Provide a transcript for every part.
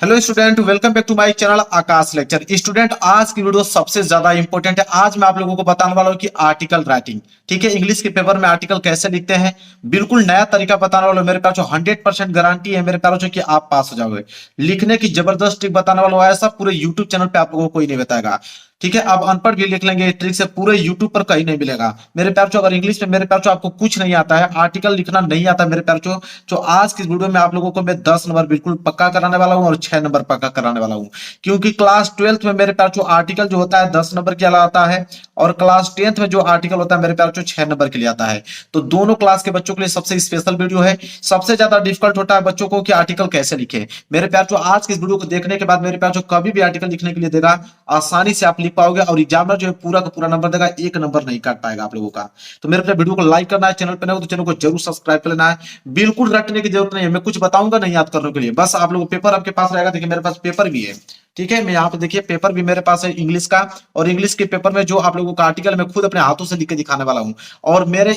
Hello student, welcome back to my channel Aakash lecture. Student, आज की video सबसे ज्यादा इंपॉर्टेंट है। आज मैं आप लोगों को बताने वाला हूं कि आर्टिकल राइटिंग, ठीक है, इंग्लिश के पेपर में आर्टिकल कैसे लिखते हैं। बिल्कुल नया तरीका बताने वाला हूं। मेरे पास जो 100% गारंटी है मेरे पास जो कि आप पास हो जाओगे। लिखने की जबरदस्त ट्रिक बताने वाला हूं, ऐसा पूरे यूट्यूब चैनल पे आप लोगों को कोई नहीं बताएगा। ठीक है, अब अनपढ़ भी लिख लेंगे ट्रिक से, पूरे यूट्यूब पर कहीं नहीं मिलेगा। मेरे प्यार जो, अगर इंग्लिश में मेरे प्यार जो आपको कुछ नहीं आता है, आर्टिकल लिखना नहीं आता मेरे प्यार जो आज की वीडियो में आप लोगों को मैं 10 नंबर बिल्कुल पक्का कराने वाला हूं और 6 नंबर पक्का कराने वाला हूं। क्योंकि क्लास 12th में मेरे प्यार जो आर्टिकल जो होता है 10 नंबर के लिए आता है, और क्लास 10th में जो आर्टिकल होता है मेरे प्यार जो 6 नंबर के लिए आता है। तो दोनों क्लास के बच्चों के लिए सबसे स्पेशल वीडियो है। सबसे ज्यादा डिफिकल्ट होता है बच्चों को कि आर्टिकल कैसे लिखे। मेरे प्यार जो आज की वीडियो को देखने के बाद मेरे प्यार जो कभी भी आर्टिकल लिखने के लिए देगा, आसानी से आप लिख पाओगे और एग्जामिनर जो है पूरा का पूरा नंबर देगा, एक नंबर नहीं काट पाएगा आप लोगों का। तो मेरे प्यार वीडियो को लाइक करना है, चैनल पर नए हो तो चैनल को जरूर सब्सक्राइब कर लेना है। बिल्कुल रटने की जरूरत नहीं है, मैं कुछ बताऊंगा नहीं याद करने के लिए, बस आप लोगों पेपर आपके पास रहेगा। देखिए मेरे पास पेपर भी है, ठीक है, मैं यहाँ पे देखिए पेपर भी मेरे पास है इंग्लिश का। और इंग्लिश के पेपर में जो आप लोगों का आर्टिकल मैं खुद अपने हाथों से लिख के दिखाने वाला हूँ। और मेरे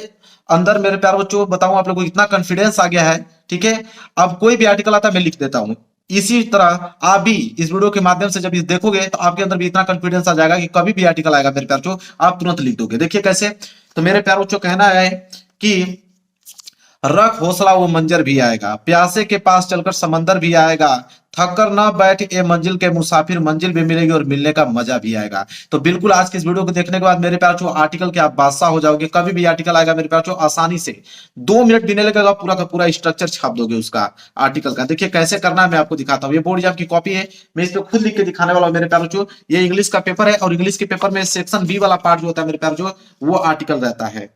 अंदर मेरे प्यार बच्चों बताऊं आप लोगों को इतना कॉन्फिडेंस आ गया है, ठीक है। अब कोई भी आर्टिकल आता है मैं लिख देता हूं। इसी तरह आप भी इस वीडियो के माध्यम से जब इस देखोगे तो आपके अंदर भी इतना कॉन्फिडेंस आ जाएगा कि कभी भी आर्टिकल आएगा मेरे प्यार बच्चों आप तुरंत लिख दोगे। देखिए कैसे। तो मेरे प्यार बच्चों कहना है कि रख हौसला वो मंजर भी आएगा, प्यासे के पास चलकर समंदर भी आएगा, थक कर ना बैठ ए मंजिल के मुसाफिर, मंजिल भी मिलेगी और मिलने का मजा भी आएगा। तो बिल्कुल आज की इस वीडियो को देखने के बाद मेरे प्यार जो आर्टिकल के आप बादशाह हो जाओगे। कभी भी आर्टिकल आएगा मेरे प्यार जो आसानी से 2 मिनट भी नहीं लगेगा, पूरा का पूरा स्ट्रक्चर छाप दोगे उसका आर्टिकल का। देखिए कैसे करना है मैं आपको दिखाता हूँ। ये बोर्ड आपकी कॉपी है, मैं इस पे खुद लिख के दिखाने वाला हूँ मेरे प्यार जो। ये इंग्लिश का पेपर है और इंग्लिश के पेपर में सेक्शन बी वाला पार्ट जो होता है मेरे प्यार जो, वो आर्टिकल रहता है।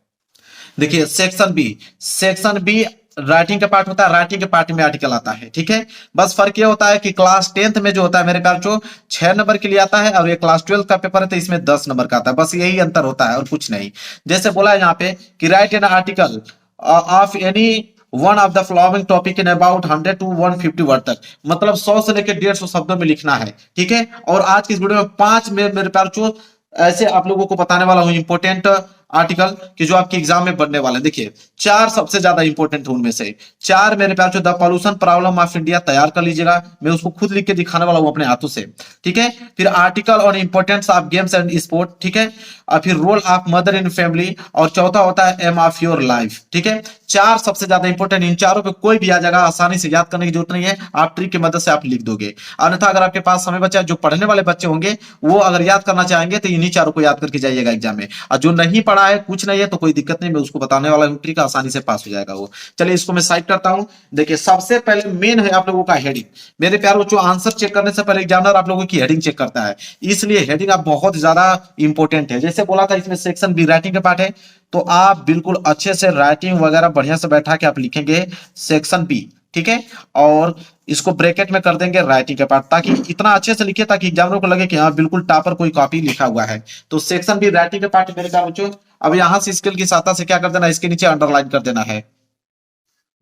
देखिए सेक्शन बी राइटिंग का पार्ट होता है, राइटिंग के पार्ट में आर्टिकल आता है, ठीक है। बस फर्क ये होता है कि क्लास 10th में जो होता है मेरे प्यार जो 6 नंबर के लिए आता है, और ये क्लास 12th का पेपर है तो इसमें 10 नंबर का आता है। बस यही अंतर होता है और कुछ नहीं। जैसे बोला है यहाँ पे कि right an article of any one of the following topic in about 100 to 150 word तक, मतलब 100 से लेकर 150 शब्दों में लिखना है, ठीक है। और आज की इस वीडियो में 5 मेरे प्यार जो ऐसे आप लोगों को बताने वाला हूं इंपोर्टेंट आर्टिकल कि जो आपके एग्जाम में बनने वाले हैं। देखिए 4 सबसे ज्यादा इंपॉर्टेंट है, उनमें से 4 मेरे प्यार the pollution problem of India तैयार कर लीजिएगा। मैं उसको खुद लिख के दिखाने वाला हूं अपने हाथों से, ठीक है। फिर article on importance of games and sport, ठीक है। और फिर role of mother in family, और चौथा होता है एम ऑफ योर लाइफ, ठीक है। 4 सबसे ज्यादा इंपॉर्टेंट, इन चारों पे कोई भी आ जाएगा, आसानी से याद करने की जरूरत नहीं है, आप ट्रिक की मदद से आप लिख दोगे। अन्यथा अगर आपके पास समय बचा है, जो पढ़ने वाले बच्चे होंगे वो अगर याद करना चाहेंगे तो इन्हीं चारों को याद करके जाइएगा एग्जाम में। और जो नहीं पढ़ा है, कुछ नहीं है, तो कोई दिक्कत नहीं, मैं उसको बताने वाला हूं ट्रिक, आसानी से पास हो जाएगा वो। चलिए इसको मैं साइड करता हूं। देखिए सबसे पहले मेन है आप लोगों का हेडिंग। मेरे प्यार बच्चों, आंसर चेक करने से पहले एग्जामिनर आप लोगों की हेडिंग चेक करता है, इसलिए हेडिंग आप बहुत ज्यादा इंपॉर्टेंट है। जैसे बोला था इसमें सेक्शन बी राइटिंग का पार्ट है, तो आप बिल्कुल अच्छे से राइटिंग वगैरह बढ़िया से बैठा के आप लिखेंगे सेक्शन बी, ठीक है। और इसको ब्रैकेट में कर देंगे राइटिंग के पार्ट, ताकि इतना अच्छे से लिखे ताकि एग्जामिनर को लगे कि हाँ बिल्कुल टॉपर कोई कॉपी लिखा हुआ है। तो सेक्शन बी राइटिंग के पार्ट मेरे प्यारे बच्चों, अब यहां से स्केल की सहायता से क्या कर देना है, इसके नीचे अंडरलाइन कर देना है।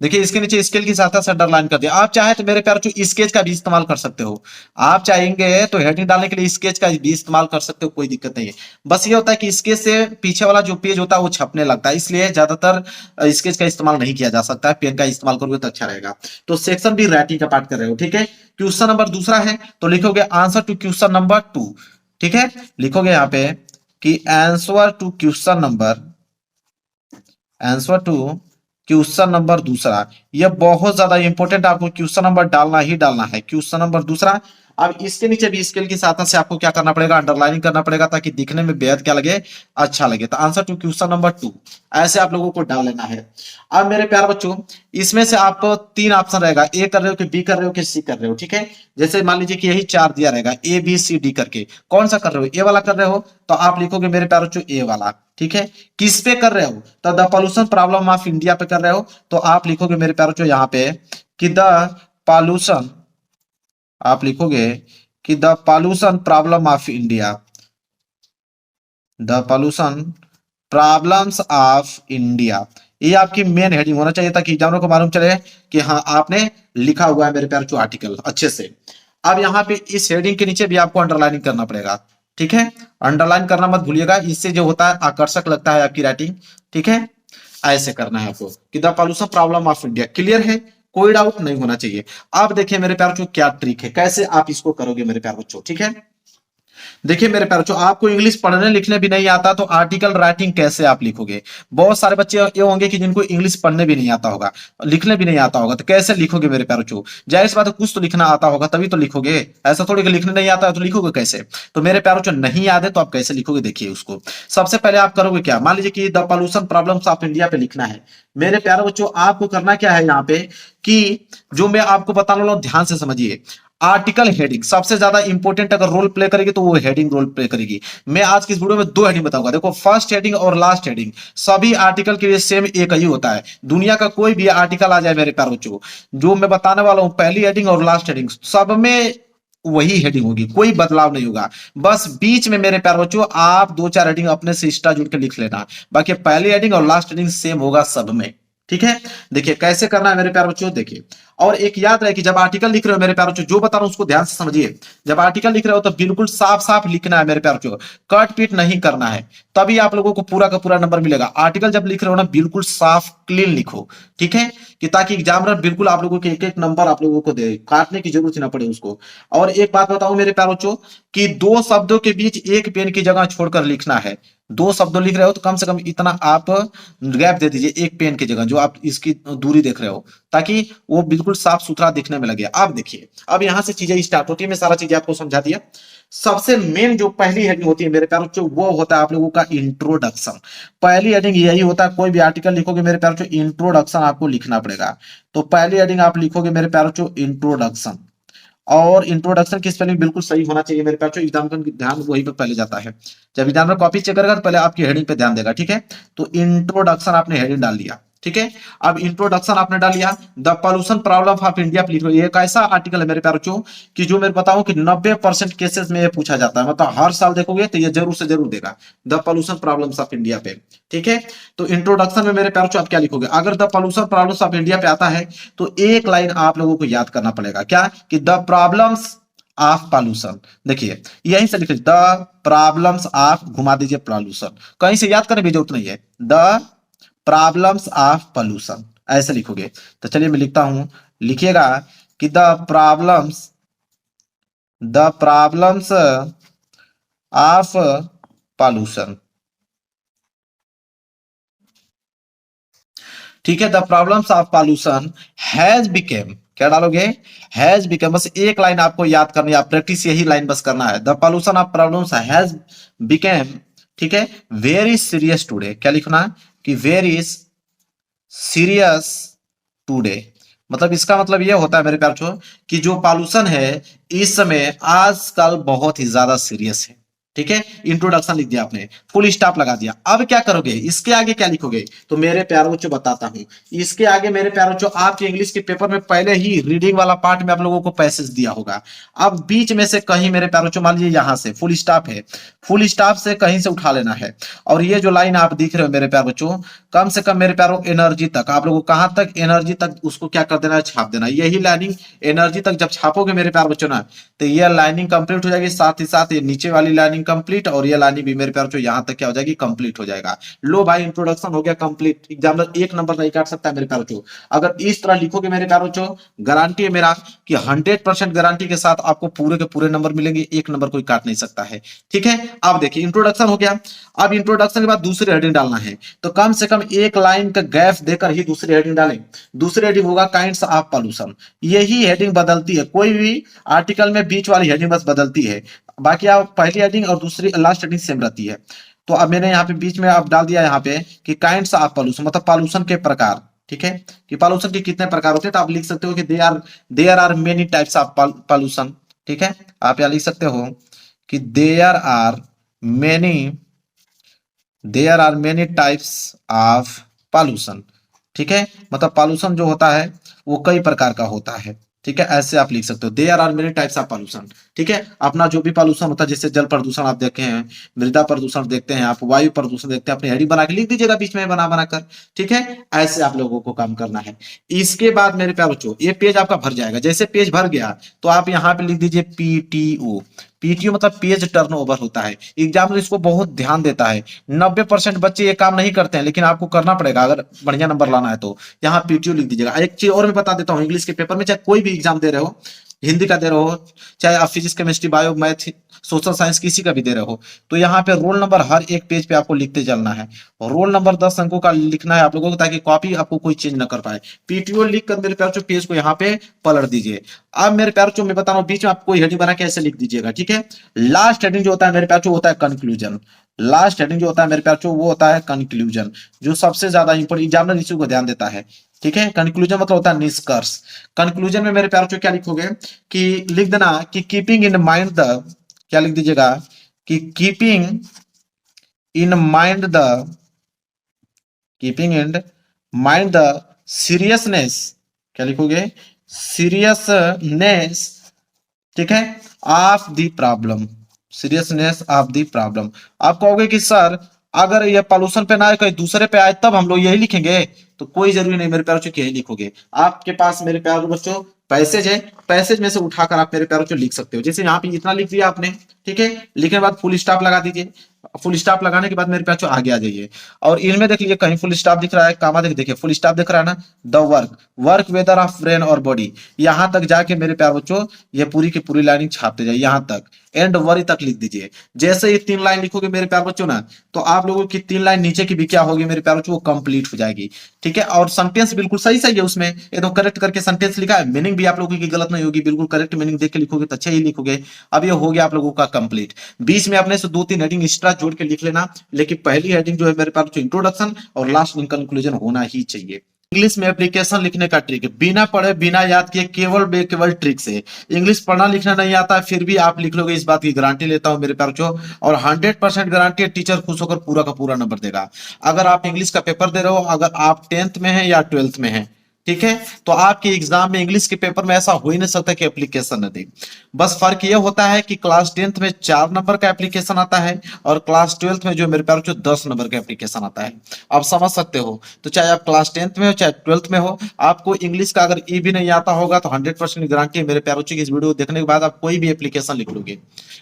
देखिए इसके नीचे स्केल की सहायता से अंडरलाइन कर दिया। आप चाहे तो मेरे प्यारे बच्चों स्केच का भी इस्तेमाल कर सकते हो। आप चाहेंगे तो हेडिंग डालने के लिए स्केच का भी इस्तेमाल कर सकते हो, कोई दिक्कत नहीं है। बस ये होता है कि स्केच से पीछे वाला जो पेज होता है वो छपने लगता है, इसलिए ज्यादातर स्केच का इस्तेमाल नहीं किया जा सकता है। पेन का इस्तेमाल करोगे तो अच्छा रहेगा। तो सेक्शन भी राइटिंग का पार्ट कर रहे हो, ठीक है। क्वेश्चन नंबर दूसरा है, तो लिखोगे आंसर टू क्वेश्चन नंबर 2, ठीक है। लिखोगे यहाँ पे कि आंसर टू क्वेश्चन नंबर दूसरा। यह बहुत ज्यादा इंपॉर्टेंट, आपको क्वेश्चन नंबर डालना ही डालना है, क्वेश्चन नंबर दूसरा। अब इसके नीचे भी स्केल की सहायता से आपको क्या करना पड़ेगा, अंडरलाइनिंग करना पड़ेगा, ताकि दिखने में बेहद क्या लगे, अच्छा लगे। तो आंसर टू क्वेश्चन नंबर 2 ऐसे आप लोगों को डाल लेना है। अब मेरे प्यार बच्चों, इसमें से आपको 3 ऑप्शन रहेगा, ए कर रहे हो कि बी कर रहे हो कि सी कर रहे हो, ठीक है। जैसे मान लीजिए कि यही 4 दिया रहेगा, ए बी सी डी करके, कौन सा कर रहे हो, ए वाला कर रहे हो तो आप लिखोगे मेरे प्यार बच्चों ए वाला, ठीक है। किस पे कर रहे हो, तो the pollution problem of India पे कर रहे हो, तो आप लिखोगे मेरे प्यार बच्चों यहाँ पे कि द पॉल्यूशन, आप लिखोगे कि the pollution problem of India, the pollution problems of India. ये आपकी मेन हेडिंग होना चाहिए, ताकि एग्जामिनर को मालूम चले कि हाँ आपने लिखा हुआ है मेरे प्यार जो आर्टिकल अच्छे से। अब यहाँ पे इस हेडिंग के नीचे भी आपको अंडरलाइनिंग करना पड़ेगा, ठीक है। अंडरलाइन करना मत भूलिएगा, इससे जो होता है आकर्षक लगता है आपकी राइटिंग, ठीक है। ऐसे करना है आपको कि the pollution problem of India. Clear है, कोई डाउट नहीं होना चाहिए। अब देखिए मेरे प्यारे बच्चों क्या ट्रिक है, कैसे आप इसको करोगे मेरे प्यारे बच्चों, ठीक है। देखिए मेरे प्यारे बच्चों, आपको इंग्लिश पढ़ने लिखने भी नहीं आता तो आर्टिकल राइटिंग कैसे आप लिखोगे। बहुत सारे बच्चे ये होंगे कि जिनको इंग्लिश पढ़ने भी नहीं आता होगा, लिखने भी नहीं आता होगा, तो कैसे लिखोगे मेरे प्यारे बच्चों। जाहिर सी बात है, कुछ तो लिखना आता होगा तभी तो लिखोगे, ऐसा थोड़ी कि लिखने नहीं आता है तो लिखोगे कैसे। तो मेरे प्यारे बच्चों नहीं याद है तो आप कैसे लिखोगे, देखिए उसको। सबसे पहले आप करोगे क्या, मान लीजिए कि the pollution problems of India पे लिखना है। मेरे प्यारे बच्चों आपको करना क्या है यहाँ पे, कि जो मैं आपको बताने वाला हूं ध्यान से समझिए। आर्टिकल हेडिंग सबसे ज्यादा इंपॉर्टेंट अगर रोल प्ले करेगी तो वो हेडिंग रोल प्ले करेगी। मैं आज की इस वीडियो में दो हेडिंग बताऊंगा, देखो फर्स्ट हेडिंग और लास्ट हेडिंग। सभी आर्टिकल के लिए सेम एक ही होता है, दुनिया का कोई भी आर्टिकल आ जाए मेरे प्यारे बच्चों, जो मैं बताने वाला हूं पहली हेडिंग और लास्ट हेडिंग सब में वही हेडिंग होगी, कोई बदलाव नहीं होगा। बस बीच में मेरे प्यारे बच्चों आप दो चार हेडिंग अपने से एक्स्ट्रा जुड़ के लिख लेना, बाकी पहली हेडिंग और लास्ट हेडिंग सेम होगा सब में, ठीक है। देखिए कैसे करना है मेरे प्यारे बच्चों, देखिए। और एक याद रहे कि जब आर्टिकल लिख रहे हो मेरे प्यारे बच्चों, जो बता रहा हूं उसको ध्यान से समझिए। जब आर्टिकल लिख रहे हो तो बिल्कुल साफ साफ लिखना है मेरे प्यारे बच्चों, कट पीट नहीं करना है, तभी आप लोगों को पूरा का पूरा नंबर मिलेगा। आर्टिकल जब लिख रहे हो ना बिल्कुल साफ क्लीन लिखो, ठीक है, कि ताकि एग्जामिनर बिल्कुल आप लोगों के एक एक नंबर आप लोगों को दे, काटने की जरूरत ही ना पड़े उसको। और एक बात बताऊं मेरे प्यारे बच्चों, कि दो शब्दों के बीच एक पेन की जगह छोड़कर लिखना है। दो शब्द लिख रहे हो तो कम से कम इतना आप गैप दे दीजिए एक पेन की जगह, जो आप इसकी दूरी देख रहे हो, ताकि वो बिल्कुल साफ सुथरा दिखने में लगे। अब देखिए, अब यहां से चीजें स्टार्ट होती है, मैं सारा चीजें आपको समझा दिया। सबसे मेन जो पहली हेडिंग होती है मेरे प्यारे बच्चों, वो होता है आप लोगों का इंट्रोडक्शन। पहली हेडिंग यही होता है, कोई भी आर्टिकल लिखोगे मेरे प्यारे बच्चों इंट्रोडक्शन आपको लिखना पड़ेगा। तो पहली हेडिंग आप लिखोगे मेरे प्यारे बच्चों इंट्रोडक्शन। और इंट्रोडक्शन की स्पेलिंग बिल्कुल सही होना चाहिए मेरे प्यारे बच्चों, एग्जाम का ध्यान वही पे पहले जाता है। जब एग्जाम में कॉपी चेक करेगा तो पहले आपकी हेडिंग पे ध्यान देगा, ठीक है। तो इंट्रोडक्शन आपने हेडिंग डाल दिया, ठीक है। अब इंट्रोडक्शन आपने डाल लिया, the pollution problem of India please. ये एक ऐसा आर्टिकल है मेरे प्यारे बच्चों कि जो मैं बताऊं कि 90% केसेस में ये पूछा जाता है, मतलब हर साल देखोगे तो ये जरूर से जरूर देगा, the pollution problems of India पे, ठीक है। तो इंट्रोडक्शन में मेरे प्यारे बच्चों आप क्या लिखोगे, अगर the pollution problems of India पे आता है तो एक लाइन आप लोगों को याद करना पड़ेगा, क्या, कि द प्रॉब्लम्स ऑफ पॉल्यूशन। देखिए यहीं से लिखिए द प्रॉब्लम्स ऑफ, घुमा दीजिए पॉल्यूशन, कहीं से याद करने की जरूरत नहीं है, द प्रॉब्लम्स ऑफ पॉल्यूशन ऐसे लिखोगे। तो चलिए मैं लिखता हूं, लिखिएगा कि द प्रॉब्लम्स ऑफ पॉल्यूशन, ठीक है। The problems of pollution has became, क्या डालोगे, हैज बिकेम, बस एक लाइन आपको याद करनी है, प्रैक्टिस यही लाइन बस करना है। The pollution of problems has became, ठीक है, वेरी सीरियस टुडे, क्या लिखना है, कि वेरी सीरियस टुडे। मतलब इसका मतलब यह होता है मेरे प्यारे बच्चों कि जो पॉल्यूशन है इस समय आजकल बहुत ही ज्यादा सीरियस है, ठीक है। इंट्रोडक्शन लिख दिया आपने, फुल स्टॉप लगा दिया। अब क्या करोगे, इसके आगे क्या लिखोगे, तो मेरे प्यारे बच्चों बताता हूं। इसके आगे मेरे प्यारे बच्चों आपके इंग्लिश के पेपर में पहले ही रीडिंग वाला पार्ट में आप लोगों को पैसेज दिया होगा। अब बीच में से कहीं मेरे प्यारे बच्चों मान लीजिए यहां से फुल स्टॉप है, फुल स्टॉप से कहीं से उठा लेना है। और ये जो लाइन आप दिख रहे हो मेरे प्यारे बच्चों, कम से कम मेरे प्यारों एनर्जी तक आप लोगों को, कहां तक, एनर्जी तक उसको क्या कर देना है, छाप देना। यही लाइनिंग एनर्जी तक जब छापोगे मेरे प्यारे बच्चों ना, तो ये लाइनिंग कंप्लीट हो जाएगी, साथ ही साथ ये नीचे वाली लाइनिंग कंप्लीट, और ये लाइनिंग भी मेरे प्यारे बच्चों यहां तक क्या हो जाएगी, कंप्लीट हो जाएगा। लो भाई इंट्रोडक्शन हो गया कंप्लीट, एग्जामिनर एक नंबर नहीं काट सकता मेरे प्यारे बच्चों। अगर इस तरह लिखोगे मेरे प्यारे बच्चों, गारंटी है मेरा कि 100% गारंटी के साथ आपको पूरे के पूरे नंबर मिलेंगे, एक नंबर कोई काट नहीं सकता है, ठीक है। अब देखिए इंट्रोडक्शन हो गया, अब इंट्रोडक्शन के बाद दूसरी हेडिंग डालना है, तो कम से कम एक लाइन का गैप देकर ही दूसरी हेडिंग डालें। दूसरी हेडिंग होगा काइंड्स ऑफ पॉल्यूशन। यही हेडिंग बदलती है, कोई भी आर्टिकल में बीच वाली हेडिंग बस बदलती है, बाकी आप पहली हेडिंग और दूसरी लास्ट हेडिंग सेम रहती है। तो अब मैंने यहाँ पे बीच में अब डाल दिया यहाँ पे कि काइंड्स ऑफ पॉल्यूशन, मतलब पॉल्यूशन के प्रकार, ठीक है, कि पॉल्यूशन के कितने प्रकार होते हैं। तो आप लिख सकते हो कि there are many types of pollution, ठीक है। आप यहाँ लिख सकते हो कि many there are many types of pollution, ठीक है। मतलब पॉल्यूशन जो होता है वो कई प्रकार का होता है, ठीक है, ऐसे आप लिख सकते हो there are many types of pollution, ठीक है। अपना जो भी पॉल्यूशन होता है, जैसे जल प्रदूषण आप देखे हैं, मृदा प्रदूषण देखते हैं, आप वायु प्रदूषण देखते हैं, अपनी हेडिंग बना के लिख दीजिएगा बीच में बना बनाकर, ठीक है। ऐसे आप लोगों को काम करना है। इसके बाद मेरे प्यारे बच्चों ये पेज आपका भर जाएगा, जैसे पेज भर गया तो आप यहाँ पे लिख दीजिए PTO, पीटीओ मतलब पेज टर्नओवर होता है। एग्जाम में इसको बहुत ध्यान देता है। 90% बच्चे ये काम नहीं करते हैं, लेकिन आपको करना पड़ेगा अगर बढ़िया नंबर लाना है तो। यहाँ पीटीओ लिख दीजिएगा। एक चीज और मैं बता देता हूँ, इंग्लिश के पेपर में चाहे कोई भी एग्जाम दे रहे हो, हिंदी का दे रहे हो, चाहे आप physics chemistry bio math social science किसी का भी दे रहे हो, तो यहाँ पे रोल नंबर हर एक पेज पे आपको लिखते चलना है। रोल नंबर 10 अंकों का लिखना है आप लोगों को, ताकि कॉपी आपको कोई चेंज ना कर पाए। पीटीओ लिख कर मेरे प्यार पेज को यहाँ पे पलट दीजिए। अब मेरे प्यार मैं बता रहा हूँ, बीच में आप कोई हेडिंग बना के ऐसे लिख दीजिएगा, ठीक है। लास्ट हेडिंग जो होता है मेरे प्यार होता है कंक्लूजन। लास्ट हेडिंग जो होता है मेरे प्यार वो होता है कंक्लूजन, जो सबसे ज्यादा इंपोर्टेंट एग्जामिनर इसी को ध्यान देता है, ठीक है। कंक्लूजन मतलब होता है निष्कर्ष। कंक्लूजन में मेरे प्यार क्या लिखोगे कि लिख देना कि कीपिंग इन माइंड द, क्या लिख दीजिएगा कि keeping in mind the, keeping in mind the seriousness, क्या लिखोगे सीरियसनेस, ठीक है, of the problem, seriousness of the problem. आप कहोगे कि सर अगर ये पॉल्यूशन पे ना आए कहीं दूसरे पे आए तब हम लोग यही लिखेंगे, तो कोई जरूरी नहीं मेरे प्यारों यही लिखोगे। आपके पास मेरे प्यारों बच्चों पैसेज है, पैसेज में से उठाकर आप मेरे प्यारों लिख सकते हो। जैसे यहाँ पे इतना लिख दिया आपने, ठीक है, लिखने के बाद फुल स्टॉप लगा दीजिए। फुल स्टॉप लगाने के बाद मेरे प्यारों आगे आ जाइए, और इनमें देख लीजिए कहीं फुल स्टॉप दिख रहा है, कामा देखिए फुल स्टॉप दिख रहा है ना, the work, work whether of brain और बॉडी, यहां तक जाके मेरे प्यार बच्चों ये पूरी की पूरी लाइनिंग छापते जाइए, यहां तक एंड वरी तक लिख दीजिए। जैसे ये 3 लाइन लिखोगे मेरे प्यार बच्चों ना, तो आप लोगों की 3 लाइन नीचे की भी क्या होगी मेरे प्यार बच्चों, वो कंप्लीट हो जाएगी, ठीक है। और सेंटेंस बिल्कुल सही सही है उसमें, एकदम करेक्ट करके सेंटेंस लिखा है, मीनिंग भी आप लोगों की गलत नहीं होगी, बिल्कुल करेक्ट मीनिंग देख के लिखोगे तो अच्छा ही लिखोगे। अब ये हो गया आप लोगों का कंप्लीट। बीच में अपने से 2-3 हेडिंग एक्स्ट्रा जोड़ के लिख लेना, लेकिन पहली हेडिंग जो है मेरे पास इंट्रोडक्शन और लास्ट में कंक्लूजन होना ही चाहिए। इंग्लिश में एप्लीकेशन लिखने का ट्रिक, बिना पढ़े बिना याद किए केवल ट्रिक से इंग्लिश पढ़ना लिखना नहीं आता है, फिर भी आप लिख लोगे, इस बात की गारंटी लेता हूं मेरे प्यार बच्चों। और 100% गारंटी है, टीचर खुश होकर पूरा का पूरा नंबर देगा। अगर आप इंग्लिश का पेपर दे रहे हो, अगर आप 10th में है या 12th में है, ठीक है, तो आपके एग्जाम में इंग्लिश के पेपर में ऐसा हो ही नहीं सकता कि एप्लीकेशन न दे। बस फर्क यह होता है कि क्लास 10th में 4 नंबर का एप्लीकेशन आता है, और क्लास 12th में जो मेरे प्यार बच्चों 10 नंबर का एप्लीकेशन आता है। आप समझ सकते हो। तो चाहे आप क्लास 10th में हो चाहे 12th में हो, आपको इंग्लिश का अगर ई भी नहीं आता होगा तो 100% गारंटी है मेरे प्यार बच्चों की, इस वीडियो देखने के बाद आप कोई भी एप्लीकेशन लिख लोगे।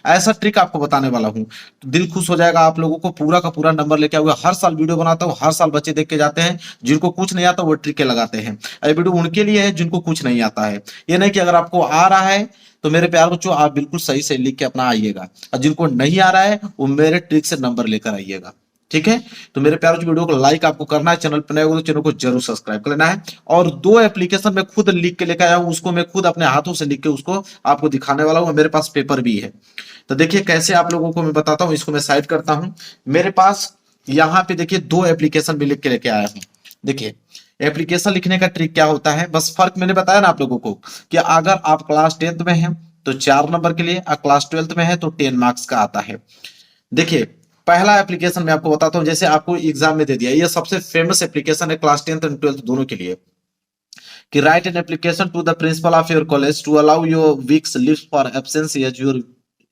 ऐसा ट्रिक आपको बताने वाला हूं, तो दिल खुश हो जाएगा आप लोगों को, पूरा का पूरा नंबर लेके आओगे। हर साल वीडियो बनाता हूं, हर साल बच्चे देख के जाते हैं, जिनको कुछ नहीं आता वो ट्रिक लगाते हैं। ये वीडियो उनके लिए है जिनको कुछ नहीं आता है, ये नहीं कि अगर आपको आ रहा है तो मेरे प्यार बच्चों आप बिल्कुल सही से लिख के अपना आइएगा, और जिनको नहीं आ रहा है वो मेरे ट्रिक से नंबर लेकर आइएगा, ठीक है। तो मेरे प्यार वीडियो को लाइक आपको करना है, चैनल पर नए हो तो चैनल को जरूर सब्सक्राइब कर लेना है। और 2 एप्लीकेशन में खुद लिख के लेकर आया हूं, उसको मैं खुद अपने हाथों से लिख के उसको आपको दिखाने वाला हूं। मेरे पास पेपर भी है, तो देखिए कैसे आप लोगों को मैं बताता हूं। इसको मैं साइड करता हूं। मेरे पास यहाँ पे देखिए 2 एप्लीकेशन भी लिख के लेके आया हूं। देखिए एप्लीकेशन लिखने का ट्रिक क्या होता है, बस फर्क मैंने बताया ना आप लोगों को, कि अगर आप क्लास 10th में हैं तो 4 नंबर के लिए, और क्लास 12th में है तो 10 मार्क्स का आता है। देखिए पहला एप्लीकेशन मैं आपको बताता हूं, जैसे आपको एग्जाम में दे दिया, ये सबसे फेमस एप्लीकेशन है क्लास 10th एंड 12th दोनों के लिए, कि right N application to the principal of your college to allow your week's leave for absence as your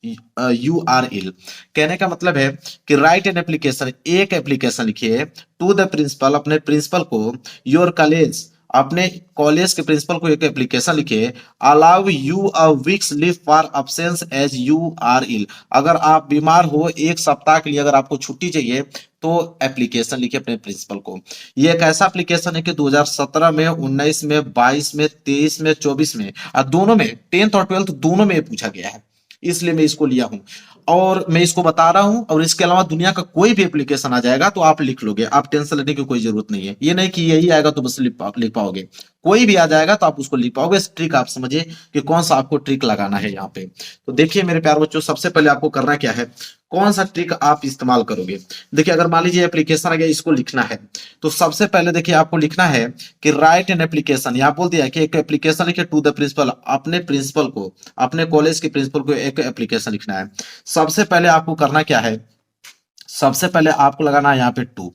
you are ill. कहने का मतलब है कि राइट एन एप्लीकेशन, एक एप्लीकेशन लिखिए, टू द प्रिंसिपल, अपने प्रिंसिपल को, योर कॉलेज, अपने कॉलेज के प्रिंसिपल को एक एप्लीकेशन लिखिए, allow you a week's leave for absence as you are ill. अगर आप बीमार हो 1 सप्ताह के लिए, अगर आपको छुट्टी चाहिए तो एप्लीकेशन लिखिए अपने प्रिंसिपल को। ये एक ऐसा एप्लीकेशन है कि 2017 में, 19 में, 22 में, 23 में, 24 में, और दोनों में 10th और 12th दोनों में पूछा गया है, इसलिए मैं इसको लिया हूं और मैं इसको बता रहा हूं। और इसके अलावा दुनिया का कोई भी एप्लीकेशन आ जाएगा तो आप लिख लोगे, आप टेंशन लेने की कोई जरूरत नहीं है। ये नहीं कि यही आएगा तो बस लिख पाओगे, कोई भी आ जाएगा तो आप उसको लिख पाओगे। इस ट्रिक आप समझिए कि कौन सा आपको ट्रिक लगाना है यहाँ पे। तो देखिए मेरे प्यारे बच्चों, सबसे पहले आपको करना क्या है, कौन सा ट्रिक आप इस्तेमाल करोगे। देखिए अगर मान लीजिए एप्लीकेशन आ गया, इसको लिखना है, तो सबसे पहले देखिए आपको लिखना है कि राइट एन एप्लीकेशन। यहाँ बोल दिया कि एक एप्लीकेशन लिखे टू द प्रिंसिपल, अपने प्रिंसिपल को, अपने कॉलेज के प्रिंसिपल को एक एप्लीकेशन लिखना है। सबसे पहले आपको करना क्या है, सबसे पहले आपको लगाना है यहाँ पे टू,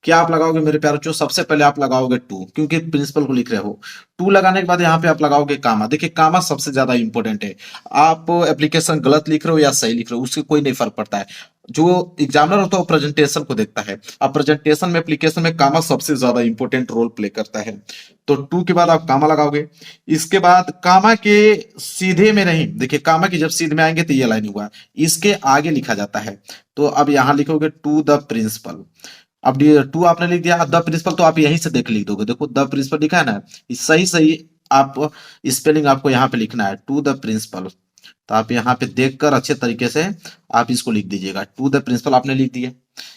क्या आप लगाओगे मेरे प्यारे बच्चों? सबसे पहले आप लगाओगे टू, क्योंकि प्रिंसिपल को लिख रहे हो। टू लगाने के बाद यहाँ पे आप लगाओगे कामा। देखिए कामा सबसे ज्यादा इंपॉर्टेंट है। आप एप्लीकेशन गलत लिख रहे हो या सही लिख रहे हो, उससे कोई नहीं फर्क पड़ता है। जो एग्जामिनर होता है वो प्रेजेंटेशन को देखता है। अब प्रेजेंटेशन में एप्लीकेशन में कामा सबसे ज्यादा इंपॉर्टेंट रोल प्ले करता है। तो टू के बाद आप कामा लगाओगे। इसके बाद कामा के सीधे में नहीं, देखिए कामा के जब सीधे में आएंगे तो ये लाइन हुआ, इसके आगे लिखा जाता है। तो अब यहाँ लिखोगे टू द प्रिंसिपल। अब ये टू आपने लिख दिया, द प्रिंसिपल तो आप यहीं से देख लिख दोगे। देखो द प्रिंसिपल लिखा है ना, सही सही आप स्पेलिंग आपको यहाँ पे लिखना है, टू द प्रिंसिपल। तो आप यहाँ पे देखकर अच्छे तरीके से आप इसको लिख दीजिएगा, टू द प्रिंसिपल आपने लिख दिया।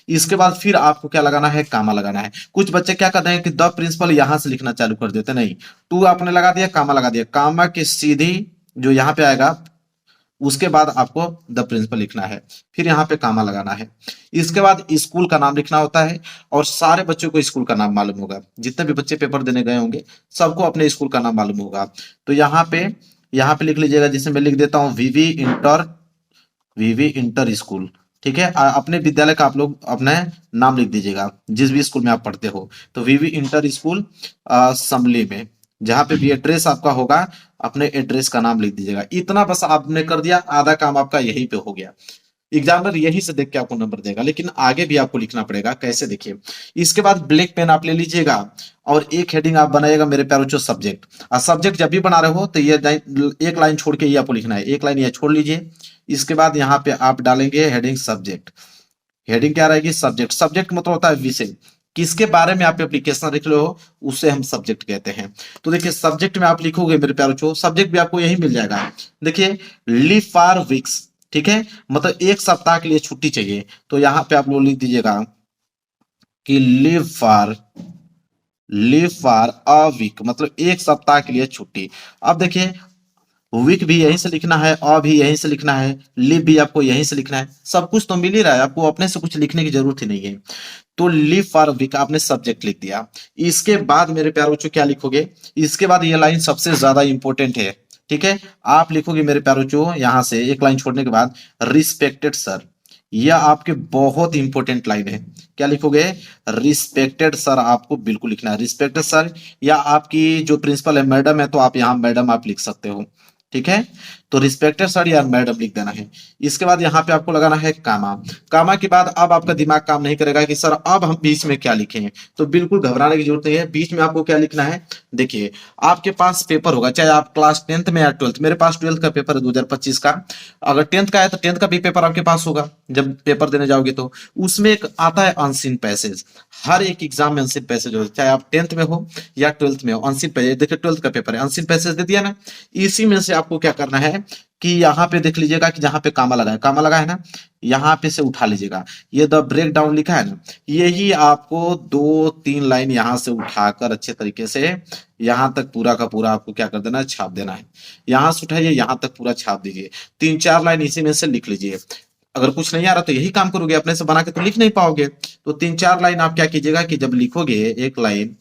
इसके बाद फिर आपको क्या लगाना है? कामा लगाना है। कुछ बच्चे क्या करते हैं कि द प्रिंसिपल यहां से लिखना चालू कर देते, नहीं, टू आपने लगा दिया, कामा लगा दिया, कामा के सीधी जो यहाँ पे आएगा उसके बाद आपको द प्रिंसिपल लिखना है, फिर यहाँ पे कामा लगाना है। इसके बाद स्कूल का नाम लिखना होता है, और सारे बच्चों को स्कूल का नाम मालूम होगा, जितने भी बच्चे पेपर देने गए होंगे सबको अपने स्कूल का नाम मालूम होगा। तो यहाँ पे लिख लीजिएगा, जिसे मैं लिख देता हूँ वीवी इंटर स्कूल। ठीक है, अपने विद्यालय का आप लोग अपना नाम लिख दीजिएगा, जिस भी स्कूल में आप पढ़ते हो। तो वीवी इंटर स्कूल समली में, जहां पे भी एड्रेस आपका होगा, अपने एड्रेस का नाम लिख दीजिएगा। इतना बस आपने कर दिया, आधा काम आपका यहीं पे हो गया। एग्जामिनर यही से देख के आपको नंबर देगा, लेकिन आगे भी आपको लिखना पड़ेगा। कैसे? देखिए, इसके बाद ब्लैक पेन आप ले लीजिएगा और एक हेडिंग आप बनाइएगा मेरे प्यारे बच्चों, सब्जेक्ट। और सब्जेक्ट जब भी बना रहे हो तो ये एक लाइन छोड़ के ये आपको लिखना है, एक लाइन ये छोड़ लीजिए। इसके बाद यहाँ पे आप डालेंगे हेडिंग सब्जेक्ट। हेडिंग क्या रहेगी? सब्जेक्ट। सब्जेक्ट मतलब होता है विषय, किसके बारे में आप एप्लीकेशन लिख रहे हो उसे हम सब्जेक्ट कहते हैं। तो देखिए सब्जेक्ट में आप लिखोगे मेरे प्यारे बच्चों, सब्जेक्ट भी आपको यही मिल जाएगा। देखिए लीव फॉर वीक्स, ठीक है, मतलब एक सप्ताह के लिए छुट्टी चाहिए, तो यहां पे आप लोग लिख दीजिएगा कि लीव फॉर अ वीक, मतलब एक सप्ताह के लिए छुट्टी। अब देखिए वीक भी यहीं से लिखना है, अ भी यहीं से लिखना है, लिव भी आपको यहीं से लिखना है, सब कुछ तो मिल ही रहा है, आपको अपने से कुछ लिखने की जरूरत ही नहीं है। तो लिव फॉर वीक आपने सब्जेक्ट लिख दिया। इसके बाद मेरे प्यारे बच्चों क्या लिखोगे? इसके बाद ये लाइन सबसे ज्यादा इंपॉर्टेंट है, ठीक है, आप लिखोगे मेरे प्यारे बच्चों यहां से एक लाइन छोड़ने के बाद, रिस्पेक्टेड सर। यह आपके बहुत इंपॉर्टेंट लाइन है। क्या लिखोगे? रिस्पेक्टेड सर आपको बिल्कुल लिखना है, रिस्पेक्टेड सर। या आपकी जो प्रिंसिपल है मैडम है, तो आप यहाँ मैडम आप लिख सकते हो, ठीक है। तो रिस्पेक्टेड सर या मैडम लिख देना है। इसके बाद यहाँ पे आपको लगाना है कामा। कामा के बाद अब आपका दिमाग काम नहीं करेगा कि सर अब हम बीच में क्या लिखें, तो बिल्कुल घबराने की जरूरत नहीं है। बीच में आपको क्या लिखना है? देखिए आपके पास पेपर होगा, चाहे आप क्लास 10th में या 12th, मेरे पास 12th का पेपर है 2025 का। अगर 10th का है तो 10th का भी पेपर आपके पास होगा जब पेपर देने जाओगे, तो उसमें एक आता है अनसीन पैसेज। हर एक एग्जाम में अनसीन पैसेज होता है, चाहे आप 10th में हो या 12th में हो, अनसीन पैसेज। देखिए 12th का पेपर है, अनसीन पैसेज दे दिया ना। इसी में से आपको क्या करना है कि यहाँ पे देख लीजिएगा कि जहां पे कामा लगा है ना, यहाँ पे से उठा लीजिएगा। ये द ब्रेक डाउन लिखा है ना, यही आपको 2-3 लाइन यहाँ से उठाकर अच्छे तरीके से यहाँ तक पूरा का पूरा आपको क्या कर देना है? छाप देना है। यहाँ से उठाइए, यहाँ तक पूरा छाप दीजिए। 3-4 लाइन इसी में से लिख लीजिए। अगर कुछ नहीं आ रहा तो यही काम करोगे, अपने से बना के तो लिख नहीं पाओगे। तो 3-4 लाइन आप क्या कीजिएगा कि जब लिखोगे एक लाइन,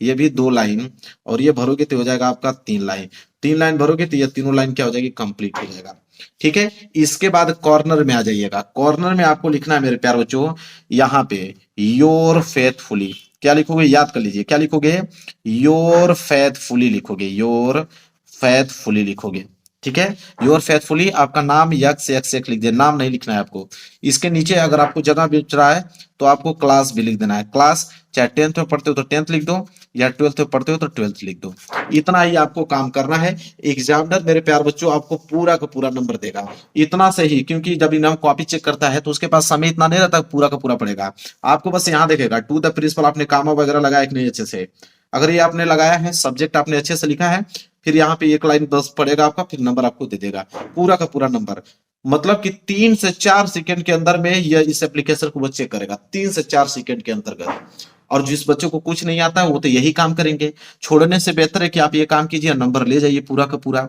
ये भी 2 लाइन, और ये भरोगे तो हो जाएगा आपका 3 लाइन। 3 लाइन भरोगे तो ये तीनों लाइन क्या हो जाएगी? कंप्लीट हो जाएगा, ठीक है। इसके बाद कॉर्नर में आ जाइएगा। कॉर्नर में आपको लिखना है मेरे प्यारे बच्चों, यहाँ पे योर फेथफुली। क्या लिखोगे? याद कर लीजिए, क्या लिखोगे? योर फेथफुली लिखोगे, योर फेथफुली लिखोगे, ठीक है। योर फेथफुली आपका नाम यक्स एक्स एक लिख दिया, नाम नहीं लिखना है आपको। इसके नीचे अगर आपको जगह मिल रहा है तो आपको क्लास भी लिख देना है। क्लास चाहे 10th में पढ़ते हो तो 10th लिख दो, या 12th में पढ़ते हो तो 12th लिख दो। इतना ही आपको काम करना है। एग्जामिनर मेरे प्यार बच्चों आपको पूरा का पूरा नंबर देगा, इतना से ही, क्योंकि जब इनाम कॉपी चेक करता है तो उसके पास समय इतना नहीं रहता, पूरा का पूरा पड़ेगा। आपको बस यहाँ देखेगा टू द प्रिंसिपल आपने कामा वगैरह लगाया कि नहीं अच्छे से। अगर ये आपने लगाया है, सब्जेक्ट आपने अच्छे से लिखा है, फिर यहाँ पे एक लाइन बस पड़ेगा आपका, फिर नंबर आपको दे देगा, पूरा का पूरा नंबर। मतलब कि 3 से 4 सेकंड के अंदर में यह इस एप्लीकेशन को वो चेक करेगा, 3 से 4 सेकंड के अंतर्गत। और जिस बच्चों को कुछ नहीं आता है वो तो यही काम करेंगे। छोड़ने से बेहतर है कि आप ये काम कीजिए, नंबर ले जाइए पूरा का पूरा,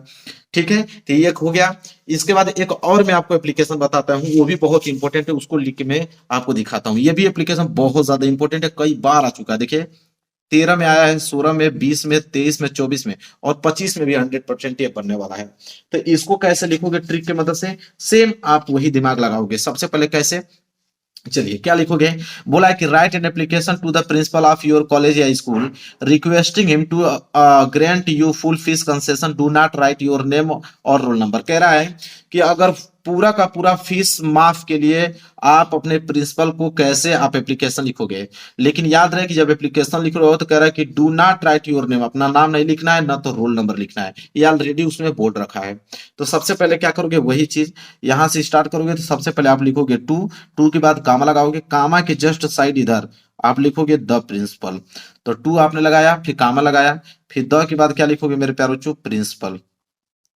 ठीक है। तो ये हो गया। इसके बाद एक और मैं आपको एप्लीकेशन बताता हूँ, वो भी बहुत इंपॉर्टेंट है, उसको लिख के मैं आपको दिखाता हूँ। ये भी एप्लीकेशन बहुत ज्यादा इंपॉर्टेंट है, कई बार आ चुका है। देखिए 13 में आया है, 16 में, 20 में, 23 में, 24 में, और 25 में भी 100% ये बनने वाला है। तो इसको कैसे लिखोगे? ट्रिक की मदद से। सेम आप वही दिमाग लगाओगे। सबसे पहले कैसे? चलिए क्या लिखोगे, बोला है कि right N application to the principal of your college या school requesting him to grant you full fees concession, do not write your name और रोल नंबर। कह रहा है कि अगर पूरा का पूरा फीस माफ के लिए आप अपने प्रिंसिपल को कैसे आप एप्लीकेशन लिखोगे, लेकिन याद रहे कि जब एप्लीकेशन लिख रहे हो तो कह रहा है कि do not write your name, अपना नाम नहीं लिखना है, ना तो रोल नंबर लिखना है, ये ऑलरेडी उसमें बोर्ड रखा है। तो सबसे पहले क्या करोगे, वही चीज यहां से स्टार्ट करोगे। तो सबसे पहले आप लिखोगे टू, टू के बाद कामा लगाओगे, कामा के जस्ट साइड इधर आप लिखोगे द प्रिंसिपल। तो टू आपने लगाया, फिर कामा लगाया, फिर द के बाद क्या लिखोगे मेरे प्यारो बच्चों, प्रिंसिपल।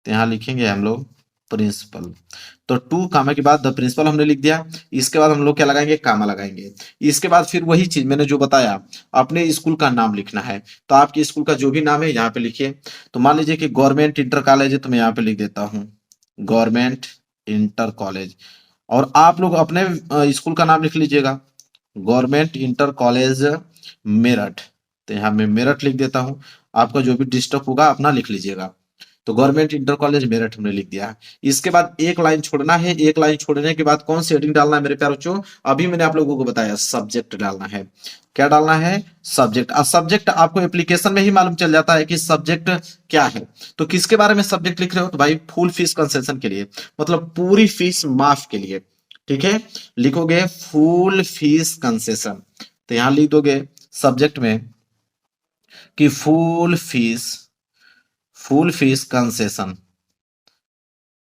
तो यहाँ लिखेंगे हम लोग प्रिंसिपल। तो टू कामा के बाद द प्रिंसिपल हमने लिख दिया। इसके बाद हम लोग क्या लगाएंगे, कामा लगाएंगे। इसके बाद फिर वही चीज मैंने जो बताया, अपने स्कूल का नाम लिखना है। तो आपके स्कूल का जो भी नाम है यहाँ पे लिखिए। तो मान लीजिए कि गवर्नमेंट इंटर कॉलेज है, तो मैं यहाँ पे लिख देता हूँ गवर्नमेंट इंटर कॉलेज। और आप लोग अपने स्कूल का नाम लिख लीजिएगा, गवर्नमेंट इंटर कॉलेज मेरठ। तो यहाँ मैं मेरठ लिख देता हूँ। आपका जो भी डिस्ट्रिक्ट होगा अपना लिख लीजिएगा। तो गवर्नमेंट इंटर कॉलेज मेरठ हमने लिख दिया। इसके बाद एक लाइन छोड़ना है। एक लाइन छोड़ने के बाद कौन सी हेडिंग डालना है मेरे प्यारे बच्चों, अभी मैंने आप लोगों को बताया सब्जेक्ट डालना है। क्या डालना है, सब्जेक्ट। अब सब्जेक्ट आपको एप्लीकेशन में ही मालूम चल जाता है कि सब्जेक्ट क्या है। तो किसके बारे में सब्जेक्ट लिख रहे हो, तो भाई फुल फीस कंसेशन के लिए, मतलब पूरी फीस माफ के लिए। ठीक है, लिखोगे फुल फीस कंसेशन। तो यहां लिख दोगे सब्जेक्ट में कि फुल फीस कंसेशन।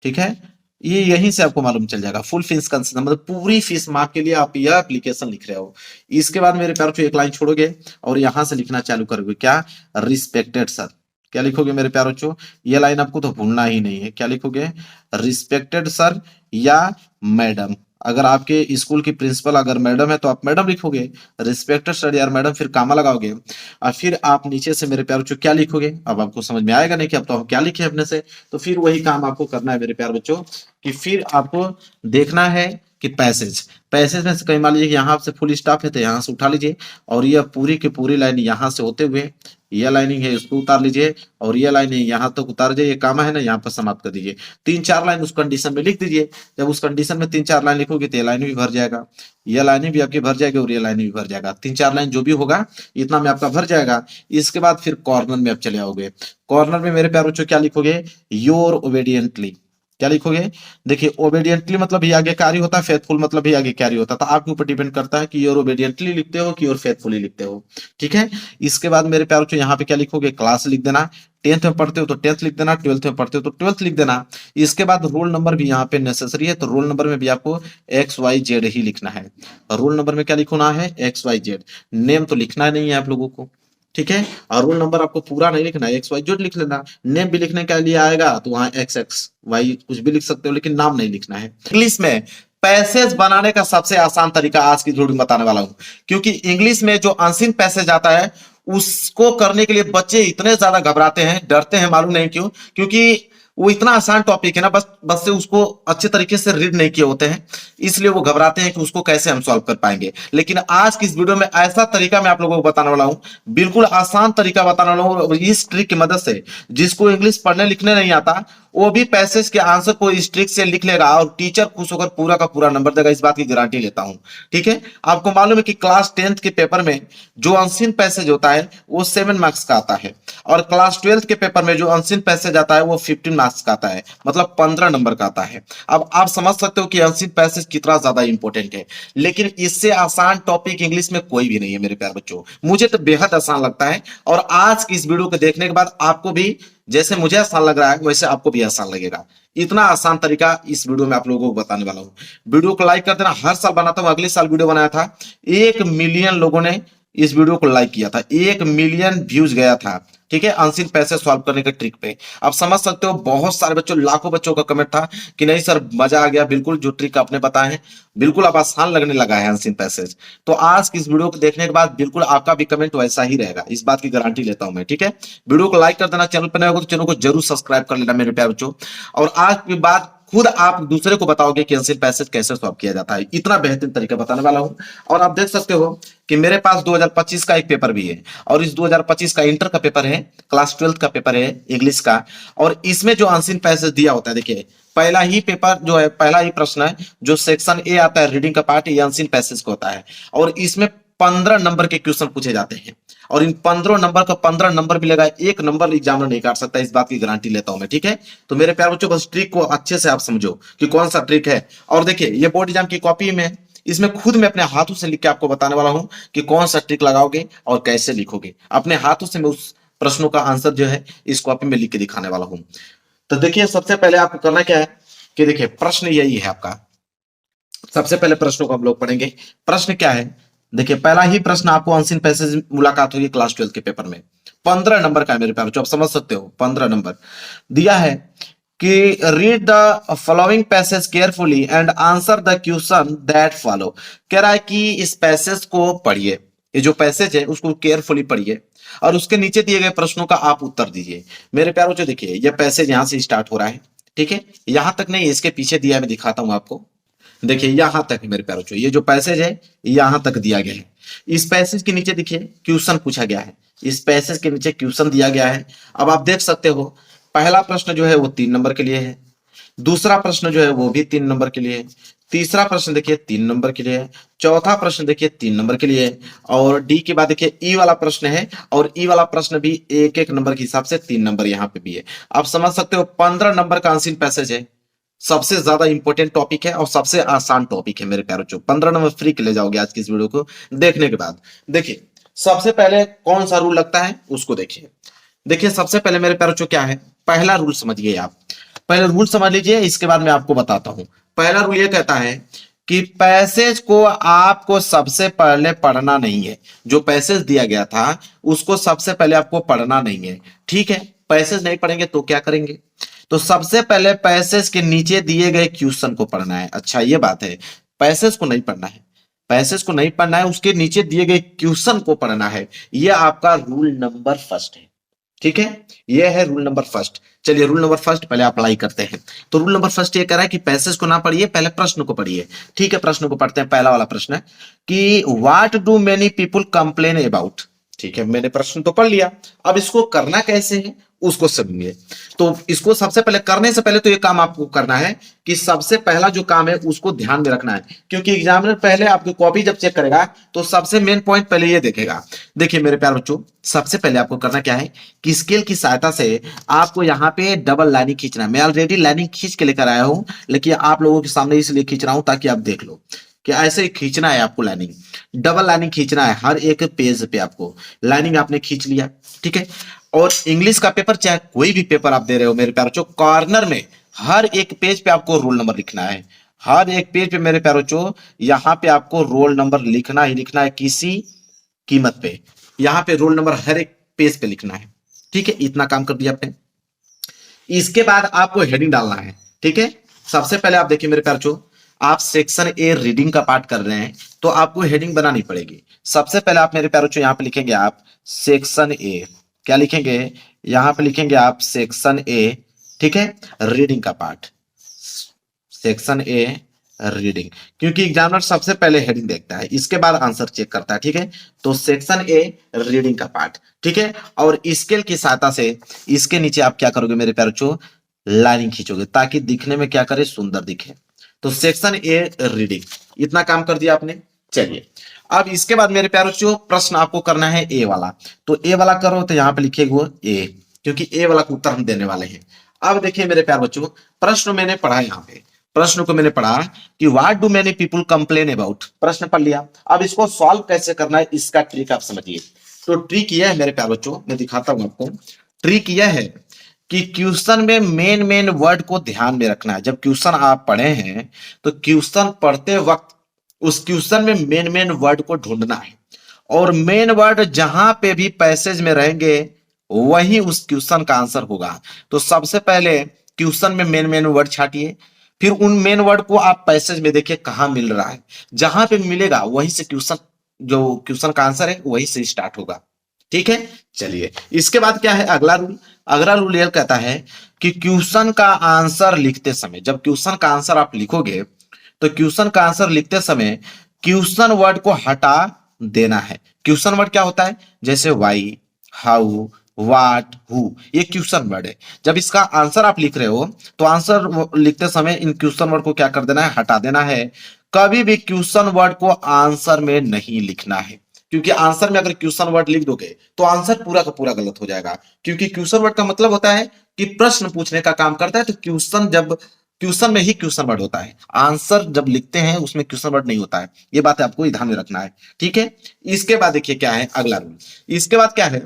ठीक है, ये यहीं से आपको मालूम चल जाएगा फुल फीस कंसेशन मतलब पूरी फीस माफ के लिए आप यह एप्लीकेशन लिख रहे हो। इसके बाद मेरे प्यारों एक लाइन छोड़ोगे और यहां से लिखना चालू करोगे, क्या, रिस्पेक्टेड सर। क्या लिखोगे मेरे प्यारों बच्चों, ये लाइन आपको तो भूलना ही नहीं है। क्या लिखोगे, रिस्पेक्टेड सर या मैडम। अगर आपके स्कूल की प्रिंसिपल अगर मैडम है तो आप मैडम लिखोगे, रिस्पेक्टेड सर या मैडम, फिर कामा लगाओगे। और फिर आप नीचे से मेरे प्यारे बच्चों क्या लिखोगे, अब आपको समझ में आएगा नहीं कि अब तो हम क्या लिखे अपने से। तो फिर वही काम आपको करना है मेरे प्यारे बच्चों, कि फिर आपको देखना है कि पैसेज, पैसेज में से कहीं मान लीजिए कि यहाँ से फुल स्टॉप है तो यहाँ से उठा लीजिए, और यह पूरी की पूरी लाइन यहाँ से होते हुए यह लाइनिंग है इसको उतार लीजिए, और यह लाइन है यहाँ तक उतार दीजिए, ये कामा है ना यहाँ पर समाप्त कर दीजिए। तीन चार लाइन उस कंडीशन में लिख दीजिए। जब उस कंडीशन में तीन चार लाइन लिखोगे तो ये लाइन भी भर जाएगा, यह लाइन भी आपकी भर जाएगी और ये लाइन भी भर जाएगा। तीन चार लाइन जो भी होगा इतना में आपका भर जाएगा। इसके बाद फिर कॉर्नर में आप चले आओगे। कॉर्नर में मेरे प्यारे बच्चों क्या लिखोगे, योर ओबेडिएंटली। क्या लिखोगे, देखिए ओबेडिएंटली मतलब भी आज्ञाकारी होता है, फेथफुल मतलब भी आज्ञाकारी होता है। तो आपके ऊपर डिपेंड करता है कि योर ओबेडिएंटली लिखते हो कि योर फेथफुली लिखते हो। ठीक है, इसके बाद मेरे प्यारे बच्चों यहाँ पे क्या लिखोगे, क्लास लिख देना। टेंथ में पढ़ते हो तो टेंथ लिख देना, ट्वेल्थ में पढ़ते हो तो ट्वेल्थ लिख देना। इसके बाद रोल नंबर भी यहाँ पे नेसेसरी है, तो रोल नंबर में भी आपको XYZ ही लिखना है। रोल नंबर में क्या लिखना है, XYZ। नेम तो लिखना नहीं है आप लोगों को। ठीक है, और रोल नंबर आपको पूरा नहीं लिखना है, XYZ लिख लेना। नेम भी लिखने के लिए आएगा तो वहां XXY कुछ भी लिख सकते हो, लेकिन नाम नहीं लिखना है। इंग्लिश में पैसेज बनाने का सबसे आसान तरीका आज की वीडियो में बताने वाला हूं, क्योंकि इंग्लिश में जो अनसीन पैसेज आता है उसको करने के लिए बच्चे इतने ज्यादा घबराते हैं, डरते हैं, मालूम नहीं क्यों, क्योंकि वो इतना आसान टॉपिक है ना, बस बस से उसको अच्छे तरीके से रीड नहीं किए होते हैं, इसलिए वो घबराते हैं कि उसको कैसे हम सॉल्व कर पाएंगे। लेकिन आज की इस वीडियो में ऐसा तरीका मैं आप लोगों को बताने वाला हूं, बिल्कुल आसान तरीका बताने वाला हूं, और इस ट्रिक की मदद से जिसको इंग्लिश पढ़ने लिखने नहीं आता वो भी पैसेज के आंसर को इस ट्रिक से लिख लेगा और टीचर खुश होकर पूरा का पूरा नंबर देगा, इस बात की गारंटी लेता हूं। ठीक है, आपको मालूम है कि क्लास 10th के पेपर में जो अनसीन पैसेज होता है वो 7 मार्क्स का आता है, और क्लास 12th के पेपर में जो अनसीन पैसेज आता है वो 15 मार्क्स का आता है, मतलब 15 नंबर का आता है। अब आप समझ सकते हो कि अनसीन पैसेज कितना ज्यादा इंपॉर्टेंट है, लेकिन इससे आसान टॉपिक इंग्लिश में कोई भी नहीं है मेरे प्यारे बच्चों। मुझे तो बेहद आसान लगता है, और आज की इस वीडियो को देखने के बाद आपको भी जैसे मुझे आसान लग रहा है वैसे आपको भी आसान लगेगा। इतना आसान तरीका इस वीडियो में आप लोगों को बताने वाला हूं। वीडियो को लाइक कर देना, हर साल बनाता हूं, अगले साल वीडियो बनाया था 1 मिलियन लोगों ने इस वीडियो को लाइक किया था, 1 मिलियन व्यूज गया था। ठीक है, अनसीन पैसेज सॉल्व करने के ट्रिक पे आप समझ सकते हो, बहुत सारे बच्चों, लाखों बच्चों का कमेंट था कि नहीं सर मजा आ गया, बिल्कुल जो ट्रिक आपने बताया है बिल्कुल अब आसान लगने लगा है अनसीन पैसेज। तो आज की इस वीडियो को देखने के बाद बिल्कुल आपका भी कमेंट वैसा ही रहेगा, इस बात की गारंटी लेता हूं मैं। ठीक है, वीडियो को लाइक कर देना, चैनल पर नए हो तो चैनल को जरूर सब्सक्राइब कर लेना मेरे प्यारे बच्चों। और आज की बात खुद आप दूसरे को बताओगे कि अनसीन पैसेज कैसे सॉल्व किया जाता है। इतना बेहतरीन तरीका बताने वाला हूं। और आप देख सकते हो कि मेरे पास 2025 का एक पेपर भी है, और इस 2025 का इंटर का पेपर है, क्लास 12 का पेपर है इंग्लिश का। और इसमें जो अनसीन पैसेज दिया होता है, देखिए पहला ही पेपर जो है, पहला ही प्रश्न है जो सेक्शन ए आता है रीडिंग का पार्ट, ये अनसीन पैसेज को होता है। और इसमें 15 नंबर के क्वेश्चन पूछे जाते हैं, और इन 15 नंबर का 15 नंबर मिलेगा, एक नंबर एग्जामिनर नहीं काट सकता, इस बात की गारंटी लेता हूं मैं। ठीक है, तो मेरे प्यारे बच्चों बस ट्रिक को अच्छे से आप समझो कि कौन सा ट्रिक है। और देखिए ये बोर्ड एग्जाम की कॉपी में, इसमें खुद मैं अपने हाथों से लिख के आपको बताने वाला हूं कि कौन सा ट्रिक लगाओगे और कैसे लिखोगे। अपने हाथों से मैं उस प्रश्नों का आंसर जो है इस कॉपी में लिख के दिखाने वाला हूं। तो देखिए सबसे पहले आपको करना क्या है कि देखिए प्रश्न यही है आपका। सबसे पहले प्रश्नों को हम लोग पढ़ेंगे। प्रश्न क्या है, देखिए पहला ही प्रश्न आपको अनसीन पैसेज मुलाकात होगी क्लास 12 के पेपर में, 15 नंबर का है मेरे प्यारे, आप समझ सकते हो 15 नंबर दिया है कि read the following passage carefully and answer the question that follow. कह रहा है कि इस पैसेज को पढ़िए, ये जो पैसेज है उसको केयरफुली पढ़िए और उसके नीचे दिए गए प्रश्नों का आप उत्तर दीजिए। मेरे प्यारों जो देखिए ये पैसेज यहां से स्टार्ट हो रहा है, ठीक है, यहां तक नहीं, इसके पीछे दिया है, मैं दिखाता हूं आपको। देखिए यहां तक है मेरे प्यारों, ये जो पैसेज है यहां तक दिया गया है। इस पैसेज के नीचे देखिए क्वेश्चन पूछा गया है, इस पैसेज के नीचे क्वेश्चन दिया गया है। अब आप देख सकते हो पहला प्रश्न जो है वो 3 नंबर के लिए है, दूसरा प्रश्न जो है वो भी 3 नंबर के लिए है, तीसरा प्रश्न देखिए 3 नंबर के लिए है, चौथा प्रश्न देखिए 3 नंबर के लिए है, और डी के बाद देखिए ई वाला प्रश्न है, और ई वाला प्रश्न भी एक एक नंबर के हिसाब से 3 नंबर यहाँ पे भी है। आप समझ सकते हो 15 नंबर का आंसर पैसेज है, सबसे ज्यादा इंपॉर्टेंट टॉपिक है और सबसे आसान टॉपिक है मेरे प्यारों। 15 नंबर फ्री के ले जाओगे आज की इस वीडियो को देखने के बाद। देखिए सबसे पहले कौन सा रूल लगता है उसको देखिए। देखिए सबसे पहले मेरे प्यारों क्या है, पहला रूल समझिए आप, पहले रूल समझ लीजिए, इसके बाद मैं आपको बताता हूं। पहला रूल ये कहता है कि पैसेज को आपको सबसे पहले पढ़ना नहीं है, जो पैसेज दिया गया था उसको सबसे पहले आपको पढ़ना नहीं है। ठीक है, पैसेज नहीं पढ़ेंगे तो क्या करेंगे, तो सबसे पहले पैसेज के नीचे दिए गए क्वेश्चन को पढ़ना है। अच्छा ये बात है, पैसेज को नहीं पढ़ना है, पैसेज को नहीं पढ़ना है, उसके नीचे दिए गए क्वेश्चन को पढ़ना है। यह आपका रूल नंबर फर्स्ट है। ठीक है, यह है रूल नंबर फर्स्ट। चलिए रूल नंबर फर्स्ट पहले अप्लाई करते हैं। तो रूल नंबर फर्स्ट ये कह रहा है कि पैसेज को ना पढ़िए, पहले प्रश्न को पढ़िए। ठीक है, प्रश्न को पढ़ते हैं। पहला वाला प्रश्न है कि what do many people complain about. ठीक है, मैंने प्रश्न तो पढ़ लिया, अब इसको करना कैसे है उसको समझिए। तो इसको सबसे पहले करने से पहले तो ये काम आपको करना है कि सबसे पहला जो काम है उसको ध्यान में रखना है, क्योंकि एग्जामिनर पहले आपकी कॉपी जब चेक करेगा तो सबसे मेन पॉइंट पहले ये देखेगा। देखिए मेरे प्यारे बच्चों, सबसे पहले आपको करना क्या है कि स्केल की सहायता से आपको यहाँ पे डबल लाइनिंग खींचना है। मैं ऑलरेडी लाइनिंग खींच के लेकर आया हूं, लेकिन आप लोगों के सामने इसलिए खींच रहा हूं ताकि आप देख लो कि ऐसे ही खींचना है आपको। लाइनिंग, डबल लाइनिंग खींचना है हर एक पेज पे, आपको लाइनिंग आपने खींच लिया। ठीक है, और इंग्लिश का पेपर चाहे कोई भी पेपर आप दे रहे हो मेरे प्यारे बच्चों, कॉर्नर में हर एक पेज पे आपको रोल नंबर लिखना है। हर एक पेज पे मेरे प्यारे बच्चों यहाँ पे आपको रोल नंबर लिखना ही लिखना है, किसी कीमत पे यहाँ पे रोल नंबर हर एक पेज पे लिखना है। ठीक है, इतना काम कर दिया आपने। इसके बाद आपको हेडिंग डालना है। ठीक है, सबसे पहले आप देखिए मेरे प्यारे बच्चों, आप सेक्शन ए रीडिंग का पार्ट कर रहे हैं तो आपको हेडिंग बनानी पड़ेगी। सबसे पहले आप मेरे प्यारे बच्चों यहाँ पे लिखेंगे आप सेक्शन ए, क्या लिखेंगे, यहां पे लिखेंगे आप सेक्शन ए। ठीक है, रीडिंग का पार्ट, सेक्शन ए रीडिंग, क्योंकि एग्जामिनर सबसे पहले हेडिंग देखता है, इसके बाद आंसर चेक करता है। ठीक है, तो सेक्शन ए रीडिंग का पार्ट। ठीक है, और स्केल की सहायता से इसके नीचे आप क्या करोगे मेरे प्यारे बच्चों, लाइनिंग खींचोगे ताकि दिखने में क्या करे, सुंदर दिखे। तो सेक्शन ए रीडिंग, इतना काम कर दिया आपने। चलिए अब इसके बाद मेरे प्यारे बच्चों प्रश्न आपको करना है ए वाला। तो ए वाला करो तो यहां पे लिखिएगा वो ए, क्योंकि ए वाला का उत्तर हम देने वाले हैं। अब देखिए मेरे प्यारे बच्चों, प्रश्न मैंने पढ़ा, यहाँ पे प्रश्न को मैंने पढ़ा कि what do many people complain about, प्रश्न पढ़ लिया। अब इसको सॉल्व कैसे करना है इसका ट्रिक आप समझिए। तो ट्रिक यह है मेरे प्यारे बच्चों, मैं दिखाता हूं आपको। ट्रिक यह है कि क्वेश्चन में मेन मेन वर्ड को ध्यान में रखना है। जब क्वेश्चन आप पढ़े हैं तो क्वेश्चन पढ़ते वक्त उस क्वेश्चन में मेन मेन वर्ड को ढूंढना है, और मेन वर्ड जहां पे भी पैसेज में रहेंगे वही उस क्वेश्चन का आंसर होगा। तो सबसे पहले क्वेश्चन में मेन मेन वर्ड छाटिए, फिर उन मेन वर्ड को आप पैसेज में देखिए कहां मिल रहा है, जहां पे मिलेगा वहीं से क्वेश्चन, जो क्वेश्चन का आंसर है वहीं से स्टार्ट होगा। ठीक है। चलिए इसके बाद क्या है अगला रूल। अगला रूल यह कहता है कि क्वेश्चन का आंसर लिखते समय, जब क्वेश्चन का आंसर आप लिखोगे तो क्वेश्चन का आंसर लिखते समय क्वेश्चन वर्ड को हटा देना है। क्वेश्चन वर्ड क्या होता है, जैसे वाई, हाउ, वाट, हु, ये क्वेश्चन वर्ड है। जब इसका आंसर आप लिख रहे हो तो आंसर लिखते समय इन क्वेश्चन वर्ड को क्या कर देना है, हटा देना है। कभी भी क्वेश्चन वर्ड को आंसर में नहीं लिखना है, क्योंकि आंसर में अगर क्वेश्चन वर्ड लिख दोगे तो आंसर पूरा का पूरा गलत हो जाएगा। क्योंकि क्वेश्चन वर्ड का मतलब होता है कि प्रश्न पूछने का काम करता है, तो क्वेश्चन जब क्वेश्चन में ही क्वेश्चन वर्ड होता है, आंसर जब लिखते हैं उसमें क्वेश्चन वर्ड नहीं होता है। ये बात आपको ध्यान में रखना है, ठीक है। इसके बाद देखिए क्या है अगला रूल। इसके बाद क्या है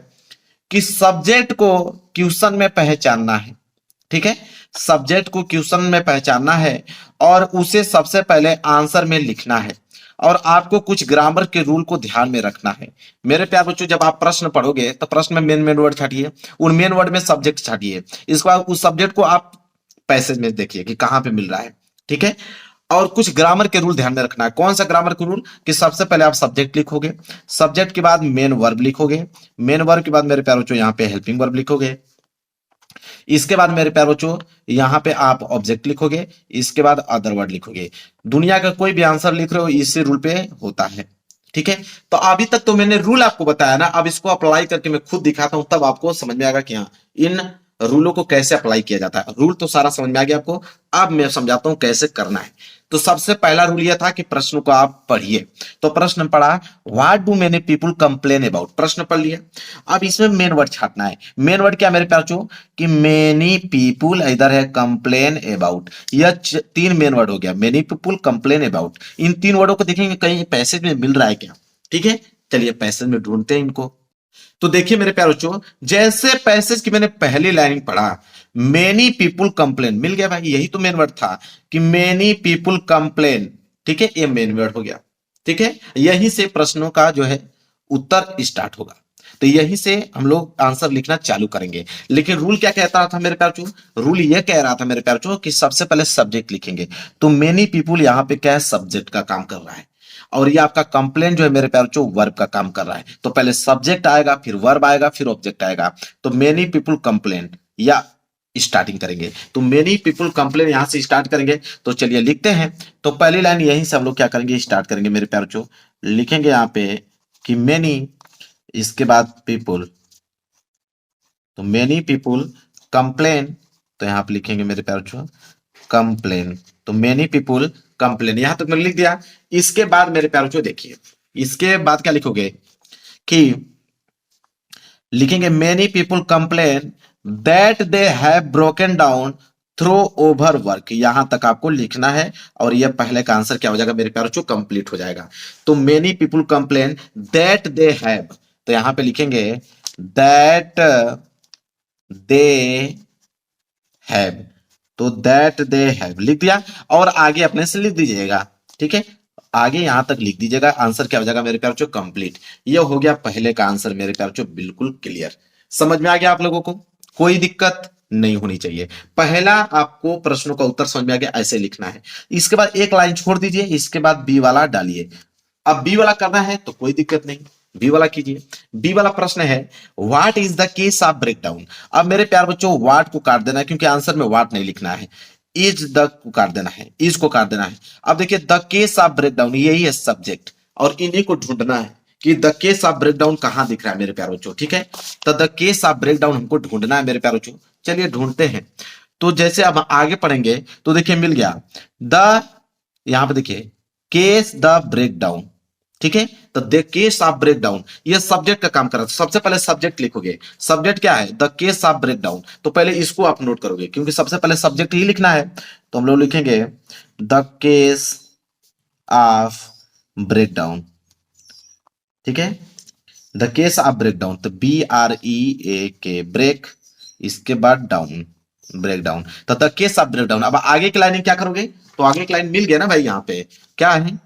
कि सब्जेक्ट को क्वेश्चन में पहचानना है, ठीक है। सब्जेक्ट को क्वेश्चन में पहचानना है और उसे सबसे पहले आंसर में लिखना है। और आपको कुछ ग्रामर के रूल को ध्यान में रखना है। मेरे प्यार बच्चों, जब आप प्रश्न पढ़ोगे तो प्रश्न में मेन मेन वर्ड छाटिए, उन मेन वर्ड में सब्जेक्ट छाटिए। इसके बाद उस सब्जेक्ट को आप पैसेज में देखिए कि कहां पे मिल रहा है, ठीक है। और कुछ ग्रामर के रूल ध्यान में रखना है। कौन सा ग्रामर के रूल, कि सबसे पहले आप सब्जेक्ट लिखोगे, सब्जेक्ट के बाद मेन वर्ब लिखोगे, मेन वर्ब के बाद मेरे प्यार बच्चों यहाँ पे हेल्पिंग वर्ब लिखोगे। इसके बाद मेरे प्यार बच्चों यहाँ पे आप ऑब्जेक्ट लिखोगे, इसके बाद अदर वर्ड लिखोगे। दुनिया का कोई भी आंसर लिख रहे हो इसी रूल पे होता है, ठीक है। तो अभी तक तो मैंने रूल आपको बताया ना, अब इसको अप्लाई करके मैं खुद दिखाता हूं, तब आपको समझ में आएगा कि हाँ इन रूलों को कैसे अप्लाई किया जाता है। रूल तो सारा समझ में आ गया आपको, अब मैं समझाता हूं कैसे करना है। तो सबसे पहला रूल यह था कि प्रश्न को आप पढ़िए। तो प्रश्न पढ़ा, what do many people complain about, प्रश्न पढ़ लिया। अब इसमें मेन वर्ड छाटना है। मेन वर्ड क्या मेरे प्यार कि मेनी पीपुल, इधर है कंप्लेन अबाउट, यह तीन मेन वर्ड हो गया। मेनी पीपुल कंप्लेन अबाउट, इन तीन वर्डों को देखेंगे कहीं पैसेज में मिल रहा है क्या, ठीक है। चलिए पैसेज में ढूंढते हैं इनको। तो देखिए मेरे प्यारे बच्चों, जैसे पैसेज की मैंने पहली लाइन पढ़ा, मेनी पीपुल कंप्लेन, मिल गया भाई, यही तो मेन वर्ड था कि मेनी पीपुल कंप्लेन, ठीक है, ये मेन वर्ड हो गया, ठीक है। यहीं से प्रश्नों का जो है उत्तर स्टार्ट होगा। तो यहीं से हम लोग आंसर लिखना चालू करेंगे। लेकिन रूल क्या कहता था मेरे प्यारे बच्चों, रूल ये कह रहा था मेरे प्यारे बच्चों कि सबसे पहले सब्जेक्ट लिखेंगे। तो मेनी पीपुल यहां पे क्या है, सब्जेक्ट का काम कर रहा है। और ये आपका कंप्लेन जो है मेरे प्यारे बच्चों वर्ब का काम कर रहा है। तो पहले सब्जेक्ट आएगा, फिर वर्ब आएगा, फिर ऑब्जेक्ट आएगा। तो मेनी पीपुल कंप्लेन या स्टार्टिंग करेंगे। तो मेनी पीपुल कंप्लेन यहां से स्टार्ट करेंगे। तो चलिए लिखते हैं। तो पहली लाइन यहीं से हम लोग क्या करेंगे, स्टार्ट करेंगे मेरे प्यारे बच्चों। लिखेंगे यहां पे कि मेनी, इसके बाद पीपुल, तो मेनी पीपुल कंप्लेन, तो यहां पे लिखेंगे मेरे प्यारे बच्चों कंप्लेन। तो मेनी पीपुल कंप्लेन, यहां तक मैंने लिख दिया। इसके बाद मेरे प्यारे बच्चों देखिए, इसके बाद क्या लिखोगे कि लिखेंगे many people complain that they have broken down through over work, यहां तक आपको लिखना है। और यह पहले का आंसर क्या हो जाएगा मेरे प्यारे बच्चों, कंप्लीट हो जाएगा। तो many people complain that they have, तो यहां पे लिखेंगे दैट दे हैव, तो दैट दे हैव लिख दिया। और आगे अपने से लिख दीजिएगा, ठीक है, आगे यहां तक लिख दीजिएगा। आंसर क्या हो जाएगा मेरे प्यारे बच्चों, कंप्लीट। ये हो गया पहले का आंसर मेरे प्यारे बच्चों, बिल्कुल क्लियर। समझ में आ गया आप लोगों को, कोई दिक्कत नहीं होनी चाहिए। पहला आपको प्रश्नों का उत्तर समझ में आ गया, ऐसे लिखना है। इसके बाद एक लाइन छोड़ दीजिए, इसके बाद बी वाला डालिए। अब बी वाला करना है तो कोई दिक्कत नहीं, बी वाला कीजिए। बी वाला प्रश्न है what is the case of breakdown. अब मेरे प्यार बच्चों व्हाट को काट देना है, क्योंकि आंसर में व्हाट नहीं लिखना है, इज द को काट देना है, इज को काट देना है। अब देखिए द केस ऑफ ब्रेकडाउन, यही है सब्जेक्ट, और इन्हीं को ढूंढना है कि द केस ऑफ ब्रेकडाउन कहां दिख रहा है मेरे प्यार बच्चों, ठीक है। तो द केस ऑफ ब्रेकडाउन हमको ढूंढना है मेरे प्यार बच्चों। चलिए ढूंढते हैं। तो जैसे अब आगे पढ़ेंगे तो देखिए मिल गया द, यहां पे देखिए केस द ब्रेकडाउन, ठीक है। तो द केस ऑफ ब्रेकडाउन, ये सब्जेक्ट का काम कर रहा है। सबसे पहले सब्जेक्ट लिखोगे, सब्जेक्ट क्या है, द केस ऑफ ब्रेकडाउन। तो पहले इसको आप नोट करोगे, क्योंकि सबसे पहले सब्जेक्ट ही लिखना है। तो हम लोग लिखेंगे द केस ऑफ ब्रेकडाउन, ठीक है, द केस ऑफ ब्रेकडाउन। तो BREAK ब्रेक, इसके बाद डाउन, ब्रेकडाउन। तो द केस ऑफ ब्रेकडाउन। अब आगे की लाइन क्या करोगे, तो आगे की लाइन मिल गया ना भाई, यहां पे क्या है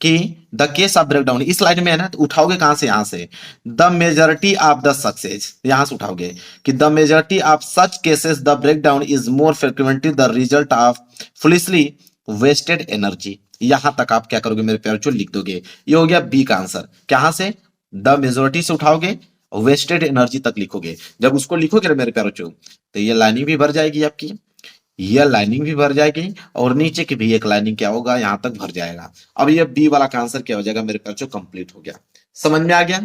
कि द केस ऑफ ब्रेकडाउन, इस लाइन में है ना, तो उठाओगे कहां से, यहां से the majority of the success, यहां से उठाओगे कि the majority of such cases the breakdown is more frequently the result of foolishly wasted energy. यहां तक आप क्या करोगे मेरे प्यारे बच्चों, लिख दोगे। ये हो गया बी का आंसर। कहां से, द मेजॉरिटी से उठाओगे वेस्टेड एनर्जी तक लिखोगे। जब उसको लिखोगे ना मेरे प्यारे बच्चों, तो ये लाइनिंग भी भर जाएगी आपकी, ये लाइनिंग भी भर जाएगी, और नीचे की भी एक लाइनिंग क्या होगा, यहां तक भर जाएगा। अब ये बी वाला का आंसर क्या हो जाएगा मेरे प्यारे बच्चों, कंप्लीट हो गया। समझ में आ गया?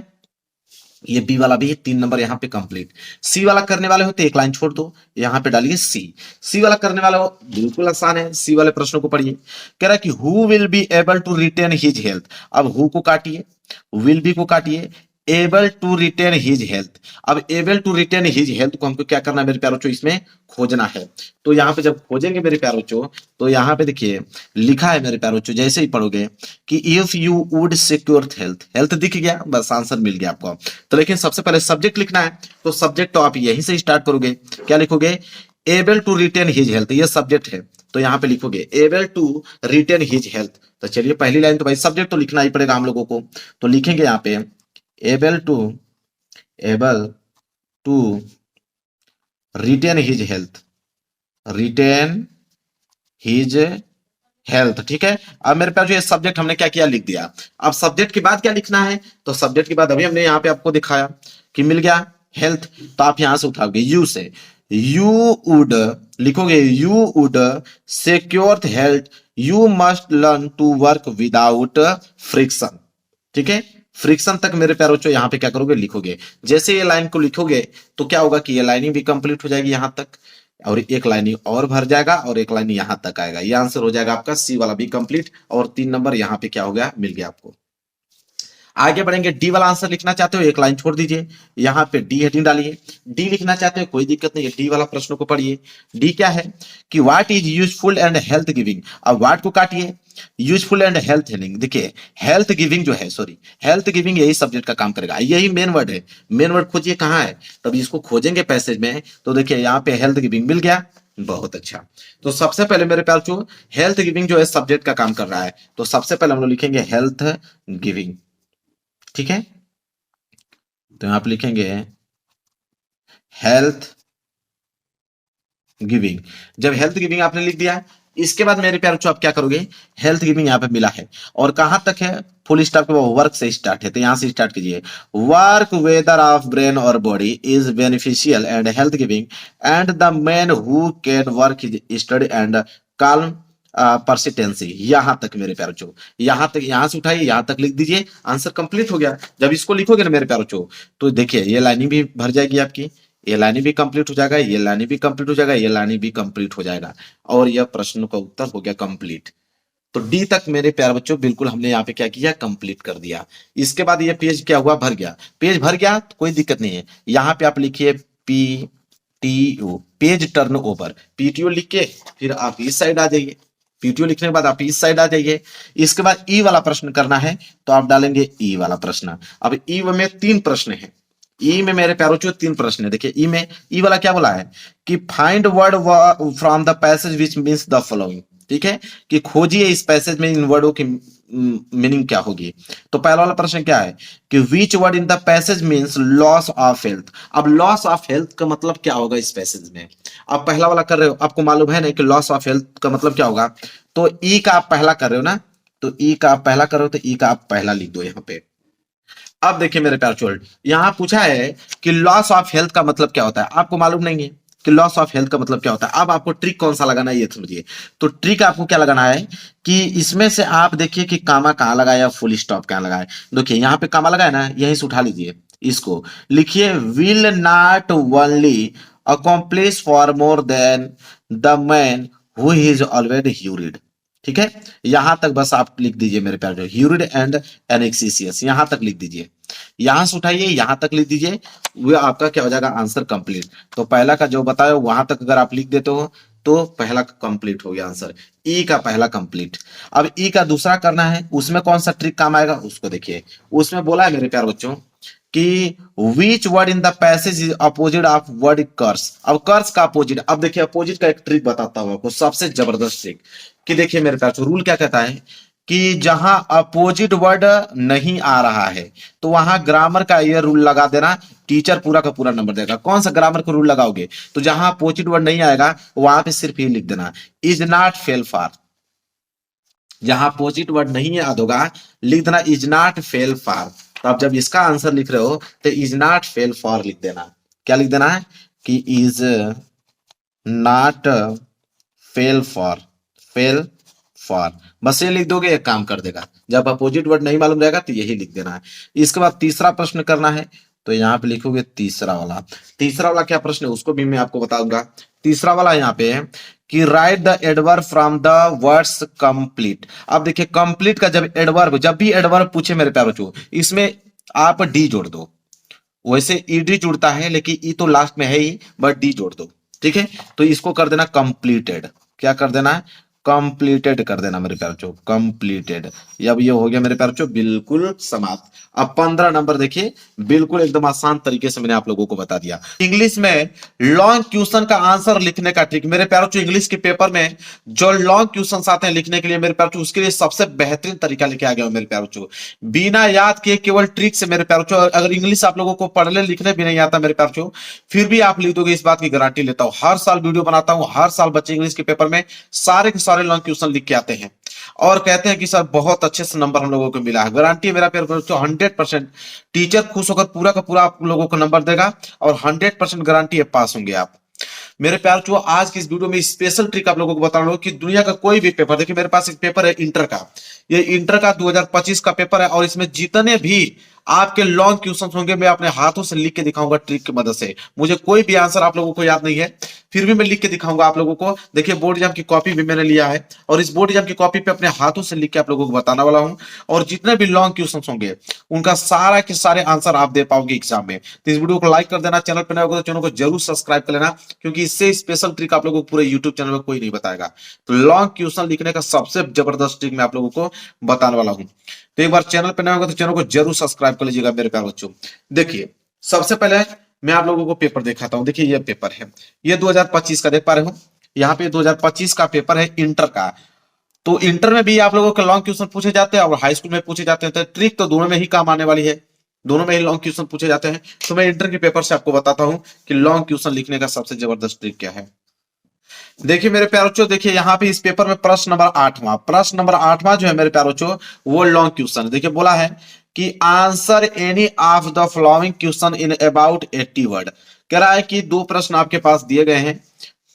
ये बी वाला भी 3 नंबर यहाँ पे कंप्लीट। सी वाला करने वाले हो तो एक लाइन छोड़ दो, यहाँ पे डालिए सी। सी वाला करने वाले हो बिल्कुल आसान है, सी वाले प्रश्नों को पढ़िए। कह रहा है कि who will be able to retain his health. अब हु को काटिए, विल बी को काटिए, able to retain his health. अब able to retain his health को हमको क्या करना है मेरे प्यारे बच्चों, इसमें खोजना है। तो यहाँ पे जब खोजेंगे मेरे प्यारे बच्चों, तो यहाँ पे देखिए लिखा है मेरे प्यारे बच्चों, जैसे ही पढ़ोगे कि if you would secure health, health दिख गया, बस आंसर मिल गया आपको। तो लेकिन सबसे पहले सब्जेक्ट लिखना है, तो सब्जेक्ट तो आप यहीं से स्टार्ट करोगे। क्या लिखोगे? Able to retain his health, ये सब्जेक्ट है, तो यहाँ पे लिखोगे able to retain his health. तो चलिए पहली लाइन तो भाई सब्जेक्ट तो लिखना ही पड़ेगा हम लोगों को, तो लिखेंगे यहाँ पे able to retain his health, retain his health. ठीक है। अब मेरे पास जो ये सब्जेक्ट हमने क्या किया, लिख दिया। अब सब्जेक्ट के बाद क्या लिखना है, तो सब्जेक्ट के बाद अभी हमने यहाँ पे आपको दिखाया कि मिल गया हेल्थ, तो आप यहां से उठाओगे यू से, यू वुड लिखोगे, you would secure health, you must learn to work without friction. ठीक है, फ्रिक्शन तक मेरे प्यारे बच्चों यहाँ पे क्या करोगे, लिखोगे। जैसे ये लाइन को लिखोगे तो क्या होगा कि ये लाइनिंग भी कंप्लीट हो जाएगी यहां तक, और एक लाइनिंग और भर जाएगा, और एक लाइन यहां तक आएगा। ये आंसर हो जाएगा आपका सी वाला भी कंप्लीट, और 3 नंबर यहाँ पे क्या हो गया, मिल गया आपको। आगे बढ़ेंगे, डी वाला आंसर लिखना चाहते हो एक लाइन छोड़ दीजिए, यहाँ पे डी हेडिंग डालिए। डी लिखना चाहते हो कोई दिक्कत नहीं है, डी वाला प्रश्न को पढ़िए। डी क्या है कि what is useful and health giving. अब व्हाट को काटिए, यूजफुल एंड हेल्थ गिविंग। देखिए हेल्थ गिविंग जो है, सॉरी हेल्थ गिविंग यही सब्जेक्ट का काम करेगा, यही मेन वर्ड है। मेन वर्ड खोजिए कहाँ है, तब इसको खोजेंगे पैसेज में, तो देखिए यहाँ पे हेल्थ गिविंग मिल गया। बहुत अच्छा। तो सबसे पहले मेरे प्यार जो हेल्थ गिविंग जो है सब्जेक्ट का काम कर रहा है, तो सबसे पहले हम लोग लिखेंगे हेल्थ गिविंग। ठीक है, तो यहां पे लिखेंगे हेल्थ गिविंग। जब हेल्थ गिविंग आपने लिख दिया, इसके बाद मेरे प्यारे बच्चों आप क्या करोगे, हेल्थ गिविंग यहाँ पे मिला है, और कहां तक है, फुल स्टॉप के बाद वर्क से स्टार्ट है, तो यहां से स्टार्ट कीजिए। वर्क वेदर ऑफ ब्रेन और body is beneficial and health giving, and the man who can work his study and calm persistency. यहां तक मेरे प्यारे बच्चों, यहां तक, यहां से उठाइए यहां तक लिख दीजिए, आंसर कंप्लीट हो गया। जब इसको लिखोगे ना मेरे प्यारे बच्चों, तो देखिए ये लाइनिंग भी भर जाएगी आपकी, ये लाइनिंग भी कंप्लीट हो जाएगा, ये लाइनिंग भी कंप्लीट हो जाएगा, ये लाइनिंग भी कंप्लीट हो जाएगा, और यह प्रश्न का उत्तर हो गया कंप्लीट। तो डी तक मेरे प्यारे बच्चों बिल्कुल हमने यहाँ पे क्या किया, कंप्लीट कर दिया। इसके बाद ये पेज क्या हुआ, भर गया। पेज भर गया तो कोई दिक्कत नहीं है, यहाँ पे आप लिखिए PTO, page turn over. PTO लिख के फिर आप इस साइड आ जाइए, PTO लिखने के बाद आप इस साइड आ जाइए। इसके बाद ई वाला प्रश्न करना है, तो आप डालेंगे ई वाला प्रश्न। अब ई में 3 प्रश्न है, ई में मेरे प्यारों चो 3 प्रश्न है। देखिए ई में, ई वाला क्या बोला है कि find word from the passage which means the following. ठीक है, कि खोजिए इस पैसेज में इन वर्डों की मीनिंग क्या होगी। तो पहला वाला प्रश्न क्या है कि which word in the passage means loss of health. अब लॉस ऑफ हेल्थ का मतलब क्या होगा इस पैसेज में। आप पहला वाला कर रहे हो, आपको मालूम है ना कि लॉस ऑफ हेल्थ का मतलब क्या होगा, तो ई का आप पहला कर रहे हो ना, तो ई का आप पहला कर रहे हो, तो ई का आप पहला लिख दो यहाँ पे। अब देखिए मेरे प्यारे चोल्ड, यहां पूछा है कि लॉस ऑफ हेल्थ का मतलब क्या होता है, आपको मालूम नहीं है कि लॉस ऑफ हेल्थ का मतलब क्या होता है। अब आपको ट्रिक कौन सा लगाना है ये समझिए। तो ट्रिक आपको क्या लगाना है कि इसमें से आप देखिए कि कामा कहां लगाया, फुल स्टॉप कहां लगाया। देखिए यहां पे कामा लगाया ना, यहीं से उठा लीजिए, इसको लिखिए will not only accomplish for more than the man who is already hurried. ठीक है, यहां तक बस आप लिख दीजिए मेरे प्यारे, ह्यूरिड एंड एनेक्सिसियस, यहां तक लिख दीजिए। यहां से उठाइए यहां तक लिख दीजिए, वो आपका क्या हो जाएगा, आंसर कंप्लीट। तो पहला का जो बताया वहां तक अगर आप लिख देते हो तो पहला कंप्लीट हो गया आंसर, ई का पहला कंप्लीट। अब ई का दूसरा करना है, उसमें कौन सा ट्रिक काम आएगा उसको देखिए। उसमें बोला है मेरे प्यारे बच्चों कि which word in the passage is opposite of word curse. अब कर्स का अपोजिट, अब देखिए अपोजिट का एक ट्रिक बताता हूं आपको, सबसे जबरदस्त ट्रिक। कि देखिए मेरे प्यारे रूल क्या कहता है कि जहां अपोजिट वर्ड नहीं आ रहा है तो वहां ग्रामर का ये रूल लगा देना, टीचर पूरा का पूरा नंबर देगा। कौन सा ग्रामर का रूल लगाओगे, तो जहां अपोजिट वर्ड नहीं आएगा वहां पे सिर्फ ये लिख देना इज नॉट फेल फॉर। जहां अपोजिट वर्ड नहीं याद होगा लिख देना इज नॉट फेल फॉर। तो आप जब इसका आंसर लिख रहे हो तो इज नॉट फेल फॉर लिख देना। क्या लिख देना है कि is not fail for, fail for, बस ये लिख दोगे एक काम कर देगा। जब अपोजिट वर्ड नहीं मालूम रहेगा तो यही लिख देना है। इसके बाद तीसरा प्रश्न करना है, तो यहाँ पे लिखोगे तीसरा वाला। तीसरा वाला क्या प्रश्न है उसको भी मैं आपको बताऊंगा। तीसरा वाला यहाँ पे है कि right the adverb from the words complete. अब देखिए कंप्लीट का जब एडवर्ब, जब भी एडवर्ब पूछे मेरे प्यारे बच्चों, इसमें आप डी जोड़ दो। वैसे ईडी जुड़ता है लेकिन ई तो लास्ट में है ही, बट डी जोड़ दो। ठीक है, तो इसको कर देना कंप्लीटेड। क्या कर देना है, कंप्लीटेड कर देना मेरे प्यारे बच्चों, कंप्लीटेड। अब ये हो गया मेरे प्यारे बच्चों बिल्कुल समाप्त। अब 15 नंबर देखिए, बिल्कुल एकदम आसान तरीके से मैंने आप लोगों को बता दिया। इंग्लिश में लॉन्ग क्वेश्चन का आंसर लिखने का ट्रिक मेरे प्यारे बच्चों, इंग्लिश के पेपर में जो लॉन्ग क्वेश्चन आते हैं लिखने के लिए मेरे प्यारे बच्चों, उसके लिए सबसे बेहतरीन तरीका लेके आ गया हूं मेरे प्यारे बच्चों। बिना याद किए केवल ट्रिक से मेरे प्यारे बच्चों, अगर इंग्लिश आप लोगों को पढ़ने लिखने भी नहीं आता मेरे प्यारे बच्चों, फिर भी आप लिख दोगे, इस बात की गारंटी लेता हूं। हर साल वीडियो बनाता हूं, हर साल बच्चे इंग्लिश के पेपर में सारे के सारे लॉन्ग क्वेश्चन लिख के आते हैं और कहते हैं कि सर बहुत अच्छे से नंबर हम लोगों को मिला है। गारंटी है मेरा प्यारे बच्चों 100%। टीचर खुश होकर पूरा का पूरा आप लोगों को नंबर देगा और 100% गारंटी है पास होंगे आप। मेरे प्यार चो, आज की इस वीडियो में स्पेशल ट्रिक आप लोगों को बता रहा हूं कि दुनिया का कोई भी पेपर, देखिए मेरे पास एक पेपर है इंटर का, ये इंटर का 2025 का पेपर है और इसमें जितने भी आपके लॉन्ग क्वेश्चंस होंगे मैं अपने हाथों से लिख के दिखाऊंगा ट्रिक की मदद से। मुझे कोई भी आंसर आप लोगों को याद नहीं है, फिर भी मैं लिख के दिखाऊंगा आप लोगों को। देखिए बोर्ड एग्जाम की कॉपी भी मैंने लिया है और इस बोर्ड एग्जाम की कॉपी पे अपने हाथों से लिख के आप लोगों को बताने वाला हूं और जितने भी लॉन्ग क्वेश्चंस होंगे उनका सारा के सारे आंसर आप दे पाओगे एग्जाम में। तो इस वीडियो को लाइक कर देना, चैनल पर नए होगा तो चैनल को जरूर सब्सक्राइब कर लेना, क्योंकि इससे स्पेशल ट्रिक आप लोगों को पूरे यूट्यूब चैनल में कोई नहीं बताएगा। तो लॉन्ग क्वेश्चन लिखने का सबसे जबरदस्त ट्रिक मैं आप लोगों को बताने वाला हूं। तो एक बार चैनल पर नए होगा तो चैनल को जरूर सब्सक्राइब कर लीजिएगा मेरे प्यारे बच्चों। देखिए सबसे पहले मैं आप लोगों को पेपर दिखाता हूं। देखिए ये पेपर है, ये 2025 का देख पा रहे हो, यहाँ पे 2025 का पेपर है इंटर का। तो इंटर में भी आप लोगों के लॉन्ग क्वेश्चन पूछे जाते हैं और हाई स्कूल में पूछे जाते हैं, तो ट्रिक तो दोनों में ही काम आने वाली है, दोनों में ही लॉन्ग क्वेश्चन पूछे जाते हैं। तो मैं इंटर के पेपर से आपको बताता हूं कि लॉन्ग क्वेश्चन लिखने का सबसे जबरदस्त ट्रिक क्या है। देखिए मेरे प्यारे बच्चों, देखिए यहाँ पे इस पेपर में प्रश्न नंबर 8वां, प्रश्न नंबर 8वां जो है मेरे प्यारे बच्चों वो लॉन्ग क्वेश्चन है। देखिए बोला है कि answer any of the following question in about 80 word. कह रहा है कि दो प्रश्न आपके पास दिए गए हैं,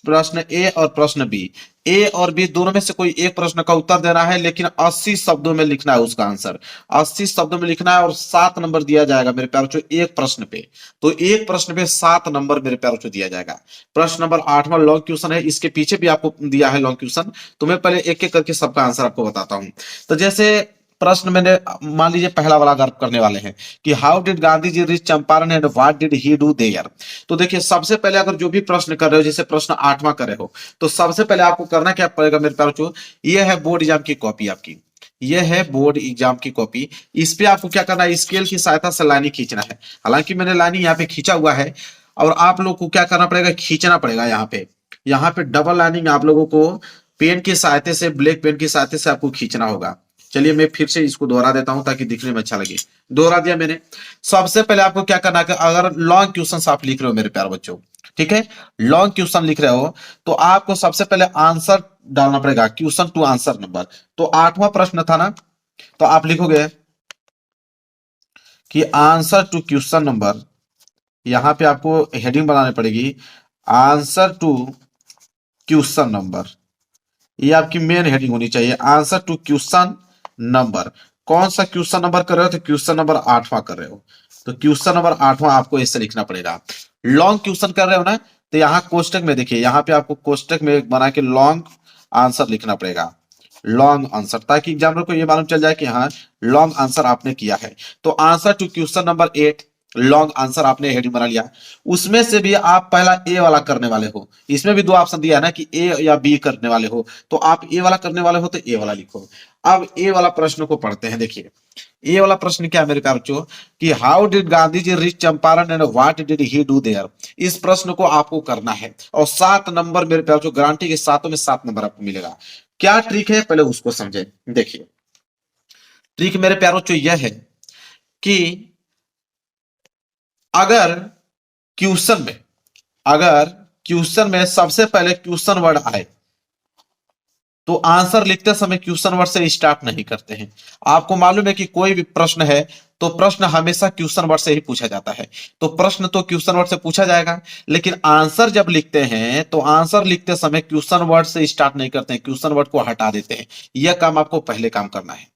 प्रश्न ए और प्रश्न बी। ए और बी दोनों में से कोई एक प्रश्न का उत्तर देना है, लेकिन 80 शब्दों में लिखना है उसका आंसर। 80 शब्दों में लिखना है और 7 नंबर दिया जाएगा मेरे प्यारे बच्चों एक प्रश्न पे। तो एक प्रश्न पे 7 नंबर मेरे प्यारे बच्चों दिया जाएगा। प्रश्न नंबर 8वां लॉन्ग क्वेश्चन है, इसके पीछे भी आपको दिया है लॉन्ग क्वेश्चन। तो मैं पहले एक एक करके सबका आंसर आपको बताता हूं। तो जैसे प्रश्न मैंने मान लीजिए पहला वाला अगर करने वाले हैं कि how did Gandhi ji reach Champaran and what did he do there. तो देखिए सबसे पहले अगर जो भी प्रश्न कर रहे हो, जैसे प्रश्न 8वां कर रहे हो, तो सबसे पहले आपको करना क्या पड़ेगा मेरे प्यारे बच्चों, ये है बोर्ड एग्जाम की कॉपी आपकी, ये है बोर्ड एग्जाम की कॉपी। इस पे आपको क्या करना है, स्केल की सहायता से लाइनिंग खींचना है। हालांकि मैंने लाइनिंग यहाँ पे खींचा हुआ है और आप लोग को क्या करना पड़ेगा, खींचना पड़ेगा। यहाँ पे डबल लाइनिंग आप लोगों को पेन की सहायता से, ब्लैक पेन की सहायता से आपको खींचना होगा। चलिए मैं फिर से इसको दोहरा देता हूं ताकि दिखने में अच्छा लगे। दोहरा दिया मैंने। सबसे पहले आपको क्या करना है, अगर लॉन्ग क्वेश्चन आप लिख रहे हो मेरे प्यारे बच्चों, ठीक है, लॉन्ग क्वेश्चन लिख रहे हो, तो आपको सबसे पहले आंसर डालना पड़ेगा, क्वेश्चन टू आंसर नंबर। तो 8वां प्रश्न था ना, तो आप लिखोगे कि आंसर टू क्वेश्चन नंबर, यहां पे आपको हेडिंग बनानी पड़ेगी, आंसर टू क्वेश्चन नंबर। ये आपकी मेन हेडिंग होनी चाहिए, आंसर टू क्वेश्चन नंबर। कौन सा क्वेश्चन नंबर कर रहे हो, तो क्वेश्चन नंबर 8वां कर रहे हो, तो क्वेश्चन नंबर 8वां आपको ऐसे लिखना पड़ेगा। लॉन्ग क्वेश्चन कर रहे हो ना, तो यहाँ कोष्टक में देखिए, यहाँ पे आपको कोष्टक में बना के लॉन्ग आंसर लिखना पड़ेगा, लॉन्ग आंसर, ताकि एग्जामिनर को ये मालूम चल जाए कि हाँ लॉन्ग आंसर आपने किया है। तो answer to question number 8 long answer आपने हेडिंग बना लिया। उसमें से भी आप पहला ए वाला करने वाले हो, इसमें भी दो ऑप्शन दिया है ना कि ए या बी करने वाले हो, तो आप ए वाला करने वाले हो तो ए वाला लिखो। अब ए वाला प्रश्न को पढ़ते हैं। देखिए ए वाला प्रश्न क्या है मेरे प्यारे बच्चों, कि how did Gandhi ji reach Champaran and what did he do there. इस प्रश्न को आपको करना है और 7 नंबर मेरे प्यारे बच्चों, गारंटी के सातों में 7 नंबर आपको मिलेगा। क्या ट्रिक है पहले उसको समझे। देखिए ट्रिक मेरे प्यारे बच्चों यह है कि अगर क्वेश्चन में, अगर क्वेश्चन में सबसे पहले क्वेश्चन वर्ड आए, तो आंसर लिखते समय क्वेश्चन वर्ड से स्टार्ट नहीं करते हैं। आपको मालूम है कि कोई भी प्रश्न है तो प्रश्न हमेशा क्वेश्चन वर्ड से ही पूछा जाता है। तो प्रश्न तो क्वेश्चन वर्ड से पूछा जाएगा, लेकिन आंसर जब लिखते हैं तो आंसर लिखते समय क्वेश्चन वर्ड से स्टार्ट नहीं करते हैं, क्वेश्चन वर्ड को हटा देते हैं। यह काम आपको पहले काम करना है,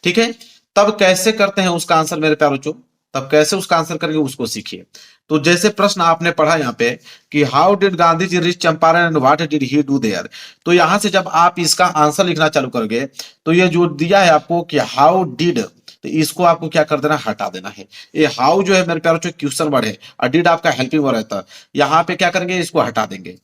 ठीक है। तब कैसे करते हैं उसका आंसर मेरे प्यारे बच्चों, तब कैसे उसका आंसर करेंगे उसको सीखिए। तो जैसे प्रश्न आपने पढ़ा यहाँ पे कि how did Gandhi ji reach Champaran and what did he do there, तो यहां से जब आप इसका आंसर लिखना चालू करोगे तो ये जो दिया है आपको कि हाउ डिड, तो इसको आपको क्या कर देना, हटा देना है। ये हाउ जो है मेरे प्यारे बच्चों क्वेश्चन वर्ड है और डिड आपका हेल्पिंग वर्ड रहता है। यहाँ पे क्या करेंगे, इसको हटा देंगे,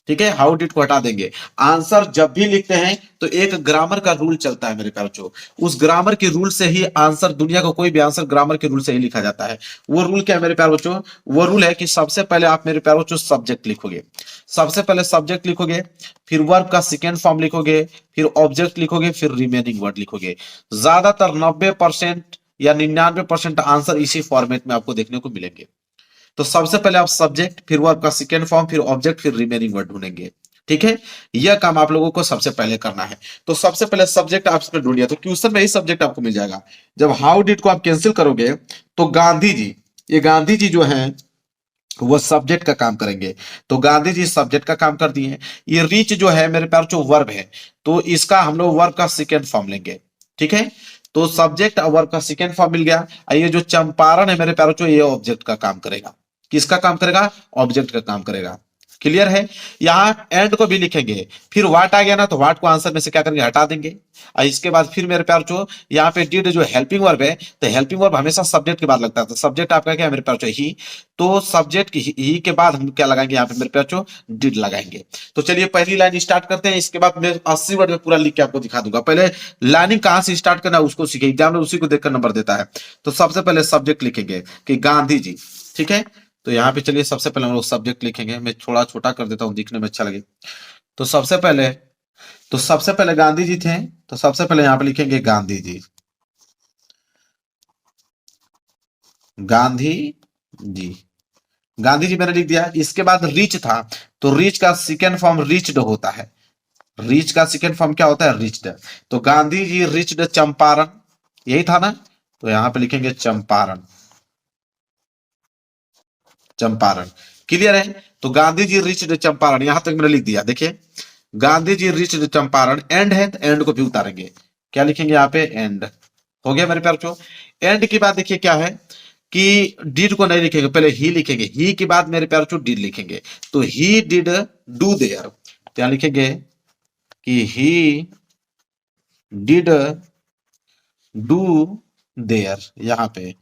ठीक है, हाउ डिड को हटा देंगे। आंसर जब भी लिखते हैं तो एक ग्रामर का रूल चलता है मेरे प्यारे बच्चों, उस ग्रामर के रूल से ही आंसर, दुनिया का कोई भी आंसर ग्रामर के रूल से ही लिखा जाता है। वो रूल क्या है मेरे प्यारे बच्चों, वो रूल है कि सबसे पहले आप मेरे प्यारे बच्चों सब्जेक्ट लिखोगे, सबसे पहले सब्जेक्ट लिखोगे, फिर वर्ब का सेकेंड फॉर्म लिखोगे, फिर ऑब्जेक्ट लिखोगे, फिर रिमेनिंग वर्ड लिखोगे। ज्यादातर 90% या 99% आंसर इसी फॉर्मेट में आपको देखने को मिलेंगे। तो सबसे पहले आप सब्जेक्ट, फिर वर्ब का सेकेंड फॉर्म, फिर ऑब्जेक्ट, फिर रिमेनिंग वर्ड ढूंढेंगे, ठीक है। यह काम आप लोगों को सबसे पहले करना है। तो सबसे पहले सब्जेक्ट आप इसमें ढूंढिए, तो क्वेश्चन में ही सब्जेक्ट आपको मिल जाएगा। जब हाउ डिड को आप कैंसिल करोगे तो गांधी जी, ये गांधी जी जो है वो सब्जेक्ट का काम करेंगे, तो गांधी जी सब्जेक्ट का काम कर दिए। ये रीच जो है मेरे प्यार जो वर्ब है, तो इसका हम लोग वर्ब का सेकेंड फॉर्म लेंगे, ठीक है। तो सब्जेक्ट और वर्ब का सेकेंड फॉर्म मिल गया। ये जो चंपारण है मेरे प्यारों, ये ऑब्जेक्ट का काम करेगा। किसका काम करेगा, ऑब्जेक्ट का काम करेगा। क्लियर है। यहाँ एंड को भी लिखेंगे, फिर व्हाट आ गया ना, तो व्हाट को आंसर में से क्या करेंगे, हटा देंगे। और इसके बाद फिर मेरे प्यार जो यहाँ पे डिड जो हेल्पिंग वर्ब है, तो हेल्पिंग वर्ब हमेशा सब्जेक्ट के बाद लगता है, तो सब्जेक्ट आपका क्या है मेरे प्यार जो ही, तो सब्जेक्ट की ही के बाद हम क्या लगाएंगे, यहाँ पे मेरे प्यार जो डिड लगाएंगे। तो चलिए पहली लाइन स्टार्ट करते हैं, इसके बाद मैं 80 वर्ड में पूरा लिख के आपको दिखा दूंगा। पहले लाइनिंग कहां से स्टार्ट करना है उसको सीखे, एग्जाम में उसी को देखकर नंबर देता है। तो सबसे पहले सब्जेक्ट लिखेंगे कि गांधी जी, ठीक है। तो यहाँ पे चलिए सबसे पहले हम लोग सब्जेक्ट लिखेंगे, मैं थोड़ा छोटा कर देता हूँ दिखने में अच्छा लगे। तो सबसे पहले गांधी जी थे, तो सबसे पहले यहाँ पे लिखेंगे गांधी जी, गांधी जी, गांधी जी मैंने लिख दिया। इसके बाद रिच था, तो रिच का सेकेंड फॉर्म रिच्ड होता है, रिच का सेकेंड फॉर्म क्या होता है, रिच्ड। तो गांधी जी रिच्ड चंपारण, यही था ना, तो यहां पे लिखेंगे चंपारण, चंपारण। क्लियर है। तो गांधी जी रिच्ड चंपारण, यहां तक मैंने लिख दिया। देखिए गांधी जी रिच्ड चंपारण, एंड है तो एंड को भी उतारेंगे, क्या लिखेंगे यहाँ पे, एंड। हो गया मेरे प्यार बच्चों। एंड के बाद देखिए क्या है कि डिड को नहीं लिखेंगे, पहले ही लिखेंगे, ही के बाद मेरे प्यार बच्चों डिड लिखेंगे। तो ही डिड डू देयर, तो यहां लिखेंगे कि ही डिड डू देयर, यहां पे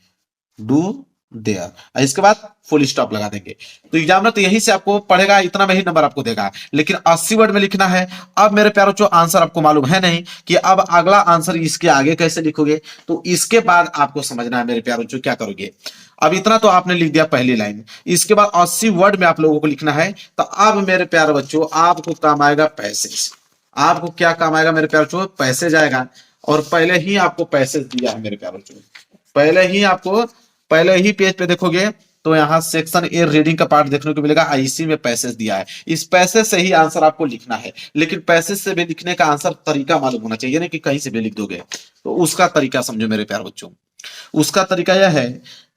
डू देयर। इसके बाद फुल स्टॉप लगा देंगे। तो एग्जामिनर तो यहीं से आपको पढ़ेगा, इतना में ही नंबर आपको देगा, लेकिन 80 वर्ड में लिखना है। अब मेरे प्यारों जो आंसर आपको मालूम है नहीं कि अब अगला आंसर इसके आगे कैसे लिखोगे, तो इसके बाद आपको समझना है मेरे प्यारों जो क्या करोगे। अब इतना तो आपने लिख दिया पहली लाइन, इसके बाद 80 वर्ड में आप लोगों को लिखना है। तो अब मेरे प्यारे बच्चों आपको काम आएगा पैसेज। आपको क्या काम आएगा मेरे प्यारे बच्चों, पैसेज आएगा। और पहले ही आपको पैसेज दिया है मेरे प्यारे बच्चों, पहले ही पेज पे देखोगे तो यहाँ सेक्शन ए रीडिंग का पार्ट देखने को मिलेगा, इसी में पैसेज दिया है। इस पैसेज से ही आंसर आपको लिखना है, लेकिन पैसेज से भी लिखने का आंसर तरीका मालूम होना चाहिए, नहीं कि कहीं से भी लिख दोगे। तो उसका तरीका समझो मेरे प्यारे बच्चों। उसका तरीका यह है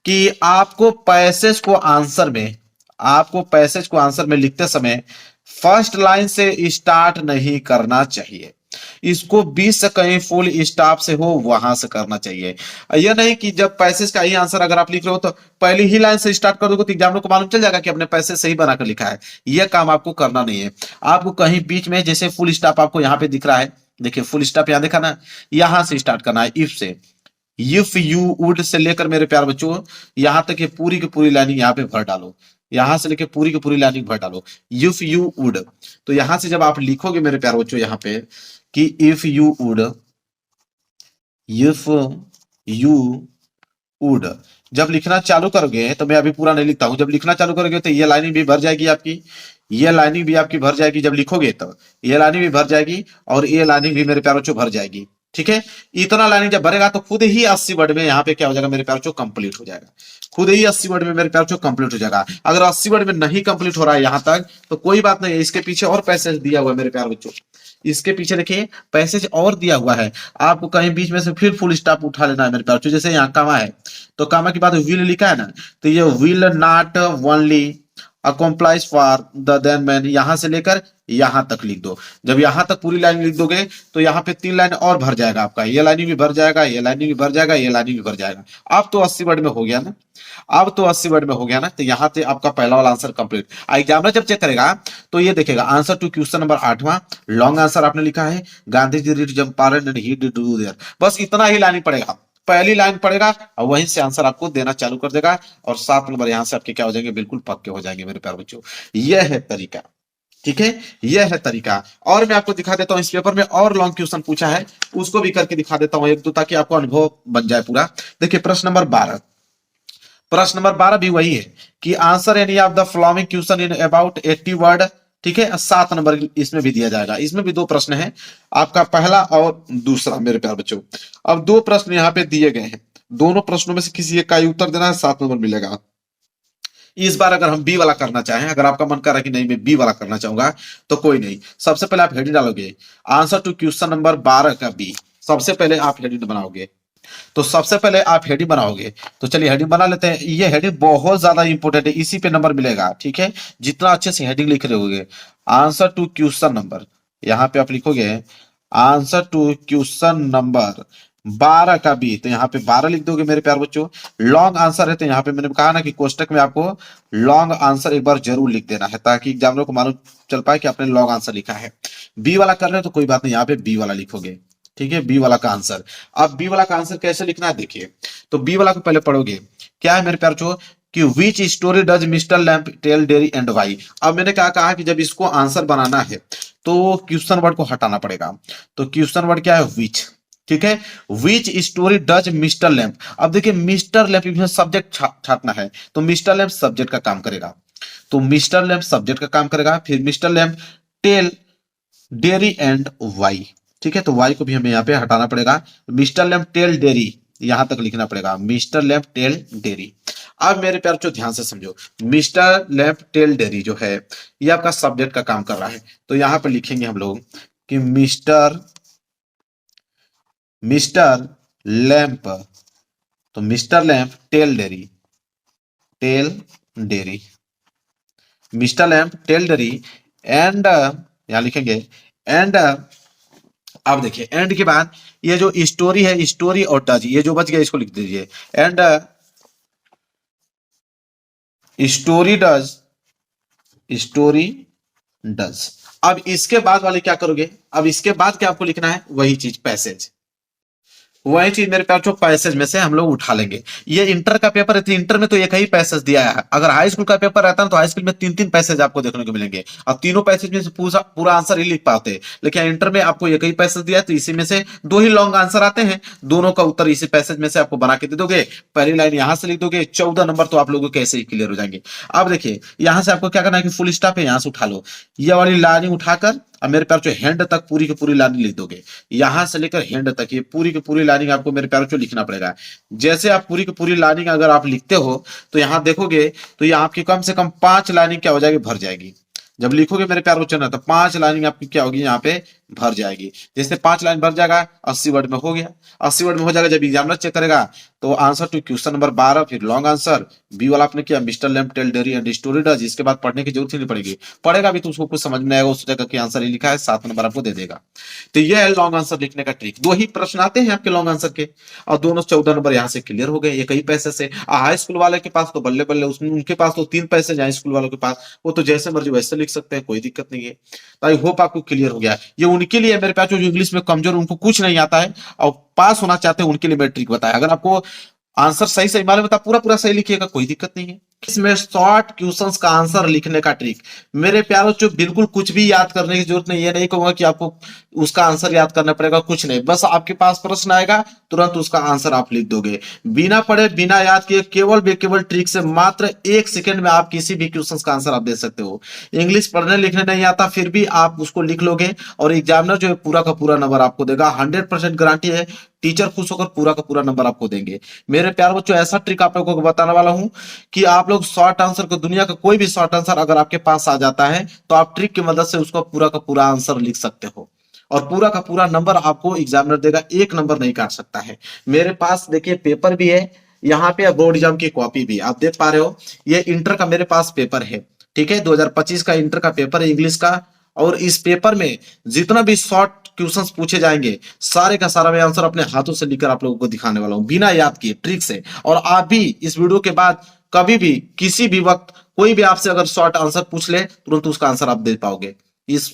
कि आपको पैसेज को आंसर में लिखते समय फर्स्ट लाइन से स्टार्ट नहीं करना चाहिए। इसको 20 से कहीं फुल स्टॉप से हो वहां से करना चाहिए। यह नहीं कि जब पैसेज का ही आंसर अगर आप लिख रहे हो तो पहली ही लाइन से स्टार्ट कर दोगे तो एग्जामिनर को मालूम चल जाएगा कि अपने पैसेज सही बनाकर लिखा है। यह काम आपको करना नहीं है। आपको कहीं बीच में, जैसे फुल स्टॉप आपको यहाँ पे दिख रहा है, देखिए फुल स्टॉप यहाँ देखा ना, यहां से स्टार्ट करना है, इफ से। इफ यू वुड से लेकर मेरे प्यार बच्चों यहां तक ये पूरी की पूरी लाइनिंग यहाँ पे भर डालो, यहां से लेकर पूरी की पूरी लाइनिंग भर डालो, इफ यू वुड। तो यहां से जब आप लिखोगे मेरे प्यार बच्चों यहाँ पे कि इफ यू वुड जब लिखना चालू करोगे, तो मैं अभी पूरा नहीं लिखता हूं, जब लिखना चालू करोगे तो ये लाइनिंग भी भर जाएगी आपकी, ये लाइनिंग भी आपकी भर जाएगी। जब लिखोगे तो ये लाइनिंग भी भर जाएगी और ये लाइनिंग भी मेरे प्यारों चो भर जाएगी। ठीक है। इतना लाइनिंग जब भरेगा तो खुद ही 80 वर्ड में यहाँ पे क्या हो जाएगा मेरे प्यारों चो कंप्लीट हो जाएगा। खुद ही 80 वर्ड में मेरे प्यारों चो कंप्लीट हो जाएगा। अगर 80 वर्ड में नहीं कंप्लीट हो रहा है यहां तक तो कोई बात नहीं है, इसके पीछे और पैसेज दिया हुआ है मेरे प्यार बच्चों, इसके पीछे देखिए पैसेज और दिया हुआ है, आपको कहीं बीच में से फिर फुल स्टॉप उठा लेना है मेरे प्यार। जैसे यहाँ कामा है तो कामा के बाद विल लिखा है ना, तो ये will not only accomplish for the then man, यहां से लेकर यहां तक लिख दो। जब यहां तक पूरी लाइन लिख दोगे तो यहाँ पे 3 लाइन और भर जाएगा आपका, ये लाइन भी भर जाएगा, ये लाइन भी भर जाएगा, ये लाइन भी भर जाएगा। अब तो 80 वर्ड में हो गया ना, अब तो 80 वर्ड में हो गया ना, तो यहाँ से आपका पहला वाला आंसर कंप्लीट। एग्जामिनर जब चेक करेगा तो ये देखेगा आंसर टू क्वेश्चन नंबर 8वां, लॉन्ग आंसर आपने लिखा है, Gandhi ji did Champaran and he did do there, बस इतना ही लाइन पड़ेगा, पहली लाइन पड़ेगा और वहीं से आंसर आपको देना चालू कर देगा, और 7 नंबर यहां से आपके क्या हो जाएंगे, बिल्कुल पक्के हो जाएंगे मेरे प्यारे बच्चों। यह है तरीका, ठीक है, यह है तरीका। और मैं आपको दिखा देता हूं, इस पेपर में और लॉन्ग क्वेश्चन पूछा है, उसको भी करके दिखा देता हूं एक दो, ताकि आपको अनुभव बन जाए पूरा। देखिए प्रश्न नंबर 12, प्रश्न नंबर 12 भी वही है कि answer any of the following question in about 80 word, ठीक है। 7 नंबर इसमें भी दिया जाएगा, इसमें भी 2 प्रश्न है, आपका पहला और दूसरा मेरे प्यारे बच्चों। अब 2 प्रश्न यहाँ पे दिए गए हैं, दोनों प्रश्नों में से किसी एक का ही उत्तर देना है, 7 नंबर मिलेगा। इस बार अगर हम बी वाला करना चाहें, अगर आपका मन कर रहा है कि नहीं मैं बी वाला करना चाहूंगा, तो कोई नहीं, सबसे पहले आप हेडिंग डालोगे आंसर टू क्वेश्चन नंबर 12 का बी, सबसे पहले आप हेडिंग बनाओगे। तो सबसे पहले आप हेडिंग बनाओगे, तो चलिए हेडिंग बना लेते हैं। ये हेडिंग बहुत ज्यादा इंपॉर्टेंट है, इसी पे नंबर मिलेगा, ठीक है, जितना अच्छे से हेडिंग लिख रहे होगे। आंसर टू क्वेश्चन नंबर, यहाँ पे आप लिखोगे आंसर टू क्वेश्चन नंबर 12 का बी, तो यहाँ पे 12 लिख दोगे मेरे प्यारे बच्चों। लॉन्ग आंसर है तो यहाँ पे मैंने कहा ना कि कोष्टक में आपको लॉन्ग आंसर एक बार जरूर लिख देना है, ताकि एग्जामिनर को मालूम चल पाए कि आपने लॉन्ग आंसर लिखा है। बी वाला कर रहे हो तो कोई बात नहीं, यहाँ पे बी वाला लिखोगे, ठीक है, बी वाला का आंसर। अब बी वाला का आंसर कैसे लिखना है देखिए, तो बी वाला को पहले पढ़ोगे, क्या है मेरे प्यारे बच्चों कि which story does Mister Lamb tell Derry and why. अब मैंने क्या कहा कि जब इसको आंसर बनाना है तो क्वेश्चन वर्ड को हटाना पड़ेगा, तो क्वेश्चन वर्ड क्या है, विच, ठीक है, विच स्टोरी डज मिस्टर लैम्प। अब देखिए मिस्टर लैम्प इसमें सब्जेक्ट छाटना है, तो मिस्टर लैम्प सब्जेक्ट का काम करेगा, तो मिस्टर लैम्प सब्जेक्ट का काम करेगा, फिर Mister Lamb tell Derry and why, ठीक है, तो वाई को भी हमें यहाँ पे हटाना पड़ेगा, मिस्टर लैम्प टेल डेरी यहां तक लिखना पड़ेगा, मिस्टर लैम्प टेल डेरी। अब मेरे प्यार जो ध्यान से समझो, मिस्टर लैम्प टेल डेरी जो है ये आपका सब्जेक्ट का काम कर रहा है, तो यहां पर लिखेंगे हम लोग कि मिस्टर लैम्प, तो Mister Lamb tell Derry, Mister Lamb tell Derry and, यहां लिखेंगे एंड। अब देखिए एंड के बाद ये जो स्टोरी है, स्टोरी और डज, ये जो बच गया इसको लिख दीजिए, एंड स्टोरी डज। अब इसके बाद वाले क्या करोगे, अब इसके बाद क्या आपको लिखना है, वही चीज पैसेज, वही चीज मेरे प्यार पैसेज में से हम लोग उठा लेंगे। ये इंटर का पेपर है तो इंटर में तो एक ही पैसेज दिया है, अगर हाई स्कूल का पेपर रहता है तो हाई स्कूल में 3-3 पैसेज आपको देखने को मिलेंगे, और तीनों पैसेज में से पूरा आंसर ही लिख पाते हैं, लेकिन इंटर में आपको एक ही पैसेज दिया है, तो इसी में से 2 ही लॉन्ग आंसर आते हैं, दोनों का उत्तर इसी पैसेज में से आपको बना के दे दोगे, पहली लाइन यहां से लिख दोगे, 14 नंबर तो आप लोगों के ऐसे ही क्लियर हो जाएंगे। अब देखिए यहां से आपको क्या करना है कि फुल स्टॉप है, यहां से उठा लो, ये वाली लाइन उठाकर अब मेरे प्यार हैंड तक पूरी की पूरी लाइनिंग लिख दोगे, यहां से लेकर हैंड तक ये पूरी की पूरी लाइनिंग आपको मेरे प्यार लिखना पड़ेगा। जैसे आप पूरी की पूरी लाइनिंग अगर आप लिखते हो तो यहां देखोगे तो यहां आपकी कम से कम 5 लाइनिंग क्या हो जाएगी, भर जाएगी। जब लिखोगे मेरे प्यार बच्चों ना तो 5 लाइनिंग आपकी क्या होगी, यहाँ पे भर जाएगी। जैसे 5 लाइन भर जाएगा 80 वर्ड में हो गया, 80 वर्ड में हो जाएगा। जब एग्जामिनर चेक करेगा तो आंसर टू क्वेश्चन नंबर 12, फिर लॉन्ग आंसर, बी वाला आपने किया Mister Lamb tell Derry and story does, इसके बाद पढ़ने की जरूरत ही नहीं पड़ेगी, पढ़ेगा भी तो उसको कुछ समझ में आएगा, उस जगह की आंसर ही लिखा है, 7 नंबर आपको दे देगा। तो ये है लॉन्ग आंसर लिखने का ट्रिक। 2 ही प्रश्न आते हैं आपके लॉन्ग आंसर के, और दोनों 14 नंबर यहाँ से क्लियर हो गए, एक ही पैसे से। हाई स्कूल वाले के पास तो बल्ले बल्ले, उनके पास तो 3 पैसे, हाई स्कूल वालों के पास वो तो जैसे मर्जी वैसे लिख सकते हैं, कोई दिक्कत नहीं है। तो आई होप आपको क्लियर हो गया। ये उनके लिए मेरे पास जो इंग्लिश में कमजोर, उनको कुछ नहीं आता है और पास होना चाहते हैं, उनके लिए मैं ट्रिक बताया। अगर आपको आंसर सही सही मालूम है पूरा पूरा सही लिखिएगा, कोई दिक्कत नहीं है। इसमें शॉर्ट क्वेश्चंस का आंसर लिखने का ट्रिक मेरे प्यारों, जो बिल्कुल कुछ भी याद करने की जरूरत नहीं, ये नहीं कहूंगा कि आपको उसका आंसर याद करना पड़ेगा, कुछ नहीं, बस आपके पास प्रश्न आएगा तुरंत उसका आंसर आप लिख दोगे, बिना पढ़े बिना याद किए, केवल ट्रिक से मात्र 1 सेकंड में आप किसी भी क्वेश्चन का आंसर आप दे सकते हो। इंग्लिश पढ़ने लिखने नहीं आता फिर भी आप उसको लिख लोगे, और एग्जामिनर जो है पूरा का पूरा नंबर आपको देगा, 100% गारंटी है। टीचर खुश होकर पूरा का पूरा नंबर आपको देंगे। मेरे प्यार बच्चों, ऐसा ट्रिक आप लोगों को बताने वाला हूं कि आप लोग शॉर्ट आंसर को, दुनिया का कोई भी शॉर्ट आंसर अगर आपके पास आ जाता है तो आप ट्रिक की मदद से उसको पूरा का पूरा आंसर लिख सकते हो। और पूरा का पूरा नंबर आपको एग्जामिनर देगा, एक नंबर नहीं काट सकता है। मेरे पास देखिए पेपर भी है, यहाँ पे बोर्ड एग्जाम की कॉपी भी आप देख पा रहे हो। ये इंटर का मेरे पास पेपर है, ठीक है, 2025 का इंटर का पेपर है इंग्लिश का। और इस पेपर में जितना भी शॉर्ट क्वेश्चंस पूछे जाएंगे, सारे का सारा मैं आंसर अपने हाथों से लिखकर आप लोगों को दिखाने वाला हूं, बिना याद किए, ट्रिक से। और आप भी इस वीडियो के बाद कभी भी किसी भी वक्त कोई भी आपसे अगर शॉर्ट आंसर पूछ ले, तुरंत उसका आंसर आप दे पाओगे इस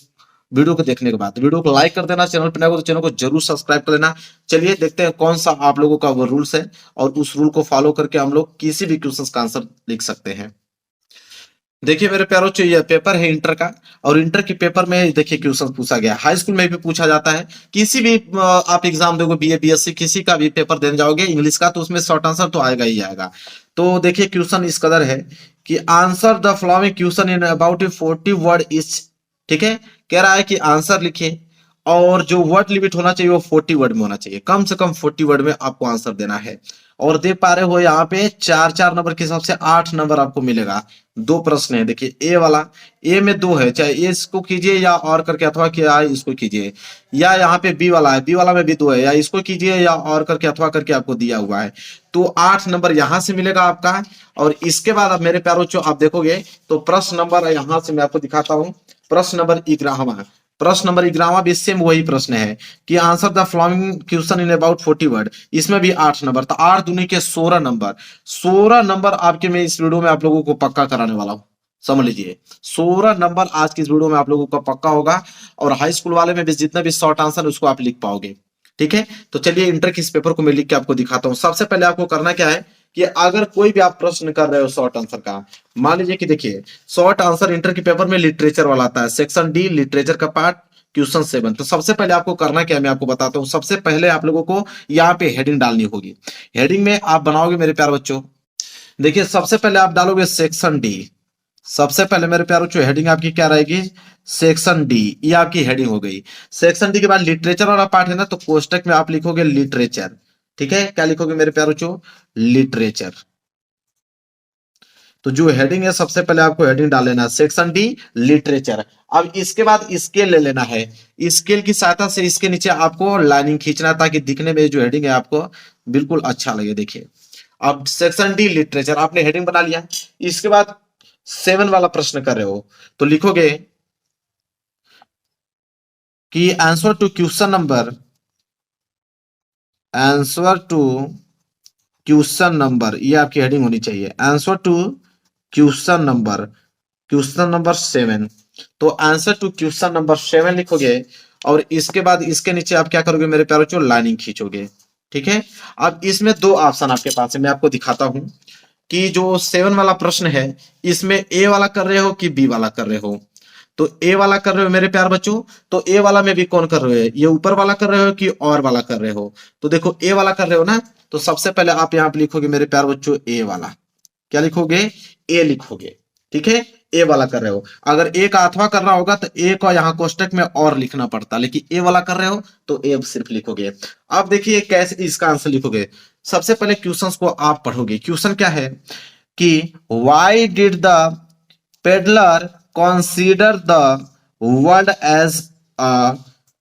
वीडियो को देखने के बाद। वीडियो को लाइक कर देना, चैनल पर नए हो तो चैनल को जरूर सब्सक्राइब कर देना। चलिए देखते हैं कौन सा आप लोगों का वो रूल्स है, और उस रूल को फॉलो करके हम लोग किसी भी क्वेश्चन का आंसर लिख सकते हैं। देखिए मेरे प्यारों, ये पेपर है इंटर का, और इंटर के पेपर में देखिए क्वेश्चन पूछा गया, हाई स्कूल में भी पूछा जाता है, किसी भी आप एग्जाम दोगे, बीए बीएससी किसी का भी पेपर देने जाओगे इंग्लिश का, तो उसमें शॉर्ट आंसर तो आएगा ही आएगा। तो देखिए क्वेश्चन इस कदर है कि answer the following question in about 40 word is, ठीक है, कह रहा है कि आंसर लिखिए, और जो वर्ड लिमिट होना चाहिए वो 40 वर्ड में होना चाहिए, कम से कम 40 वर्ड में आपको आंसर देना है। और देख पा रहे हो यहाँ पे 4-4 नंबर के हिसाब से 8 नंबर आपको मिलेगा। दो प्रश्न है, देखिए ए वाला, ए में दो है, चाहे ए इसको कीजिए या और करके, अथवा क्या इसको कीजिए, या यहाँ पे बी वाला है, बी वाला में भी दो है, या इसको कीजिए या और करके अथवा करके आपको दिया हुआ है। तो 8 नंबर यहाँ से मिलेगा आपका। और इसके बाद अब मेरे प्यारों जो आप देखोगे तो प्रश्न नंबर यहाँ से मैं आपको दिखाता हूँ, प्रश्न नंबर 11। प्रश्न नंबर 11 भी सेम वही प्रश्न है कि answer the following question in about 40 word, इसमें भी 8 नंबर, तो 8 दूनी के 16 नंबर। 16 नंबर आपके मैं इस वीडियो में आप लोगों को पक्का कराने वाला हूं, समझ लीजिए 16 नंबर आज की इस वीडियो में आप लोगों का पक्का होगा। और हाई स्कूल वाले में भी जितना भी शॉर्ट आंसर उसको आप लिख पाओगे, ठीक है। तो चलिए इंटर के इस पेपर को मैं लिख के आपको दिखाता हूँ। सबसे पहले आपको करना क्या है कि अगर कोई भी आप प्रश्न कर रहे हो शॉर्ट आंसर का, मान लीजिए कि देखिए शॉर्ट आंसर इंटर के पेपर में लिटरेचर वाला आता है, सेक्शन डी लिटरेचर का पार्ट, क्वेश्चन 7। तो सबसे पहले आपको करना क्या है मैं आपको बताता हूं। सबसे पहले आप लोगों को यहाँ पे हेडिंग डालनी होगी। हेडिंग में आप बनाओगे मेरे प्यारे बच्चों, देखिए सबसे पहले आप डालोगे सेक्शन डी। सबसे पहले मेरे प्यारे बच्चों हेडिंग आपकी क्या रहेगी, सेक्शन डी, ये आपकी हेडिंग हो गई। सेक्शन डी के बाद लिटरेचर वाला पार्ट है ना, तो कोष्टक में आप लिखोगे लिटरेचर, ठीक है। क्या लिखोगे मेरे प्यारे बच्चों, लिटरेचर। तो जो हेडिंग है सबसे पहले आपको हेडिंग डाल लेना, सेक्शन डी लिटरेचर। अब इसके बाद स्केल ले लेना है, स्केल की सहायता से इसके नीचे आपको लाइनिंग खींचना है ताकि दिखने में जो हेडिंग है आपको बिल्कुल अच्छा लगे। देखिए अब सेक्शन डी लिटरेचर आपने हेडिंग बना लिया। इसके बाद 7 वाला प्रश्न कर रहे हो तो लिखोगे कि answer to question number, answer to question number, ये आपकी हेडिंग होनी चाहिए, answer to question number, question number 7। तो आंसर टू क्वेश्चन नंबर 7 लिखोगे, और इसके बाद इसके नीचे आप क्या करोगे मेरे प्यारों बच्चों, लाइनिंग खींचोगे, ठीक है। अब इसमें दो ऑप्शन आपके पास है, मैं आपको दिखाता हूं कि जो 7 वाला प्रश्न है इसमें ए वाला कर रहे हो कि बी वाला कर रहे हो। तो ए वाला कर रहे हो मेरे प्यार बच्चों, तो ए वाला में भी कौन कर रहे हो, ये ऊपर वाला कर रहे हो कि और वाला कर रहे हो। तो देखो ए वाला कर रहे हो ना, तो सबसे पहले आप यहाँ पे लिखोगे मेरे प्यार बच्चों ए वाला, क्या लिखोगे, ए लिखोगे, ठीक है। ए वाला कर रहे हो, अगर ए का अथवा करना होगा तो ए को यहाँ कोष्टक में और लिखना पड़ता, लेकिन ए वाला कर रहे हो तो ए सिर्फ लिखोगे। अब देखिए कैसे इसका आंसर लिखोगे। सबसे पहले क्वेश्चंस को आप पढ़ोगे। क्वेश्चन क्या है कि why did the peddler consider the world as a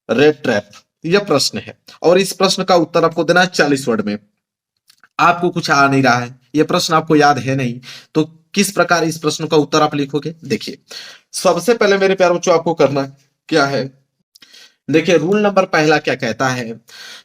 rat trap, यह प्रश्न है, और इस प्रश्न का उत्तर आपको देना है 40 वर्ड में। आपको कुछ आ नहीं रहा है, यह प्रश्न आपको याद है नहीं, तो किस प्रकार इस प्रश्न का उत्तर आप लिखोगे। देखिए सबसे पहले मेरे प्यारे बच्चों आपको करना क्या है, देखिए रूल नंबर पहला क्या कहता है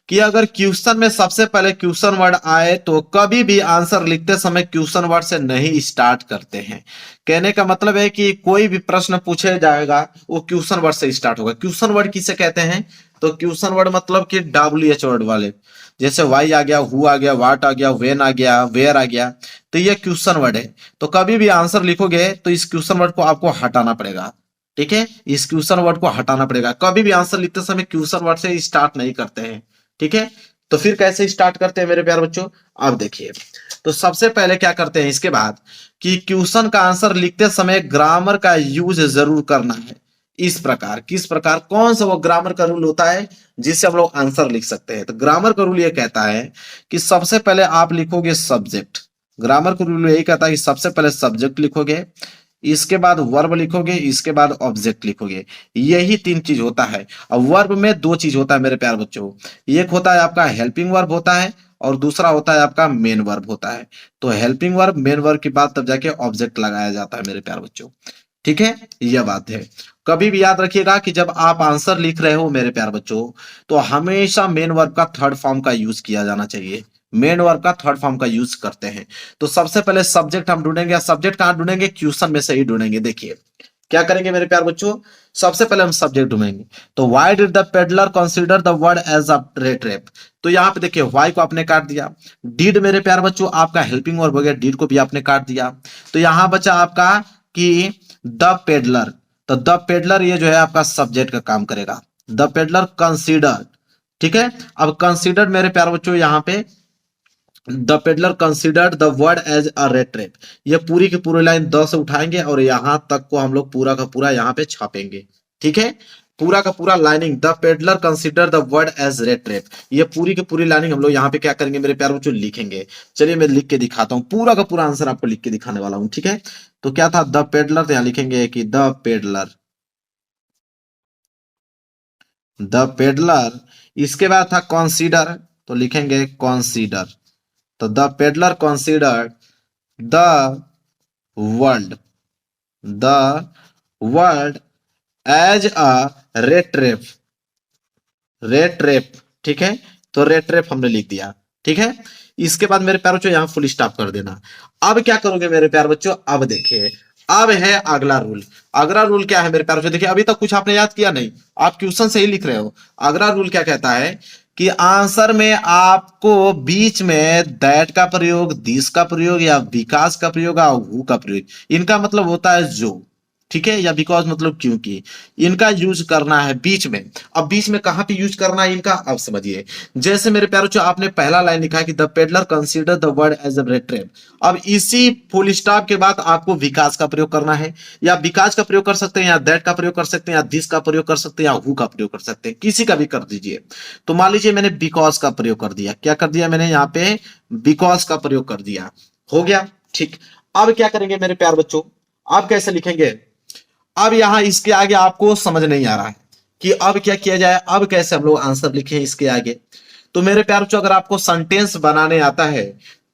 कि अगर क्वेश्चन में सबसे पहले क्वेश्चन वर्ड आए तो कभी भी आंसर लिखते समय क्वेश्चन वर्ड से नहीं स्टार्ट करते हैं। कहने का मतलब है कि कोई भी प्रश्न पूछे जाएगा वो क्वेश्चन वर्ड से स्टार्ट होगा। क्वेश्चन वर्ड किसे कहते हैं, तो क्वेश्चन वर्ड मतलब कि WH वर्ड वाले, जैसे वाई आ गया, हु आ गया, वाट आ गया, वेन आ गया, वेयर आ गया, तो ये क्वेश्चन वर्ड है। तो कभी भी आंसर लिखोगे तो इस क्वेश्चन वर्ड को आपको हटाना पड़ेगा, ठीक है, इस क्वेश्चन वर्ड को हटाना पड़ेगा। कभी भी आंसर लिखते समय क्वेश्चन वर्ड से स्टार्ट नहीं करते हैं, ठीक है। तो फिर कैसे स्टार्ट करते हैं मेरे प्यारे बच्चों, अब देखिए तो सबसे पहले क्या करते हैं इसके बाद कि क्वेश्चन का आंसर लिखते समय ग्रामर का यूज जरूर करना है। इस प्रकार, किस प्रकार, कौन सा वो ग्रामर का रूल होता है जिससे हम लोग आंसर लिख सकते हैं। तो ग्रामर का रूल ये कहता है कि सबसे पहले आप लिखोगे सब्जेक्ट। ग्रामर का रूल यही कहता है कि सबसे पहले सब्जेक्ट लिखोगे, इसके बाद वर्ब लिखोगे, इसके बाद ऑब्जेक्ट लिखोगे। यही तीन चीज होता है। अब वर्ब में दो चीज होता है मेरे प्यारे बच्चों, एक होता है आपका हेल्पिंग वर्ब होता है और दूसरा होता है आपका मेन वर्ब होता है। तो हेल्पिंग वर्ब मेन वर्ब के बाद तब जाके ऑब्जेक्ट लगाया जाता है मेरे प्यारे बच्चों। ठीक है, यह बात है। कभी भी याद रखिएगा कि जब आप आंसर लिख रहे हो मेरे प्यारे बच्चों, तो हमेशा मेन वर्ब का थर्ड फॉर्म का यूज किया जाना चाहिए। मेन वर्ब का थर्ड फॉर्म का यूज करते हैं। तो सबसे पहले सब्जेक्ट हम ढूंढेंगे। सब्जेक्ट कहां ढूंढेंगे? क्वेश्चन में से ही ढूंढेंगे। देखिए क्या करेंगे मेरे प्यारे बच्चों, सबसे पहले हम सब्जेक्ट ढूंढेंगे। तो why did the peddler consider the word as a rat trap? तो यहाँ पे देखिए व्हाई को आपने काट दिया। डिड मेरे प्यारे बच्चों आपका हेल्पिंग वर्ब हो गया, डिड को भी आपने काट दिया। तो यहां बचा आपका कि द पेडलर। तो द पेडलर ये जो है आपका सब्जेक्ट का काम करेगा। द पेडलर कंसीडर, ठीक है। अब कंसीडर मेरे प्यारे बच्चों यहाँ पे the peddler considered the word as a rat trap, ये पूरी की पूरी लाइन द से उठाएंगे और यहां तक को हम लोग पूरा का पूरा यहाँ पे छापेंगे। ठीक है, पूरा का पूरा lining the peddler consider the word as rat trap, ये पूरी की पूरी लाइनिंग हम लोग यहाँ पे क्या करेंगे मेरे प्यारे बच्चों, लिखेंगे। चलिए मैं लिख के दिखाता हूँ, पूरा का पूरा आंसर आपको लिख के दिखाने वाला हूँ। ठीक है, तो क्या था द पेडलर, तो यहाँ लिखेंगे कि द पेडलर, द पेडलर। इसके बाद था कंसीडर, तो लिखेंगे कंसीडर। तो the peddler considered the world, the world as a rat trap, rat trap. ठीक है, तो रेट ट्रैप हमने लिख दिया। ठीक है, इसके बाद मेरे प्यारे बच्चों यहाँ फुल स्टॉप कर देना। अब क्या करोगे मेरे प्यारे बच्चों, अब देखिए अब है अगला रूल। अगला रूल क्या है मेरे प्यारे बच्चों, देखिए अभी तक कुछ आपने याद किया नहीं, आप क्वेश्चन से ही लिख रहे हो। अगला रूल क्या कहता है कि आंसर में आपको बीच में दैट का प्रयोग, दिस का प्रयोग या विकास का प्रयोग या हु का प्रयोग, इनका मतलब होता है जो, ठीक है, या बिकॉज मतलब क्योंकि, इनका यूज करना है बीच में। अब बीच में कहां पे यूज करना है इनका, अब समझिए। जैसे मेरे प्यारे बच्चों आपने पहला लाइन लिखा है कि the peddler consider the word as a rat trap. अब इसी फुल स्टॉप के बाद आपको विकास का प्रयोग करना है, या विकास का प्रयोग कर सकते हैं, या दैट का प्रयोग कर सकते हैं, या दिस का प्रयोग कर सकते हैं, या हु का प्रयोग कर सकते हैं, किसी का भी कर दीजिए। तो मान लीजिए मैंने बिकॉज का प्रयोग कर दिया, क्या कर दिया मैंने यहाँ पे, बिकॉज का प्रयोग कर दिया, हो गया। ठीक, अब क्या करेंगे मेरे प्यार बच्चों, अब कैसे लिखेंगे। अब यहां इसके आगे आपको समझ नहीं आ रहा है कि अब क्या किया जाए, अब कैसे हम लोग आंसर लिखें इसके आगे। तो मेरे प्यार बच्चों अगर आपको सेंटेंस बनाने आता है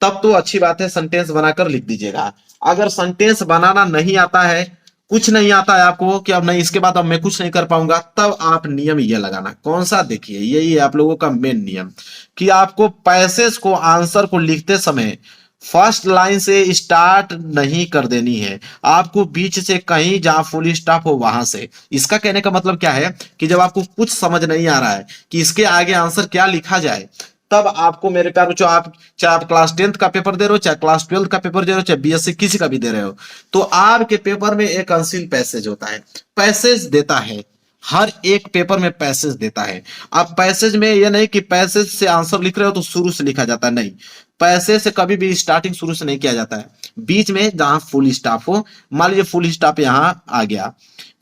तब तो अच्छी बात है, सेंटेंस बनाकर लिख दीजिएगा। अगर सेंटेंस बनाना नहीं आता है, कुछ नहीं आता है आपको कि अब नहीं इसके बाद अब मैं कुछ नहीं कर पाऊंगा, तब आप नियम ये लगाना, कौन सा, देखिए यही है आप लोगों का मेन नियम, कि आपको पैसेज को, आंसर को लिखते समय फर्स्ट लाइन से स्टार्ट नहीं कर देनी है, आपको बीच से कहीं जहां फुल स्टॉप हो वहां से। इसका कहने का मतलब क्या है कि जब आपको कुछ समझ नहीं आ रहा है कि इसके आगे आंसर क्या लिखा जाए, तब आपको मेरे प्यार बच्चों, आप चाहे आप क्लास 10th का पेपर दे रहे हो, चाहे क्लास 12th का पेपर दे रहे हो, चाहे बीएससी किसी का भी दे रहे हो, तो आपके पेपर में एक अनसीन पैसेज होता है, पैसेज देता है, हर एक पेपर में पैसेज देता है। अब पैसेज में ये नहीं कि पैसेज से आंसर लिख रहे हो तो शुरू से लिखा जाता है, नहीं, पैसेज से कभी भी स्टार्टिंग शुरू से नहीं किया जाता है, बीच में जहां फुल स्टॉप हो। मान लीजिए फुल स्टॉप यहां आ गया,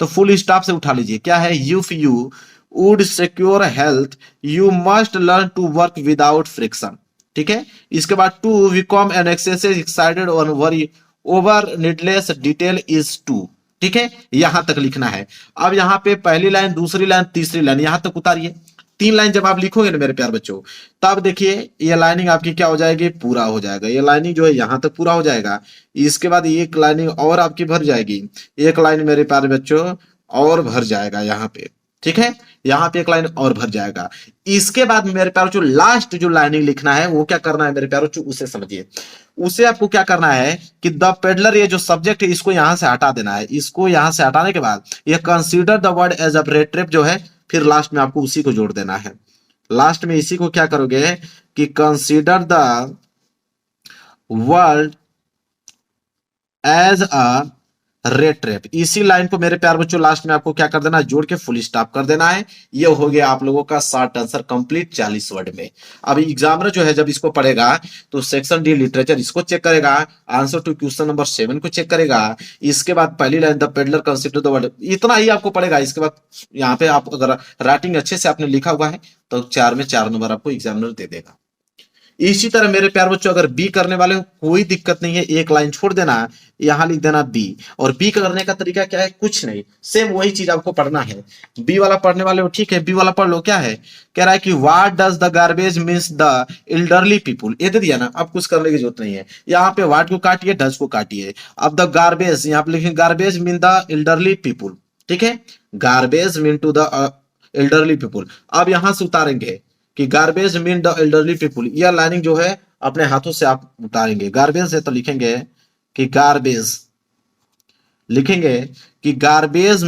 तो फुल स्टॉप से उठा लीजिए, क्या है, if you would secure health you must learn to work without friction. ठीक है, इसके बाद to become an excessive excited और worry over needless detail is too. ठीक है, यहां तक लिखना है। अब यहां पे पहली लाइन, दूसरी लाइन, तीसरी लाइन, यहां तक उतारिए। तीन लाइन जब आप लिखोगे ना मेरे प्यार बच्चों, तब देखिए ये लाइनिंग आपकी क्या हो जाएगी, पूरा हो जाएगा। ये लाइनिंग जो है यहां तक पूरा हो जाएगा। इसके बाद एक लाइनिंग और आपकी भर जाएगी, एक लाइन मेरे प्यारे बच्चों और भर जाएगा यहाँ पे। ठीक है, यहाँ पे एक लाइन और भर जाएगा। इसके बाद मेरे प्यारे बच्चों लास्ट जो लाइनिंग लिखना है वो क्या करना है मेरे प्यारे बच्चों, उसे समझिए। उसे आपको क्या करना है कि द पेडलर, ये जो सब्जेक्ट है इसको यहां से हटा देना है। इसको यहां से हटाने के बाद ये consider the word as a rat trap जो है, फिर लास्ट में आपको उसी को जोड़ देना है। लास्ट में इसी को क्या करोगे कि consider the world as a rat trap, इसी लाइन को मेरे प्यार बच्चों लास्ट में आपको क्या कर देना है, जोड़ के फुल स्टॉप कर देना है। ये हो गया आप लोगों का शॉर्ट आंसर कंप्लीट 40 वर्ड में। अब एग्जामिनर जो है जब इसको पढ़ेगा तो सेक्शन डी लिटरेचर इसको चेक करेगा, आंसर टू क्वेश्चन नंबर 7 को चेक करेगा। इसके बाद पहली line the peddler consider the word, इतना ही आपको पड़ेगा। इसके बाद यहाँ पे आप अगर राइटिंग अच्छे से आपने लिखा हुआ है तो 4 में 4 नंबर आपको एग्जामिनर दे देगा। इसी तरह मेरे प्यार बच्चों अगर बी करने वाले हो कोई दिक्कत नहीं है, एक लाइन छोड़ देना, यहां लिख देना बी। और बी करने का तरीका क्या है, कुछ नहीं, सेम वही चीज आपको पढ़ना है। बी वाला पढ़ने वाले हो, ठीक है, बी वाला पढ़ लो। क्या है, कह रहा है कि what does the garbage means the elderly people, ये दे दिया ना, अब कुछ करने की जरूरत नहीं है। यहाँ पे व्हाट को काटिए, डज को काटिए। अब द गार्बेज यहाँ पे लिखेंगे garbage mean the elderly people, ठीक है, garbage mean to the elderly people. अब यहां से उतारेंगे कि garbage mean the elderly people, यह लाइनिंग जो है अपने हाथों से आप उतारेंगे। गार्बेज है तो लिखेंगे कि गार्बेज, लिखेंगे कि गार्बेज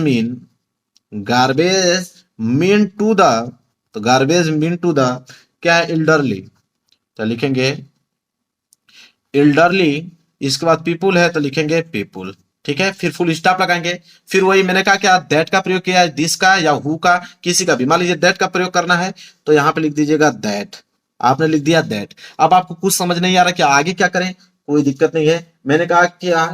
मीन टू द, तो गार्बेज मीन टू द क्या है, एल्डरली, तो लिखेंगे एल्डरली। इसके बाद पीपुल है तो लिखेंगे पीपुल, ठीक है, फिर फुल स्टॉप लगाएंगे। फिर वही मैंने कहा क्या, दैट का प्रयोग किया है, दिस का या हु का, किसी का भी, मान लीजिए दैट का प्रयोग करना है तो यहाँ पे लिख दीजिएगा दैट, आपने लिख दिया दैट। अब आपको कुछ समझ नहीं आ रहा कि आगे क्या करें, कोई दिक्कत नहीं है, मैंने कहा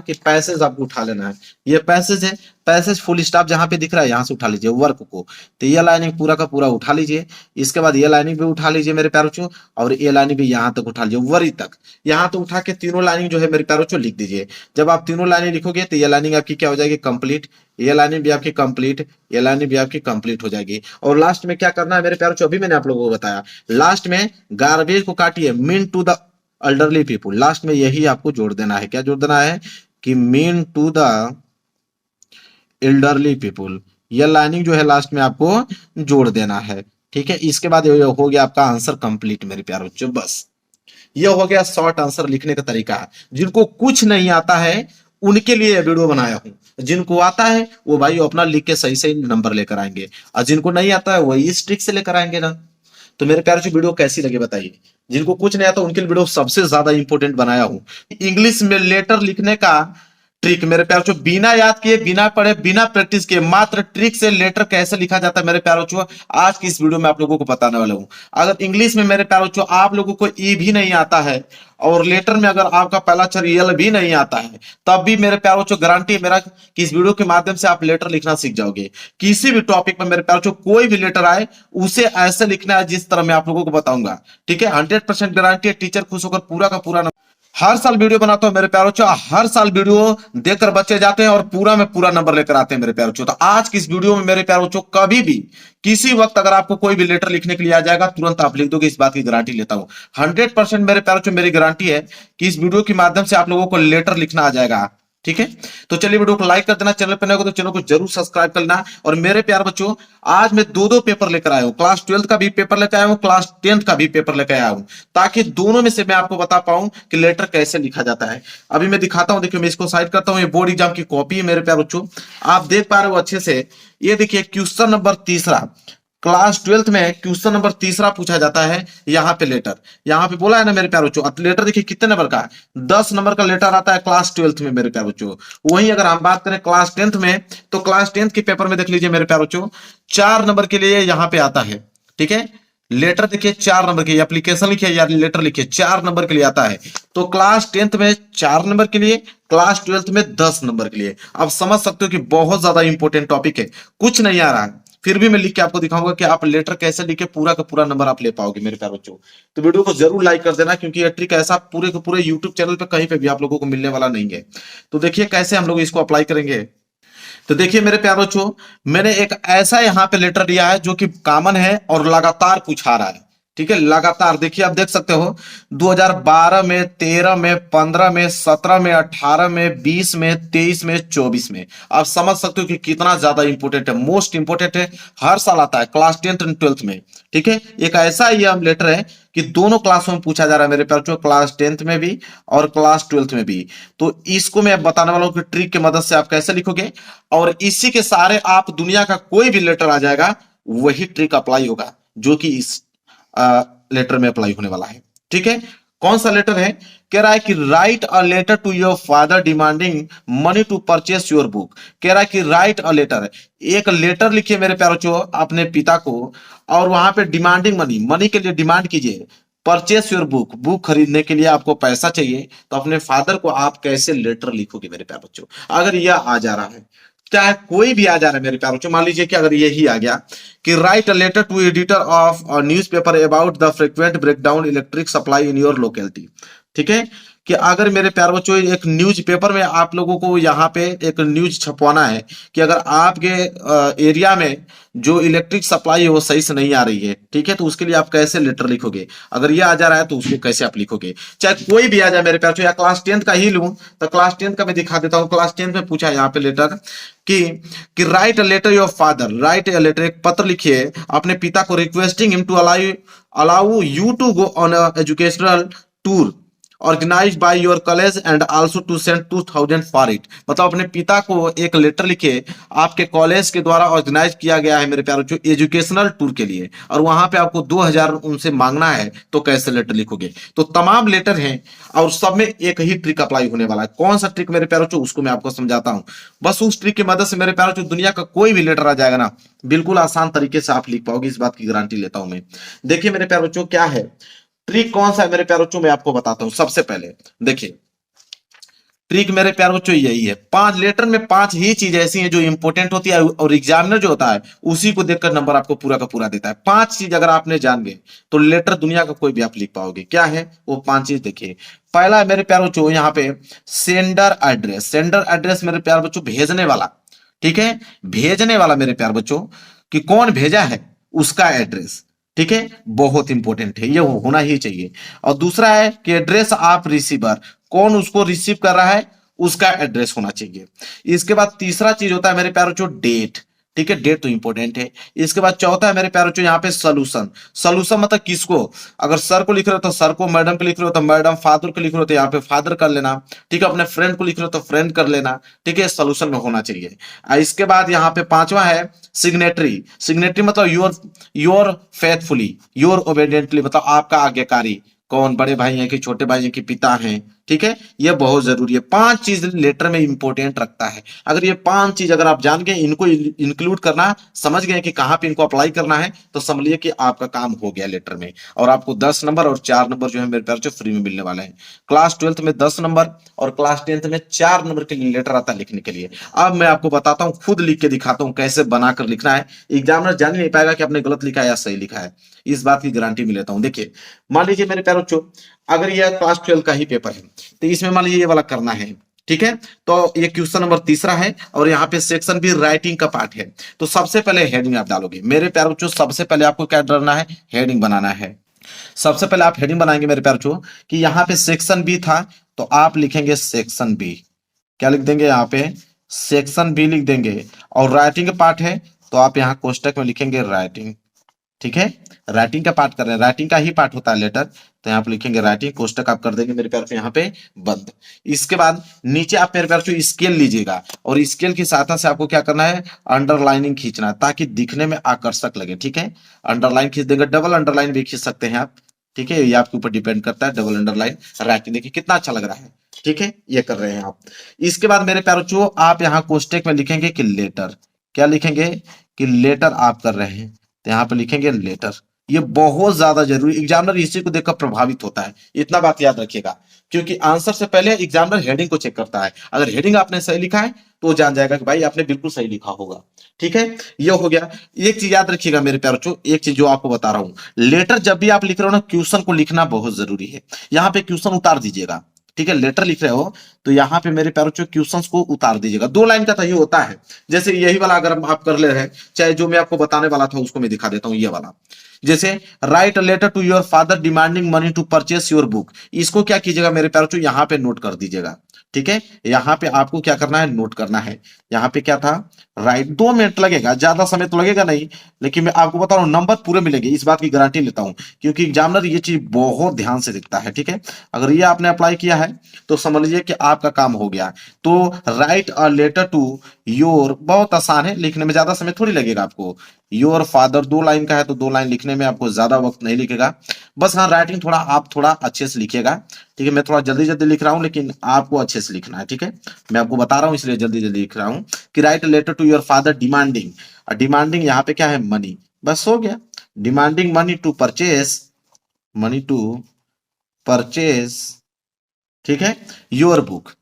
कि पैसेज आपको उठा लेना है, ये पैसेज है, पैसेज फुल स्टॉप जहां पे दिख रहा है यहां से उठा लीजिए वर्क को, तो ये लाइनिंग पूरा का पूरा उठा लीजिए। इसके बाद ये लाइनिंग भी उठा लीजिए मेरे प्यारे बच्चों, और ये लाइनिंग भी यहां तक उठा लीजिए, वरी तक, यहां तो उठा के तीनों लाइनिंग जो है मेरे प्यारे बच्चों लिख दीजिए। जब आप तीनों लाइनिंग लिखोगे तो ये लाइनिंग आपकी क्या हो जाएगी, कंप्लीट, ये लाइनिंग भी आपकी कंप्लीट, ये लाइनिंग भी आपकी कंप्लीट हो जाएगी। और लास्ट में क्या करना है मेरे प्यारे बच्चों, अभी मैंने आप लोगों को बताया, लास्ट में गार्बेज को काटिए, mean to the elderly people, last में यही आपको जोड़ देना है। क्या जोड़ देना है कि mean to the elderly people, यह लाइनिंग जो है लास्ट में आपको जोड़ देना है, ठीक है। इसके बाद ये हो गया आपका आंसर कंप्लीट मेरे प्यारे बच्चों, बस ये हो गया शॉर्ट आंसर लिखने का तरीका। जिनको कुछ नहीं आता है उनके लिए यह वीडियो बनाया हूं, जिनको आता है वो भाई अपना लिख के सही सही नंबर लेकर आएंगे, और जिनको नहीं आता है वही इस ट्रिक से लेकर आएंगे ना। तो मेरे प्यारे जो वीडियो कैसी लगी बताइए, जिनको कुछ नहीं आता उनके लिए वीडियो सबसे ज्यादा इंपॉर्टेंट बनाया हूं। इंग्लिश में लेटर लिखने का ट्रिक मेरे प्यारे बच्चों, बिना याद किए, बिना पढ़े, बिना प्रैक्टिस किए, मात्र ट्रिक से लेटर कैसे लिखा जाता है मेरे प्यारे बच्चों, आज की इस वीडियो में आप लोगों को बताने वाला हूं। अगर इंग्लिश में मेरे प्यारे बच्चों आप लोगों को ई भी नहीं आता है, और लेटर में अगर आपका पहला अक्षर यल भी नहीं आता है, तब भी मेरे प्यारे बच्चों गारंटी है मेरा कि इस वीडियो के माध्यम से आप लेटर लिखना सीख जाओगे। किसी भी टॉपिक में मेरे प्यारे बच्चों कोई भी लेटर आए उसे ऐसे लिखना है जिस तरह मैं आप लोगों को बताऊंगा, ठीक है। 100% गारंटी है, टीचर खुश होकर पूरा का पूरा हर साल वीडियो बनाता हूं मेरे प्यारों बच्चों, हर साल वीडियो देखकर बच्चे जाते हैं और पूरा में पूरा नंबर लेकर आते हैं मेरे प्यारों बच्चों। तो आज की इस वीडियो में मेरे प्यारों बच्चों कभी भी किसी वक्त अगर आपको कोई भी लेटर लिखने के लिए आ जाएगा तुरंत आप लिख दोगे, इस बात की गारंटी लेता हूं। 100% मेरे प्यारों बच्चों मेरी गारंटी है कि इस वीडियो के माध्यम से आप लोगों को लेटर लिखना आ जाएगा, ठीक है। तो चलिए वीडियो को लाइक कर देना, चैनल पर नए हो तो चैनल को जरूर सब्सक्राइब करना। और मेरे प्यार बच्चों आज मैं दो पेपर लेकर आया हूं, क्लास 12 का भी पेपर लेकर आया हूं, क्लास 10 का भी पेपर लेकर आया हूं, ताकि दोनों में से मैं आपको बता पाऊं कि लेटर कैसे लिखा जाता है। अभी मैं दिखाता हूं, देखिए मैं इसको साइड करता हूं, ये बोर्ड एग्जाम की कॉपी है मेरे प्यार बच्चों, आप देख पा रहे हो अच्छे से। ये देखिए क्वेश्चन नंबर तीसरा, क्लास 12 में क्वेश्चन नंबर तीसरा पूछा जाता है। यहाँ पे लेटर, यहाँ पे बोला है ना मेरे प्यार बच्चों, लेटर देखिए कितने नंबर का है, 10 नंबर का लेटर आता है क्लास 12 में मेरे प्यार बच्चों। वहीं अगर हम बात करें क्लास 10 में, तो क्लास 10 के पेपर में देख लीजिए मेरे प्यार बच्चों 4 नंबर के लिए यहाँ पे आता है, ठीक है। लेटर देखिए 4 नंबर के, एप्लीकेशन लिखिए या लेटर लिखिए 4 नंबर के लिए आता है। तो क्लास 10th में 4 नंबर के लिए, क्लास 12th में 10 नंबर के लिए। आप समझ सकते हो कि बहुत ज्यादा इंपॉर्टेंट टॉपिक है। कुछ नहीं आ रहा है फिर भी मैं लिख के आपको दिखाऊंगा कि आप लेटर कैसे लिख के पूरा का पूरा नंबर आप ले पाओगे मेरे प्यारे बच्चों। तो वीडियो को जरूर लाइक कर देना, क्योंकि ये ट्रिक ऐसा पूरे के पूरे यूट्यूब चैनल पे कहीं पे भी आप लोगों को मिलने वाला नहीं है। तो देखिए कैसे हम लोग इसको अप्लाई करेंगे। तो देखिए मेरे प्यारे बच्चों, मैंने एक ऐसा यहाँ पे लेटर लिया है जो कि कॉमन है और लगातार पूछा रहा है, ठीक है। लगातार देखिए आप देख सकते हो 2012 में, 13 में, 15 में, 17 में, 18 में, 20 में, 23 में, 24 में। आप समझ सकते हो कि कितना ज्यादा इंपोर्टेंट है, मोस्ट इंपोर्टेंट है, हर साल आता है क्लास 10th एंड 12th में, ठीक है। एक ऐसा ये लेटर है कि दोनों क्लासों में पूछा जा रहा है मेरे प्यारे बच्चों, क्लास 10th में भी और क्लास 12th में भी। तो इसको मैं बताने वाला हूं कि ट्रिक की मदद से आप कैसे लिखोगे, और इसी के सारे आप दुनिया का कोई भी लेटर आ जाएगा वही ट्रिक अप्लाई होगा जो कि इस लेटर में अप्लाई होने वाला है, ठीक है। कौन सा लेटर है, कह रहा है कि write a letter to your father demanding money to purchase your book. कह रहा है कि राइट अ लेटर, एक लेटर लिखिए मेरे प्यारे बच्चों अपने पिता को, और वहां पे डिमांडिंग मनी, मनी के लिए डिमांड कीजिए, परचेस योर बुक, बुक खरीदने के लिए आपको पैसा चाहिए। तो अपने फादर को आप कैसे लेटर लिखोगे मेरे प्यारे बच्चों, अगर यह आ जा रहा है चाहे कोई भी आ जा रहा है मेरे प्यारों बच्चों, मान लीजिए कि अगर यही आ गया कि write a letter to editor of newspaper about the frequent breakdown electric supply in your locality, ठीक है, कि अगर मेरे प्यारे बच्चों एक न्यूज पेपर में आप लोगों को यहाँ पे एक न्यूज छपवाना है कि अगर आपके एरिया में जो इलेक्ट्रिक सप्लाई है वो सही से नहीं आ रही है, ठीक है, तो उसके लिए आप कैसे लेटर लिखोगे, अगर ये आ जा रहा है तो उसको कैसे आप लिखोगे, चाहे कोई भी आ जाए मेरे प्यारे बच्चों, या क्लास 10th का ही लूं तो क्लास 10th का मैं दिखा देता हूँ। क्लास 10th में पूछा है यहाँ पे लेटर कि write a letter your father, write a letter, एक पत्र लिखिए अपने पिता को, requesting him to allow you to go on educational tour organise by your college and also to send 2000 for it, मतलब अपने पिता को एक लेटर लिखे, आपके कॉलेज के द्वारा ऑर्गेनाइज किया गया है मेरे प्यारे बच्चों एजुकेशनल टूर के लिए, और वहां पे आपको 2000 उनसे मांगना है, तो कैसे लेटर लिखोगे। तो तमाम लेटर हैं और सब में एक ही ट्रिक अप्लाई होने वाला है। कौन सा ट्रिक मेरे प्यारे बच्चों, उसको मैं आपको समझाता हूं। बस उस ट्रिक की मदद से मेरे प्यारे बच्चों दुनिया का कोई भी लेटर आ जाएगा ना, बिल्कुल आसान तरीके से आप लिख पाओगे, इस बात की गारंटी लेता हूं मैं। देखिए मेरे प्यारे बच्चों क्या है ट्रिक, कौन सा है मेरे प्यारे बच्चों, मैं आपको बताता हूं। सबसे पहले देखिए ट्रिक मेरे प्यारे बच्चों यही है, 5 लेटर में 5 ही चीज ऐसी हैं जो इंपॉर्टेंट होती है, और एग्जामिनर जो होता है उसी को देखकर नंबर आपको पूरा का पूरा देता है। 5 चीज अगर आपने जान गए तो लेटर दुनिया का कोई भी आप लिख पाओगे। क्या है वो 5 चीज, देखिए। पहला है मेरे प्यारे बच्चों यहाँ पे सेंडर एड्रेस, सेंडर एड्रेस मेरे प्यारे बच्चों भेजने वाला, ठीक है, भेजने वाला मेरे प्यारे बच्चों कि कौन भेजा है उसका एड्रेस, ठीक है, बहुत इंपॉर्टेंट है, ये होना ही चाहिए। और दूसरा है कि एड्रेस ऑफ रिसीवर, कौन उसको रिसीव कर रहा है उसका एड्रेस होना चाहिए। इसके बाद तीसरा चीज होता है मेरे प्यारे बच्चों डेट, ठीक है, डेट तो इंपॉर्टेंट है। इसके बाद चौथा है मेरे प्यारे बच्चों यहाँ पे सोल्यूशन, सोल्यूशन मतलब किसको, अगर सर को लिख रहे हो तो सर को, मैडम को लिख रहे हो तो मैडम, फादर को लिख रहे हो तो यहाँ पे फादर कर लेना, ठीक है, अपने फ्रेंड को लिख रहे हो तो फ्रेंड कर लेना, ठीक है, सोल्यूशन में होना चाहिए। इसके बाद यहाँ पे पांचवा है सिग्नेटरी, सिग्नेटरी मतलब योर फेथफुली, योर ओबेडिएंटली, मतलब आपका आज्ञाकारी, कौन, बड़े भाई हैं कि छोटे भाई हैं कि पिता हैं, ठीक है, ये बहुत जरूरी है। 5 चीज लेटर में इंपॉर्टेंट रखता है, अगर ये 5 चीज अगर आप जान गए, इनको इंक्लूड करना समझ गए कि कहाँ पे इनको अप्लाई करना है, तो समझिए कि आपका काम हो गया लेटर में, और आपको 10 नंबर और 4 नंबर जो है मेरे प्यार से फ्री में मिलने वाले हैं। क्लास 12th में 10 नंबर और क्लास 10th में 4 नंबर के लिए लेटर आता है लिखने के लिए। अब मैं आपको बताता हूँ, खुद लिख के दिखाता हूँ कैसे बनाकर लिखना है, एग्जामिनर जान ही नहीं पाएगा कि आपने गलत लिखा है या सही लिखा है, इस बात की गारंटी मैं लेता हूँ। देखिए मान लीजिए मेरे प्यारे बच्चों अगर यह क्लास 12 का ही पेपर है तो इसमें मान लीजिए ये वाला करना है, ठीक है, तो ये क्वेश्चन नंबर तीसरा है और यहाँ पे सेक्शन भी राइटिंग का पार्ट है। तो सबसे पहले हेडिंग आप डालोगे मेरे प्यारे बच्चों, सबसे पहले आपको क्या करना है, हेडिंग बनाना है। सबसे पहले आप हेडिंग बनाएंगे मेरे प्यारे बच्चों कि यहाँ पे सेक्शन बी था, तो आप लिखेंगे सेक्शन बी, क्या लिख देंगे यहाँ पे, सेक्शन बी लिख देंगे। और राइटिंग का पार्ट है तो आप यहाँ कोष्टक में लिखेंगे राइटिंग, ठीक है, राइटिंग का पार्ट कर रहे हैं, राइटिंग का ही पार्ट होता है लेटर, तो यहाँ पे लिखेंगे राइटिंग, कोष्टक आप कर देंगे मेरे प्यार से यहाँ पे बंद। इसके बाद नीचे आप मेरे प्यार से स्केल लीजिएगा और स्केल की सहायता से आपको क्या करना है, अंडरलाइनिंग खींचना है ताकि दिखने में आकर्षक लगे, ठीक है, अंडरलाइन खींच देंगे, डबल अंडरलाइन भी खींच सकते हैं आप, ठीक है, ये आपके ऊपर डिपेंड करता है। डबल अंडरलाइन राइटिंग देखिए कितना अच्छा लग रहा है, ठीक है, ये कर रहे हैं आप। इसके बाद मेरे प्यारे बच्चों आप यहाँ कोष्टक में लिखेंगे कि लेटर, क्या लिखेंगे कि लेटर आप कर रहे हैं, तो यहाँ पे लिखेंगे लेटर। ये बहुत ज्यादा जरूरी, एग्जामिनर इसी को देखकर प्रभावित होता है, इतना बात याद रखिएगा, क्योंकि आंसर से पहले एग्जामिनर हेडिंग को चेक करता है, अगर हेडिंग आपने सही लिखा है तो जान जाएगा कि भाई आपने बिल्कुल सही लिखा होगा, ठीक है, ये हो गया। एक चीज याद रखिएगा मेरे प्यारे बच्चों, एक चीज जो आपको बता रहा हूं, लेटर जब भी आप लिख रहे हो ना, क्वेश्चन को लिखना बहुत जरूरी है, यहाँ पे क्वेश्चन उतार दीजिएगा, ठीक है, लेटर लिख रहे हो तो यहाँ पे मेरे प्यारे बच्चों क्वेश्चंस को उतार दीजिएगा। 2 लाइन का तो ये होता है, जैसे यही वाला अगर आप कर ले रहे हैं, चाहे जो मैं आपको बताने वाला था उसको मैं दिखा देता हूँ, ये वाला जैसे write a letter to your father demanding money to purchase your book, इसको क्या कीजिएगा मेरे प्यारे बच्चों, यहाँ पे नोट कर दीजिएगा, ठीक है, यहाँ पे आपको क्या करना है, नोट करना है। यहाँ पे क्या था, राइट, 2 मिनट लगेगा, ज्यादा समय तो लगेगा नहीं, लेकिन मैं आपको बता रहा हूँ नंबर पूरे मिलेंगे, इस बात की गारंटी लेता हूँ, क्योंकि एग्जामिनर ये चीज बहुत ध्यान से देखता है, ठीक है। अगर ये आपने अप्लाई किया है तो समझ लीजिए कि आपका काम हो गया। तो write a letter to your, बहुत आसान है, लिखने में ज्यादा समय थोड़ी लगेगा आपको। योर फादर 2 लाइन का है तो 2 लाइन लिखने में आपको ज्यादा वक्त नहीं लिखेगा, बस हाँ राइटिंग थोड़ा आप थोड़ा अच्छे से लिखिएगा, ठीक है, मैं थोड़ा जल्दी जल्दी लिख रहा हूँ लेकिन आपको अच्छे से लिखना है, ठीक है, मैं आपको बता रहा हूँ इसलिए जल्दी जल्दी लिख रहा हूँ कि write letter to your father demanding, demanding यहाँ पे क्या है, मनी, बस हो गया, demanding money to purchase, money to purchase, ठीक है, योर बुक,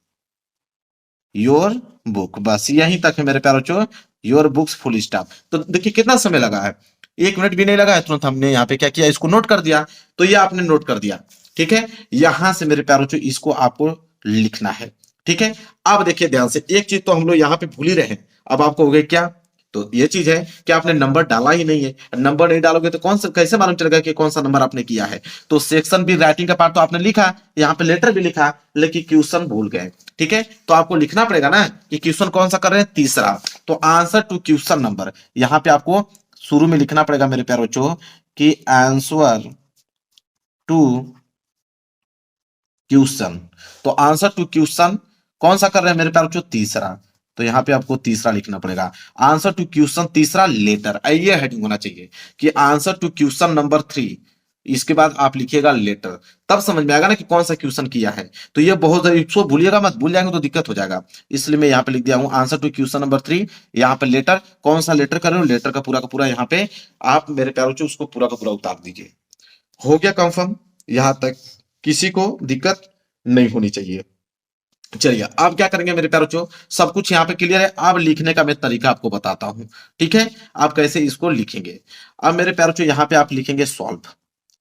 योर बुक, बस यहीं तक है मेरे प्यारे बच्चों, योर बुक्स फुल स्टॉप। तो देखिए कितना समय लगा है, 1 मिनट भी नहीं लगा है, तुरंत हमने यहाँ पे क्या किया, इसको नोट कर दिया। तो ये आपने नोट कर दिया, ठीक है। यहां से मेरे प्यारे बच्चों इसको आपको लिखना है, ठीक है। अब देखिए ध्यान से, एक चीज तो हम लोग यहाँ पे भूल ही रहे हैं। अब आपको हो गया क्या, तो ये चीज है कि आपने नंबर डाला ही नहीं है। नंबर नहीं डालोगे तो कौन सा, कैसे मालूम चलेगा कि कौन सा नंबर आपने किया है। तो सेक्शन भी, राइटिंग का पार्ट तो आपने लिखा, यहाँ पे लेटर भी लिखा, लेकिन क्वेश्चन भूल गए, ठीक है। तो आपको लिखना पड़ेगा ना कि क्वेश्चन कौन सा कर रहे हैं, तीसरा। तो आंसर टू क्वेश्चन नंबर, यहाँ पे आपको शुरू में लिखना पड़ेगा मेरे प्यारे बच्चों कि आंसर टू क्वेश्चन। तो आंसर टू क्वेश्चन कौन सा कर रहे हैं मेरे प्यारे बच्चों, तीसरा। तो यहाँ पे आपको तीसरा लिखना पड़ेगा, आंसर टू क्वेश्चन तीसरा लेटर, ये हेडिंग होना चाहिए कि आंसर टू क्वेश्चन नंबर 3। इसके बाद आप लिखिएगा लेटर, तब समझ में आएगा ना कि कौन सा क्वेश्चन किया है। तो ये बहुत जरूरी, इसको भूलिएगा मत, भूल जाएंगे तो दिक्कत हो जाएगा। इसलिए मैं यहाँ पे लिख दिया हूँ आंसर टू क्वेश्चन नंबर 3, यहाँ पे लेटर, कौन सा लेटर कर रहे हो, लेटर का पूरा यहाँ पे आप मेरे प्यारे बच्चों उसको पूरा का पूरा उतार दीजिए। हो गया कंफर्म, यहां तक किसी को दिक्कत नहीं होनी चाहिए। चलिए अब क्या करेंगे मेरे प्यारे बच्चों, सब कुछ यहाँ पे क्लियर है। अब लिखने का मैं तरीका आपको बताता हूं, ठीक है। आप कैसे इसको लिखेंगे। अब मेरे प्यारे बच्चों यहाँ पे आप लिखेंगे सॉल्व,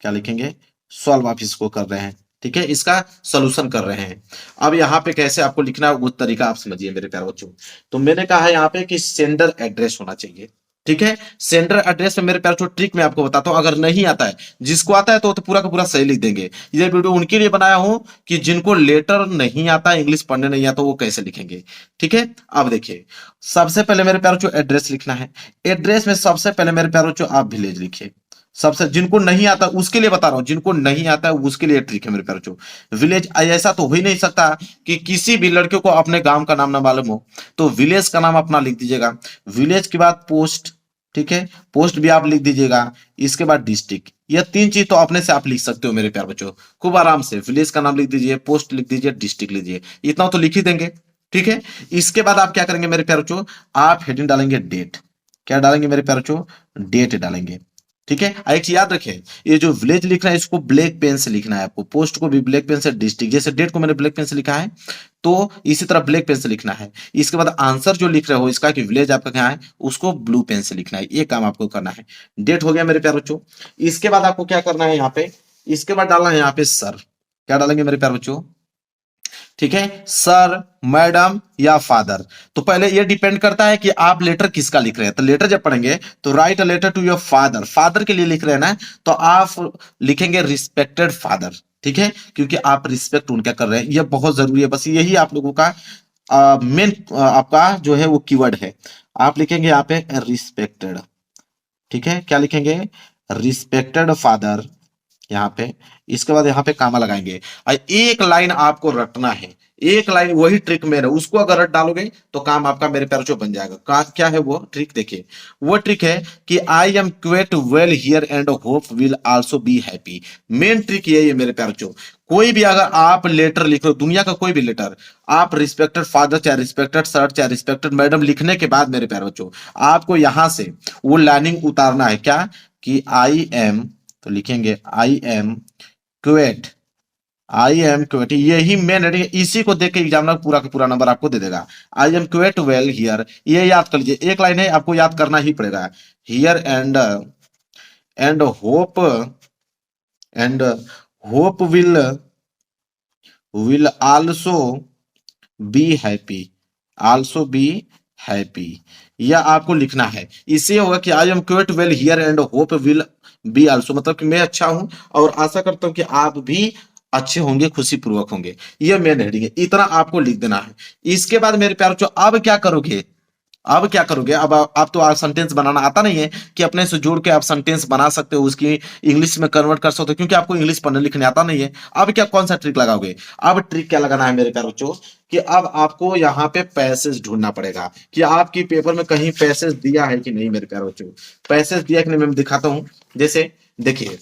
क्या लिखेंगे, सॉल्व आप इसको कर रहे हैं, ठीक है, इसका सोल्यूशन कर रहे हैं। अब यहाँ पे कैसे आपको लिखना है वो तरीका आप समझिए मेरे प्यारे बच्चों। तो मैंने कहा है यहाँ पे कि सेंडर एड्रेस होना चाहिए, ठीक है। सेंडर एड्रेस में मेरे प्यारे बच्चों ट्रिक मैं आपको बताता हूँ, अगर नहीं आता है, जिसको आता है तो पूरा का पूरा सही लिख देंगे। ये वीडियो उनके लिए बनाया हूं कि जिनको लेटर नहीं आता, इंग्लिश पढ़ने नहीं आता, वो कैसे लिखेंगे, ठीक है। अब देखिए सबसे पहले मेरे प्यारे बच्चों एड्रेस लिखना है। एड्रेस में सबसे पहले मेरे प्यारे बच्चों आप विलेज लिखिए। सबसे, जिनको नहीं आता उसके लिए बता रहा हूं, जिनको नहीं आता है उसके लिए ट्रिक है मेरे प्यारे बच्चों। विलेज, ऐसा तो हो ही नहीं सकता कि किसी भी लड़के को अपने गांव का नाम ना मालूम हो। तो विलेज का नाम अपना लिख दीजिएगा। विलेज के बाद पोस्ट, ठीक है, पोस्ट भी आप लिख दीजिएगा। इसके बाद डिस्ट्रिक्ट, यह 3 चीज तो अपने से आप लिख सकते हो मेरे प्यारे बच्चों, खूब आराम से। विलेज का नाम लिख दीजिए, पोस्ट लिख दीजिए, डिस्ट्रिक्ट लीजिए, इतना तो लिख ही देंगे, ठीक है। इसके बाद आप क्या करेंगे मेरे प्यारे बच्चों, आप हेडिंग डालेंगे डेट। क्या डालेंगे मेरे प्यारे बच्चों, डेट डालेंगे, ठीक है। एक चीज याद रखें, ये जो विलेज लिखना है इसको ब्लैक पेन से लिखना है आपको, पोस्ट को भी ब्लैक पेन से, डिस्ट्रिक्ट जैसे डेट को मैंने ब्लैक पेन से लिखा है, तो इसी तरह ब्लैक पेन से लिखना है। इसके बाद आंसर जो लिख रहे हो इसका कि विलेज आपका क्या है, उसको ब्लू पेन से लिखना है। ये काम आपको करना है। डेट हो गया मेरे प्यारे बच्चों। इसके बाद आपको क्या करना है यहाँ पे, इसके बाद डालना है यहाँ पे सर। क्या डालेंगे मेरे प्यारे बच्चों, ठीक है, सर, मैडम या फादर। तो पहले ये डिपेंड करता है कि आप लेटर किसका लिख रहे हैं। तो लेटर जब पढ़ेंगे तो write a letter to your father, father के लिए लिख रहे हैं ना, तो आप लिखेंगे रिस्पेक्टेड फादर, ठीक है, क्योंकि आप रिस्पेक्ट उनका कर रहे हैं। ये बहुत जरूरी है, बस यही आप लोगों का मेन आपका जो है वो कीवर्ड है। आप लिखेंगे यहाँ पे रिस्पेक्टेड, ठीक है, क्या लिखेंगे, रिस्पेक्टेड फादर यहाँ पे। इसके बाद यहाँ पे कामा लगाएंगे और एक लाइन आपको रटना है। एक लाइन, वही ट्रिक में है, उसको अगर रट डालोगे तो काम आपका मेरे प्यारे बच्चों बन जाएगा। क्या है वो ट्रिक, देखिए वो ट्रिक है कि I am quite well here and hope will also be happy. Main trick ये है मेरे प्यारे बच्चों। कोई भी अगर आप लेटर लिख रहे हो, दुनिया का कोई भी लेटर, आप रिस्पेक्टेड फादर चाहे रिस्पेक्टेड सर चाहे रिस्पेक्टेड मैडम लिखने के बाद मेरे प्यारे बच्चों आपको यहां से वो लाइनिंग उतारना है। क्या कि आई एम, तो लिखेंगे आई एम क्वेट, आई एम क्वेट, यही मेन हेडिंग है। इसी को देख के एग्जामिनर पूरा का पूरा नंबर आपको दे देगा। आई एम क्वेट वेल हियर, ये याद कर लीजिए, एक लाइन है आपको याद करना ही पड़ेगा। Here and hope, and hope will also be happy, also be happy, यह आपको लिखना है। इससे होगा कि I am quite well here and hope will be also, मतलब कि मैं अच्छा हूं और आशा करता हूं कि आप भी अच्छे होंगे, खुशी पूर्वक होंगे। यह मेन हेडिंग है, इतना आपको लिख देना है। इसके बाद मेरे प्यारे बच्चों अब क्या करोगे, अब क्या करोगे, अब आप तो आप सेंटेंस बनाना आता नहीं है कि अपने से जोड़ के आप सेंटेंस बना सकते हो, उसकी इंग्लिश में कन्वर्ट कर सकते हो, क्योंकि आपको इंग्लिश पढ़ने लिखने आता नहीं है। अब क्या, कौन सा ट्रिक लगाओगे, अब ट्रिक क्या लगाना है मेरे प्यारे बच्चों कि अब आपको यहाँ पे पैसेज ढूंढना पड़ेगा कि आपकी पेपर में कहीं पैसेज दिया है कि नहीं। मेरे प्यारे बच्चों पैसेज दिया कि नहीं मैं दिखाता हूं। जैसे देखिए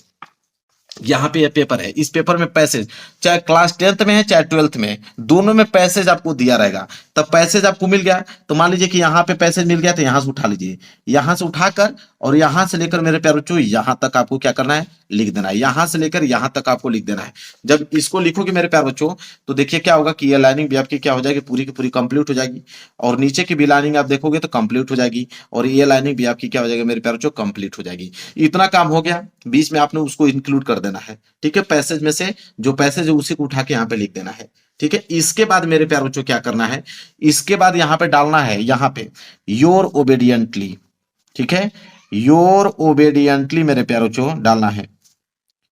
यहाँ पे ये पेपर है, इस पेपर में पैसेज चाहे क्लास 10th में है चाहे 12th में है, दोनों में पैसेज आपको दिया रहेगा। तब पैसेज आपको मिल गया तो मान लीजिए कि यहाँ पे पैसेज मिल गया तो यहाँ से उठा लीजिए, यहाँ से उठाकर और यहाँ से लेकर मेरे प्यारे बच्चों यहाँ तक आपको क्या करना है, लिख देना है। यहाँ से लेकर यहाँ तक आपको लिख देना है। जब इसको लिखोगे मेरे प्यारे बच्चों तो देखिए क्या होगा कि ये लाइनिंग भी आपकी क्या हो जाएगी, पूरी की पूरी कंप्लीट हो जाएगी, और नीचे की भी लाइनिंग आप देखोगे तो कंप्लीट हो जाएगी, और ये लाइनिंग भी आपकी क्या हो जाएगी मेरे प्यारे बच्चों, कंप्लीट हो जाएगी। इतना काम हो गया, बीच में आपने उसको इंक्लूड कर देना है। ठीक है, पैसेज में से जो पैसेज है उसी को उठा के यहाँ पे लिख देना है। ठीक है, इसके बाद मेरे प्यारे बच्चों क्या करना है, इसके बाद यहाँ पे डालना है, यहाँ पे योर ओबेडियंटली। ठीक है, योर ओबेडियंटली मेरे प्यारे बच्चों डालना है,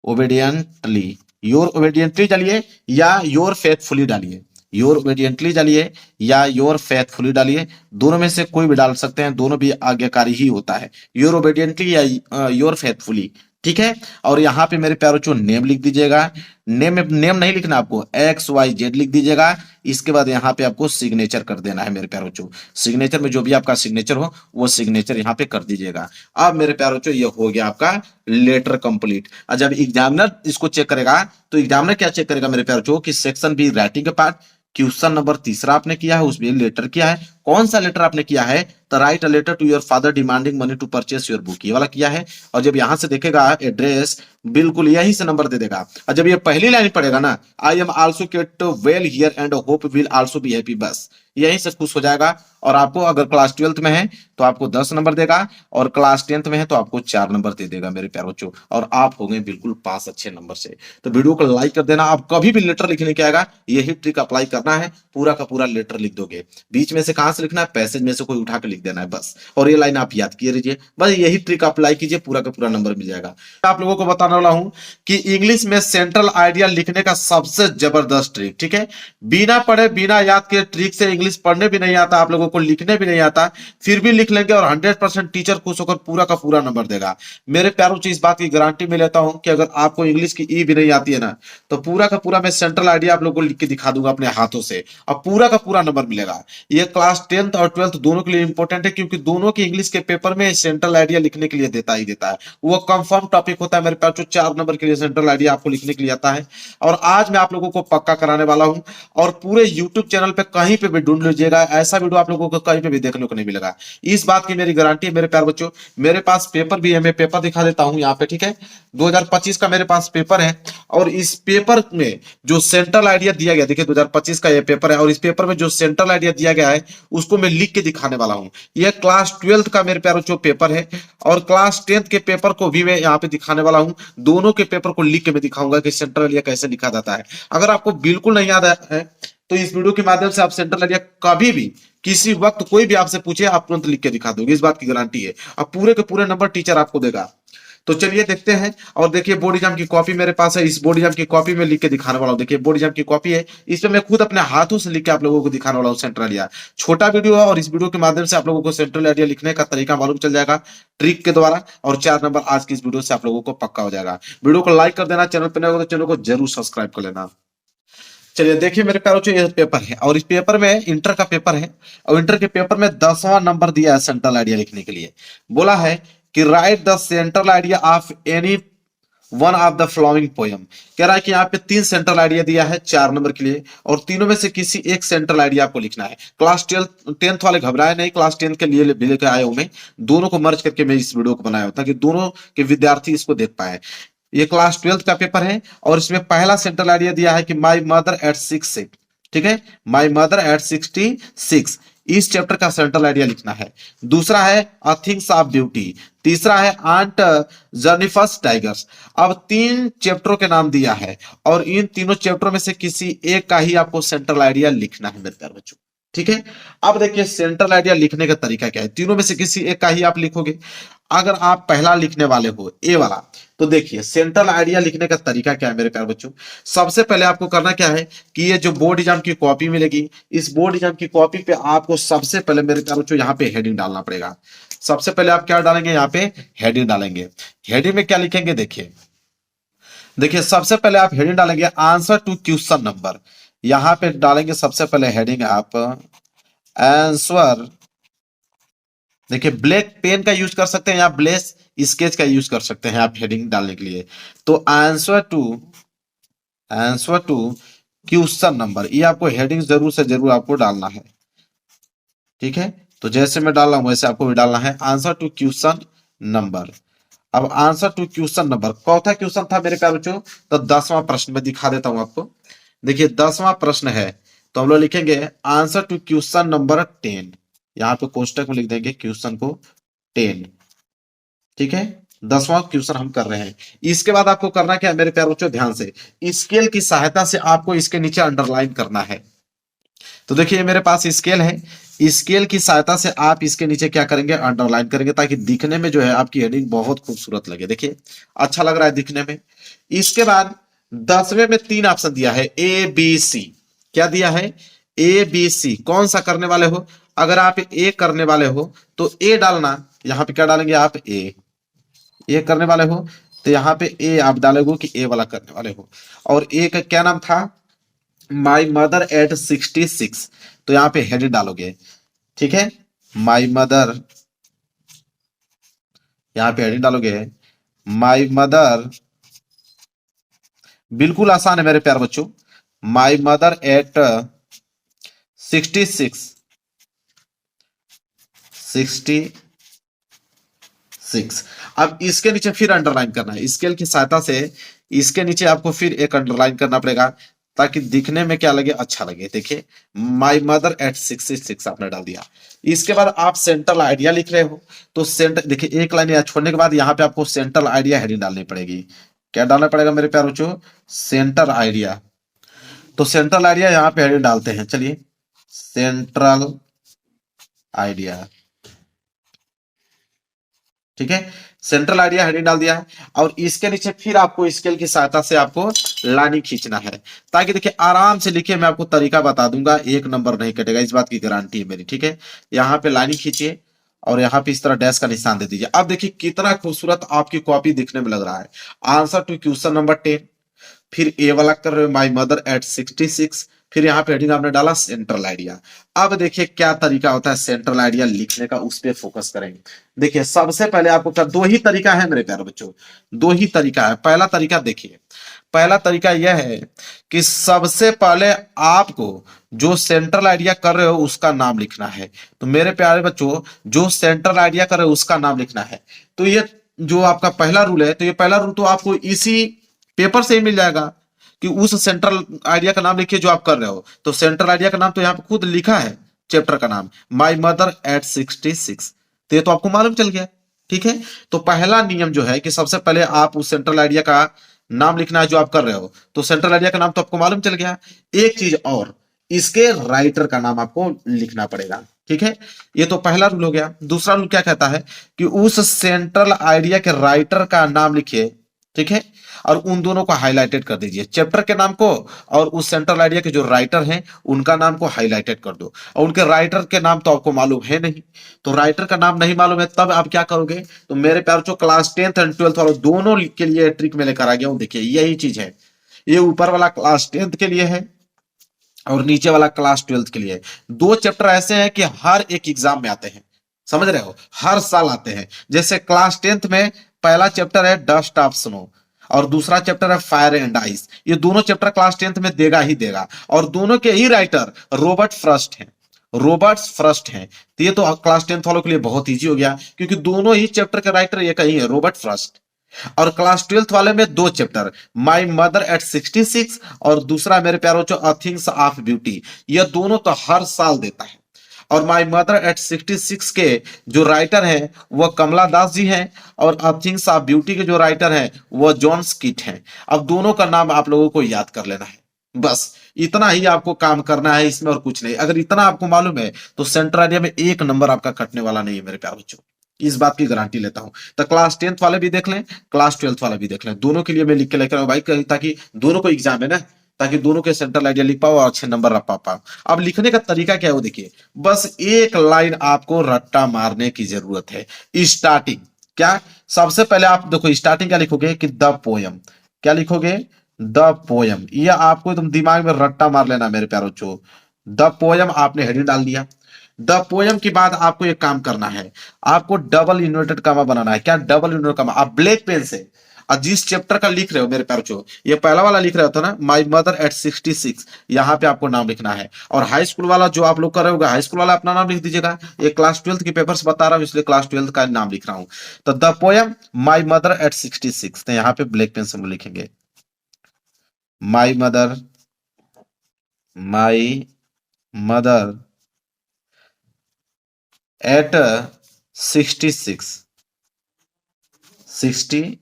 ओबेडियंटली, योर ओबेडियंटली डालिए या योर फेथफुली डालिए, योर ओबेडियंटली डालिए या योर फेथफुली डालिए, दोनों में से कोई भी डाल सकते हैं, दोनों भी आज्ञाकारी ही होता है, योर ओबेडियंटली या योर फेथफुली। ठीक है, और यहाँ पे मेरे प्यारे बच्चों नेम लिख दीजिएगा, नेम नहीं लिखना आपको, XYZ लिख दीजिएगा। इसके बाद यहाँ पे आपको सिग्नेचर कर देना है मेरे प्यारे बच्चों, सिग्नेचर में जो भी आपका सिग्नेचर हो वो सिग्नेचर यहाँ पे कर दीजिएगा। अब मेरे प्यारे बच्चों ये हो गया आपका लेटर कंप्लीट। और जब एग्जामिनर इसको चेक करेगा तो एग्जामिनर क्या चेक करेगा मेरे प्यारे बच्चों, कि सेक्शन बी राइटिंग का पार्ट, क्वेश्चन नंबर 3 आपने किया है, उसमें लेटर किया है, कौन सा लेटर आपने किया है, तो write a letter to your father demanding money to purchase your book, ये वाला किया है। और जब यहां से देखेगा एड्रेस, बिल्कुल यहीं से नंबर दे देगा। और जब ये पहली लाइन पढ़ेगा ना, I am also quite well here and hope will also be happy, बस यहीं से खुश हो जाएगा। और आपको अगर क्लास 12th में है तो आपको 10 नंबर देगा, और क्लास 10th में है तो आपको 4 नंबर दे देगा मेरे प्यारे बच्चों, और आप हो गए बिल्कुल पास अच्छे नंबर से। तो वीडियो को लाइक कर देना। आप कभी भी लेटर लिखने के आएगा यही ट्रिक अप्लाई करना है, पूरा का पूरा लेटर लिख दोगे, बीच में से कहां से लिखना है, पैसेज में से कोई उठा के लिख देना है बस, और ये लाइन आप याद किए रहिए, बस यही ट्रिक अप्लाई कीजिए, पूरा का पूरा नंबर मिल जाएगा। आप लोगों को बताने वाला हूं कि इंग्लिश में सेंट्रल आइडिया लिखने का सबसे जबरदस्त ट्रिक। ठीक है, बिना पढ़े बिना याद के ट्रिक से इंग्लिश पढ़ने भी नहीं आता, आप लोगों को लिखने भी नहीं आता, फिर भी लिख लेंगे और 100% टीचर खुश होकर पूरा का पूरा नंबर देगा। मेरे प्यारों से इस बात की गारंटी में लेता हूं कि अगर आपको इंग्लिश की ई भी नहीं आती है ना, तो पूरा का पूरा मैं सेंट्रल आइडिया आप लोगों को लिख के दिखा दूंगा अपने हाथों से, और पूरा का पूरा नंबर मिलेगा। ये क्लास 10th और 12th दोनों के लिए इंपॉर्टेंट है, क्योंकि दोनों के इंग्लिश के पेपर में सेंट्रल आइडिया लिखने के लिए देता ही देता है, वो कंफर्म टॉपिक होता है मेरे पास, जो 4 नंबर के लिए सेंट्रल आइडिया आपको लिखने के लिए आता है। और आज मैं आप लोगों को पक्का कराने वाला हूं, और पूरे यूट्यूब चैनल पे कहीं पे भी ढूंढ लीजिएगा, ऐसा वीडियो आप लोगों को कहीं पे भी देखने को नहीं मिलेगा। इस बात की मेरी गारंटी है मेरे प्यारे बच्चों। मेरे पास पेपर भी है, मैं पेपर दिखा देता हूं यहाँ पे। ठीक है, 2025 का मेरे पास पेपर है, और इस पेपर में जो सेंट्रल आइडिया दिया गया, देखिए 2025 का ये पेपर है, और इस पेपर में जो सेंट्रल आइडिया दिया गया है उसको मैं लिख के दिखाने वाला हूं। यह क्लास 12th का मेरे प्यारे बच्चों पेपर है, और क्लास 10th के पेपर को भी मैं यहाँ पे दिखाने वाला हूं। दोनों के पेपर को लिख के मैं दिखाऊंगा कि सेंट्रल आइडिया कैसे लिखा जाता है। अगर आपको बिल्कुल नहीं याद है तो इस वीडियो के माध्यम से आप सेंट्रल आइडिया कभी भी किसी वक्त कोई भी आपसे पूछे आप तुरंत लिख के दिखा दोगे, इस बात की गारंटी है। अब पूरे के पूरे नंबर टीचर आपको देगा। तो चलिए देखते हैं, और देखिए बोर्ड एग्जाम की कॉपी मेरे पास है, इस बोर्ड एग्जाम की कॉपी में लिख के दिखाने वाला हूं। देखिए बोर्ड एग्जाम की कॉपी है, इस पे मैं खुद अपने हाथों से लिख के आप लोगों को दिखाने वाला हूं सेंट्रल आइडिया। छोटा वीडियो है, और इस वीडियो के माध्यम से आप लोगों को सेंट्रल आइडिया लिखने का तरीका मालूम चल जाएगा ट्रिक के द्वारा, और 4 नंबर आज की इस वीडियो से आप लोगों को पक्का हो जाएगा। वीडियो को लाइक कर देना, चैनल पर नए हो तो चैनल को जरूर सब्सक्राइब कर लेना। चलिए देखिए मेरे प्यारों से, ये पेपर है, और इस पेपर में इंटर का पेपर है, और इंटर के पेपर में 10वां नंबर दिया है सेंट्रल आइडिया लिखने के लिए। बोला है कि right the central idea of any one of the following poem. कह रहा है कि यहाँ पे 3 सेंट्रल आइडिया दिया है 4 नंबर के लिए, और तीनों में से किसी एक सेंट्रल आइडिया आपको लिखना है। क्लास 10th वाले घबराए नहीं, क्लास 10th के लिए भी लेकर आया हूं मैं, दोनों को मर्ज करके मैं इस वीडियो को बनाया हूं ताकि दोनों के विद्यार्थी इसको देख पाए। ये क्लास 12th का पेपर है, और इसमें पहला सेंट्रल आइडिया दिया है कि माई मदर एट 6। ठीक है, माई मदर एट 66, इस चैप्टर का सेंट्रल आइडिया लिखना है। दूसरा है अ थिंग्स ऑफ ब्यूटी, तीसरा है आंट जर्निफस टाइगर्स। अब 3 चैप्टरों के नाम दिया है, और इन तीनों चैप्टरों में से किसी एक का ही आपको सेंट्रल आइडिया लिखना है मेरे प्यारे बच्चों। ठीक है, अब देखिए सेंट्रल आइडिया लिखने का तरीका क्या है, तीनों में से किसी एक का ही आप लिखोगे। अगर आप पहला लिखने वाले हो ए वाला, तो देखिए सेंट्रल आइडिया लिखने का तरीका क्या है मेरे प्यारे बच्चों। सबसे पहले आपको करना क्या है कि ये जो बोर्ड एग्जाम की कॉपी मिलेगी, इस बोर्ड एग्जाम की कॉपी पे आपको सबसे पहले मेरे प्यारे बच्चों यहाँ पे हेडिंग डालना पड़ेगा। सबसे पहले आप क्या डालेंगे, यहाँ पे हेडिंग डालेंगे। हेडिंग में क्या लिखेंगे, देखिए देखिए सबसे पहले आप हेडिंग डालेंगे आंसर टू क्वेश्चन नंबर। यहाँ पे डालेंगे सबसे पहले हेडिंग आप आंसर देखिए ब्लैक पेन का यूज कर सकते हैं या ब्लैक स्केच का यूज कर सकते हैं आप हेडिंग डालने के लिए। तो आंसर टू क्वेश्चन नंबर, ये आपको हेडिंग जरूर से जरूर आपको डालना है। ठीक है, तो जैसे मैं डाल रहा हूं वैसे आपको भी डालना है आंसर टू क्वेश्चन नंबर। अब आंसर टू क्वेश्चन नंबर चौथा क्वेश्चन था मेरे प्यारे बच्चों, तो 10वां प्रश्न में दिखा देता हूं आपको। देखिए 10वां प्रश्न है, तो हम लोग लिखेंगे आंसर टू क्वेश्चन नंबर 10। यहाँ पे कोष्टक में लिख देंगे क्वेश्चन को 10। ठीक है, 10वां क्वेश्चन हम कर रहे हैं। इसके बाद आपको करना क्या है मेरे प्यारे बच्चों, ध्यान से स्केल की सहायता से आपको इसके नीचे अंडरलाइन करना है। तो देखिए मेरे पास स्केल है, स्केल की सहायता से आप इसके नीचे क्या करेंगे, अंडरलाइन करेंगे, ताकि दिखने में जो है आपकी हेडिंग बहुत खूबसूरत लगे। देखिए अच्छा लग रहा है दिखने में। इसके बाद 10वें में 3 ऑप्शन दिया है ए बी सी। क्या दिया है, ए बी सी। कौन सा करने वाले हो, अगर आप ए करने वाले हो तो ए डालना, यहां पे क्या डालेंगे आप, ए करने वाले हो तो यहाँ पे ए आप डालोगे कि ए वाला करने वाले हो। और ए का क्या नाम था, माई मदर एट 66, तो यहाँ पे हेड डालोगे। ठीक है, माई मदर, यहाँ पे हेडिंग डालोगे माई मदर। बिल्कुल आसान है मेरे प्यारे बच्चों, माई मदर एट 66। अब इसके नीचे फिर अंडरलाइन करना है, स्केल की सहायता से इसके नीचे आपको फिर एक अंडरलाइन करना पड़ेगा, ताकि दिखने में क्या लगे, अच्छा लगे। देखिए माई मदर एट 66 आपने डाल दिया। इसके बाद आप सेंट्रल आइडिया लिख रहे हो, तो सेंटर देखिए एक लाइन छोड़ने के बाद यहाँ पे आपको सेंट्रल आइडिया हेडिंग डालनी पड़ेगी। क्या डालना पड़ेगा मेरे प्यारे बच्चों, सेंटर आइडिया। तो सेंट्रल आइडिया यहाँ पे हेडिंग डालते हैं, चलिए सेंट्रल आइडिया। ठीक है, सेंट्रल आइडिया हेडिंग डाल दिया है। और इसके नीचे फिर आपको स्केल की सहायता से आपको लाइनिंग खींचना है, ताकि देखिए आराम से लिखिए, मैं आपको तरीका बता दूंगा, एक नंबर नहीं कटेगा, इस बात की गारंटी है मेरी। ठीक है, यहाँ पे लाइनिंग खींचिए और यहाँ पे इस तरह डैश का निशान दे दीजिए। अब देखिए कितना खूबसूरत आपकी कॉपी दिखने में लग रहा है। आंसर टू क्वेश्चन नंबर 10, फिर ए वाला कर रहे हो माई मदर एट 66, फिर यहाँ पे हेडिंग आपने डाला सेंट्रल आइडिया। अब देखिए क्या तरीका होता है सेंट्रल आइडिया लिखने का, उस पर फोकस करेंगे। देखिए सबसे पहले आपको क्या, दो ही तरीका है मेरे प्यारे बच्चों, दो ही तरीका है। पहला तरीका देखिए, पहला तरीका यह है कि सबसे पहले आपको जो सेंट्रल आइडिया कर रहे हो उसका नाम लिखना है। तो मेरे प्यारे बच्चों, जो सेंट्रल आइडिया कर रहे हो उसका नाम लिखना है। तो ये जो आपका पहला रूल है, तो ये पहला रूल तो आपको इसी पेपर से ही मिल जाएगा, कि उस सेंट्रल आइडिया का नाम लिखिए जो आप कर रहे हो। तो सेंट्रल आइडिया का नाम तो यहाँ पे खुद लिखा है, चैप्टर का नाम माई मदर एट 66, तो ये तो आपको मालूम चल गया। ठीक है, तो पहला नियम जो है कि सबसे पहले आप उस सेंट्रल आइडिया का नाम लिखना है जो आप कर रहे हो। तो सेंट्रल आइडिया का नाम तो आपको मालूम चल गया। एक चीज और, इसके राइटर का नाम आपको लिखना पड़ेगा। ठीक है, ये तो पहला रूल हो गया। दूसरा रूल क्या कहता है कि उस सेंट्रल आइडिया के राइटर का नाम लिखिए। ठीक है, और उन दोनों को हाईलाइटेड कर दीजिए, चैप्टर के नाम को और उस सेंट्रल आइडिया के जो राइटर हैं उनका नाम को हाईलाइटेड कर दो। और उनके राइटर के नाम तो आपको मालूम है नहीं, तो राइटर का नाम नहीं मालूम है, तब आप क्या करोगे, तो मेरे प्यार जो क्लास 10th एंड 12th वालों दोनों के लिए ट्रिक में लेकर आ गया हूं। देखिए यही चीज है, ये ऊपर वाला क्लास 10th के लिए है और नीचे वाला क्लास 12th के लिए है। दो चैप्टर ऐसे हैं कि हर एक एग्जाम में आते हैं, समझ रहे हो, हर साल आते हैं। जैसे क्लास 10th में पहला चैप्टर है डस्ट ऑफ स्नो और दूसरा चैप्टर है फायर एंड आइस। ये दोनों चैप्टर क्लास 10th में देगा ही देगा, और दोनों के ही राइटर रॉबर्ट फ्रॉस्ट हैं, रॉबर्ट फ्रॉस्ट हैं। तो ये तो क्लास 10th वालों के लिए बहुत इजी हो गया, क्योंकि दोनों ही चैप्टर के राइटर एक ही है, रॉबर्ट फ्रॉस्ट। और क्लास 12th वाले में दो चैप्टर, माई मदर एट 66 और दूसरा मेरे प्यारों जो अ थिंग्स ऑफ ब्यूटी, ये दोनों तो हर साल देता है। और माई मदर एट 66 के जो राइटर हैं वह कमला दास जी हैं, और अ थिंग्स ऑफ ब्यूटी के जो राइटर हैं वह जॉन स्किट हैं। अब दोनों का नाम आप लोगों को याद कर लेना है, बस इतना ही आपको काम करना है इसमें, और कुछ नहीं। अगर इतना आपको मालूम है तो सेंट्रल आइडिया में एक नंबर आपका कटने वाला नहीं है मेरे प्यारे बच्चों, इस बात की गारंटी लेता हूं। तो क्लास 10th वाले भी देख लें, क्लास 12th वाला भी देख लें, दोनों के लिए मैं लिख के लेकर आऊं भाई, ताकि दोनों को एग्जाम है ना, ताकि दोनों के सेंट्रल आइडिया लिख पाओ और अच्छे नंबर रख पाओ। अब लिखने का तरीका क्या है वो देखिए, बस एक लाइन आपको रट्टा मारने की जरूरत है। स्टार्टिंग क्या, सबसे पहले आप देखो स्टार्टिंग क्या लिखोगे कि द पोयम, क्या लिखोगे, द पोयम। ये आपको एकदम दिमाग में रट्टा मार लेना मेरे प्यारों चो। द पोयम आपने हेडिंग डाल दिया। द पोयम के बाद आपको एक काम करना है, आपको डबल इन्वर्टेड कॉमा बनाना है। क्या डबल इन्वर्टेड कॉमा? आप ब्लैक पेन से और जिस चैप्टर का लिख रहे हो मेरे प्यारे बच्चों, ये पहला वाला लिख रहे हो ना, माय मदर एट 66, यहाँ पे आपको नाम लिखना है। और हाई स्कूल वाला जो आप लोग कर रहे होगा, हाई स्कूल वाला अपना नाम लिख दीजिएगा। ये क्लास 12th के पेपर से बता रहा हूँ, इसलिए क्लास 12th का नाम लिख रहा हूँ। तो the poem my mother at 66, तो यहाँ पे ब्लैक पेन से हम लिखेंगे my mother, my mother at 66, 66।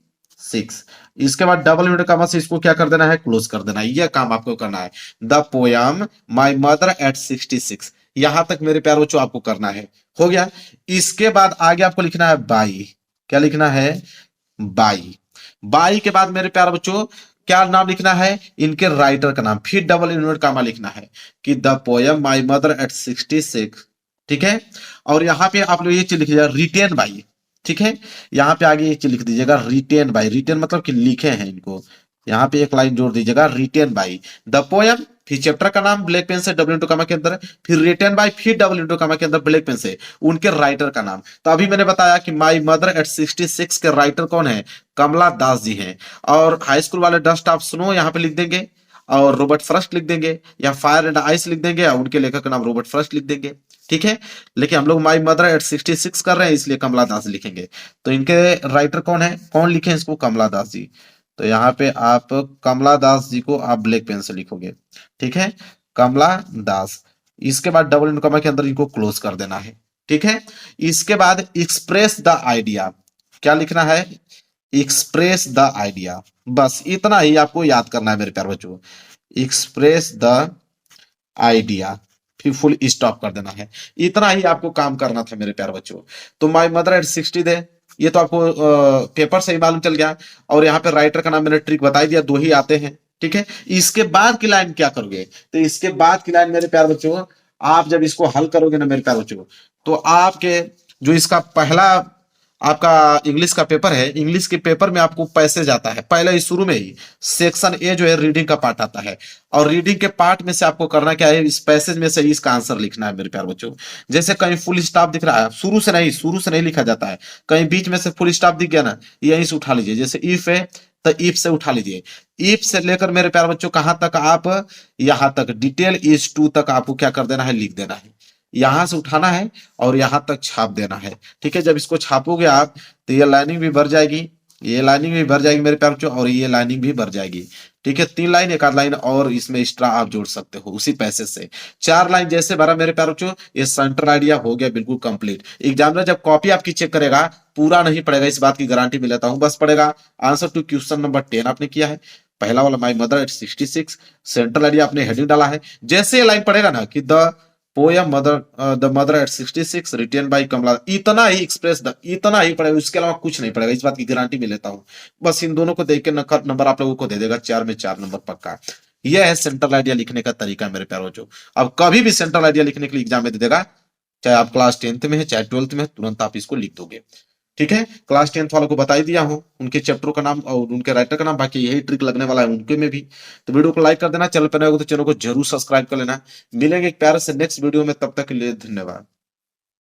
इसके बाद डबल इन्वर्टेड कॉमा से इसको क्या कर देना है, क्लोज कर देना है। यह काम आपको करना है। The poem my mother at 66, यहां तक मेरे प्यारे बच्चों आपको करना है। हो गया। इसके बाद आगे आपको लिखना है बाई। क्या लिखना है? बाई। बाई के बाद मेरे प्यारे बच्चों क्या नाम लिखना है, इनके राइटर का नाम, फिर डबल इन्वर्टेड कॉमा लिखना है कि the poem my mother at 66। ठीक है। और यहां पे आप लोग ये चीज लिखिएगा, रिटेन बाई। ठीक है। यहाँ पे आगे ये चीज लिख दीजिएगा, रिटेन बाई। रिटेन मतलब कि लिखे हैं इनको। यहाँ पे एक लाइन जोड़ दीजिएगा, रिटेन बाई द पोयम, फिर चैप्टर का नाम ब्लैक पेन से डबल इंटू कॉमा के अंदर, फिर रिटेन बाई, फिर डबल इंटू कॉमा के अंदर ब्लैक पेन से उनके राइटर का नाम। तो अभी मैंने बताया कि माई मदर एट 66 के राइटर कौन है, कमला दास जी हैं। और हाई स्कूल वाले डस्ट ऑफ स्नो यहाँ पे लिख देंगे, और रॉबर्ट फ्रॉस्ट लिख देंगे, या फायर एंड आइस लिख देंगे, और उनके लेखक का नाम रॉबर्ट फ्रॉस्ट लिख देंगे। ठीक है। लेकिन हम लोग माई मदर एट 66 कर रहे हैं, इसलिए कमला दास लिखेंगे। तो इनके राइटर कौन है, कौन लिखे हैं इसको, कमला दास जी। तो यहाँ पे आप कमला दास जी को आप ब्लैक पेन से लिखोगे। ठीक है। कमला दास। इसके बाद डबल इंटू कॉमा के अंदर इनको क्लोज कर देना है। ठीक है। इसके बाद एक्सप्रेस द आइडिया। क्या लिखना है? Express the idea. बस इतना ही आपको याद करना है मेरे प्यारे बच्चों, एक्सप्रेस द आइडिया, फिर फुल स्टॉप कर देना है। इतना ही आपको काम करना था मेरे प्यारे बच्चों। तो माय मदर एट 60 दे, ये तो आपको पेपर से ही मालूम चल गया। और यहाँ पे राइटर का नाम मैंने ट्रिक बता दिया, दो ही आते हैं। ठीक है। इसके बाद की लाइन क्या करोगे, तो इसके बाद की लाइन मेरे प्यारे बच्चों, आप जब इसको हल करोगे ना मेरे प्यारे बच्चों, तो आपके जो इसका पहला आपका इंग्लिश का पेपर है, इंग्लिश के पेपर में आपको पैसेज आता है पहले ही शुरू में ही। सेक्शन ए जो है रीडिंग का पार्ट आता है, और रीडिंग के पार्ट में से आपको करना क्या है, इस पैसेज में से इसका आंसर लिखना है मेरे प्यारे बच्चों। जैसे कहीं फुल स्टॉप दिख रहा है, शुरू से नहीं लिखा जाता है, कहीं बीच में से फुल स्टॉप दिख गया ना, यहीं से उठा लीजिए। जैसे इफ है तो इफ से उठा लीजिए। इफ से लेकर मेरे प्यारे बच्चों कहां तक, आप यहां तक डिटेल इज टू तक आपको क्या कर देना है, लिख देना है। यहां से उठाना है और यहां तक छाप देना है। ठीक है। जब इसको छापोगे आप, तो ये लाइनिंग भी भर जाएगी, ये लाइनिंग भी भर जाएगी मेरे प्यारे बच्चों, और ये लाइनिंग भी भर जाएगी। ठीक है। 3 लाइन, एक आध लाइन और इसमें एक्स्ट्रा आप जोड़ सकते हो उसी पैसे से। 4 लाइन जैसे भरा मेरे प्यारे बच्चों, ये सेंटर आइडिया हो गया बिल्कुल कंप्लीट। एग्जामिनर जब कॉपी आपकी चेक करेगा, पूरा नहीं पड़ेगा, इस बात की गारंटी मैं लेता हूं। बस पड़ेगा आंसर टू क्वेश्चन नंबर 10 आपने किया है, पहला वाला my mother at 66, central idea आपने हेडिंग डाला है। जैसे ये लाइन पड़ेगा ना कि the poem the mother at 66 written by Kamala, इतना ही एक्सप्रेस द, इतना ही पड़ेगा, इसके अलावा कुछ नहीं पड़ेगा, इस बात की गारंटी मैं लेता हूं। बस इन दोनों को देख के नंबर आप लोगों को दे देगा, 4 में 4 नंबर पक्का। यह है सेंट्रल आइडिया लिखने का तरीका मेरे प्यारों जो। अब कभी भी सेंट्रल आइडिया लिखने के लिए एग्जाम में दे देगा, चाहे आप क्लास 10th में है चाहे 12th में है, तुरंत आप इसको लिख दोगे। ठीक है। क्लास 10th वालों को बता ही दिया हूं, उनके चैप्टरों का नाम और उनके राइटर का नाम, बाकी यही ट्रिक लगने वाला है उनके में भी। तो वीडियो को लाइक कर देना, चैनल पर नए हो तो चैनल को जरूर सब्सक्राइब कर लेना। मिलेंगे एक प्यारे से नेक्स्ट वीडियो में, तब तक के लिए धन्यवाद।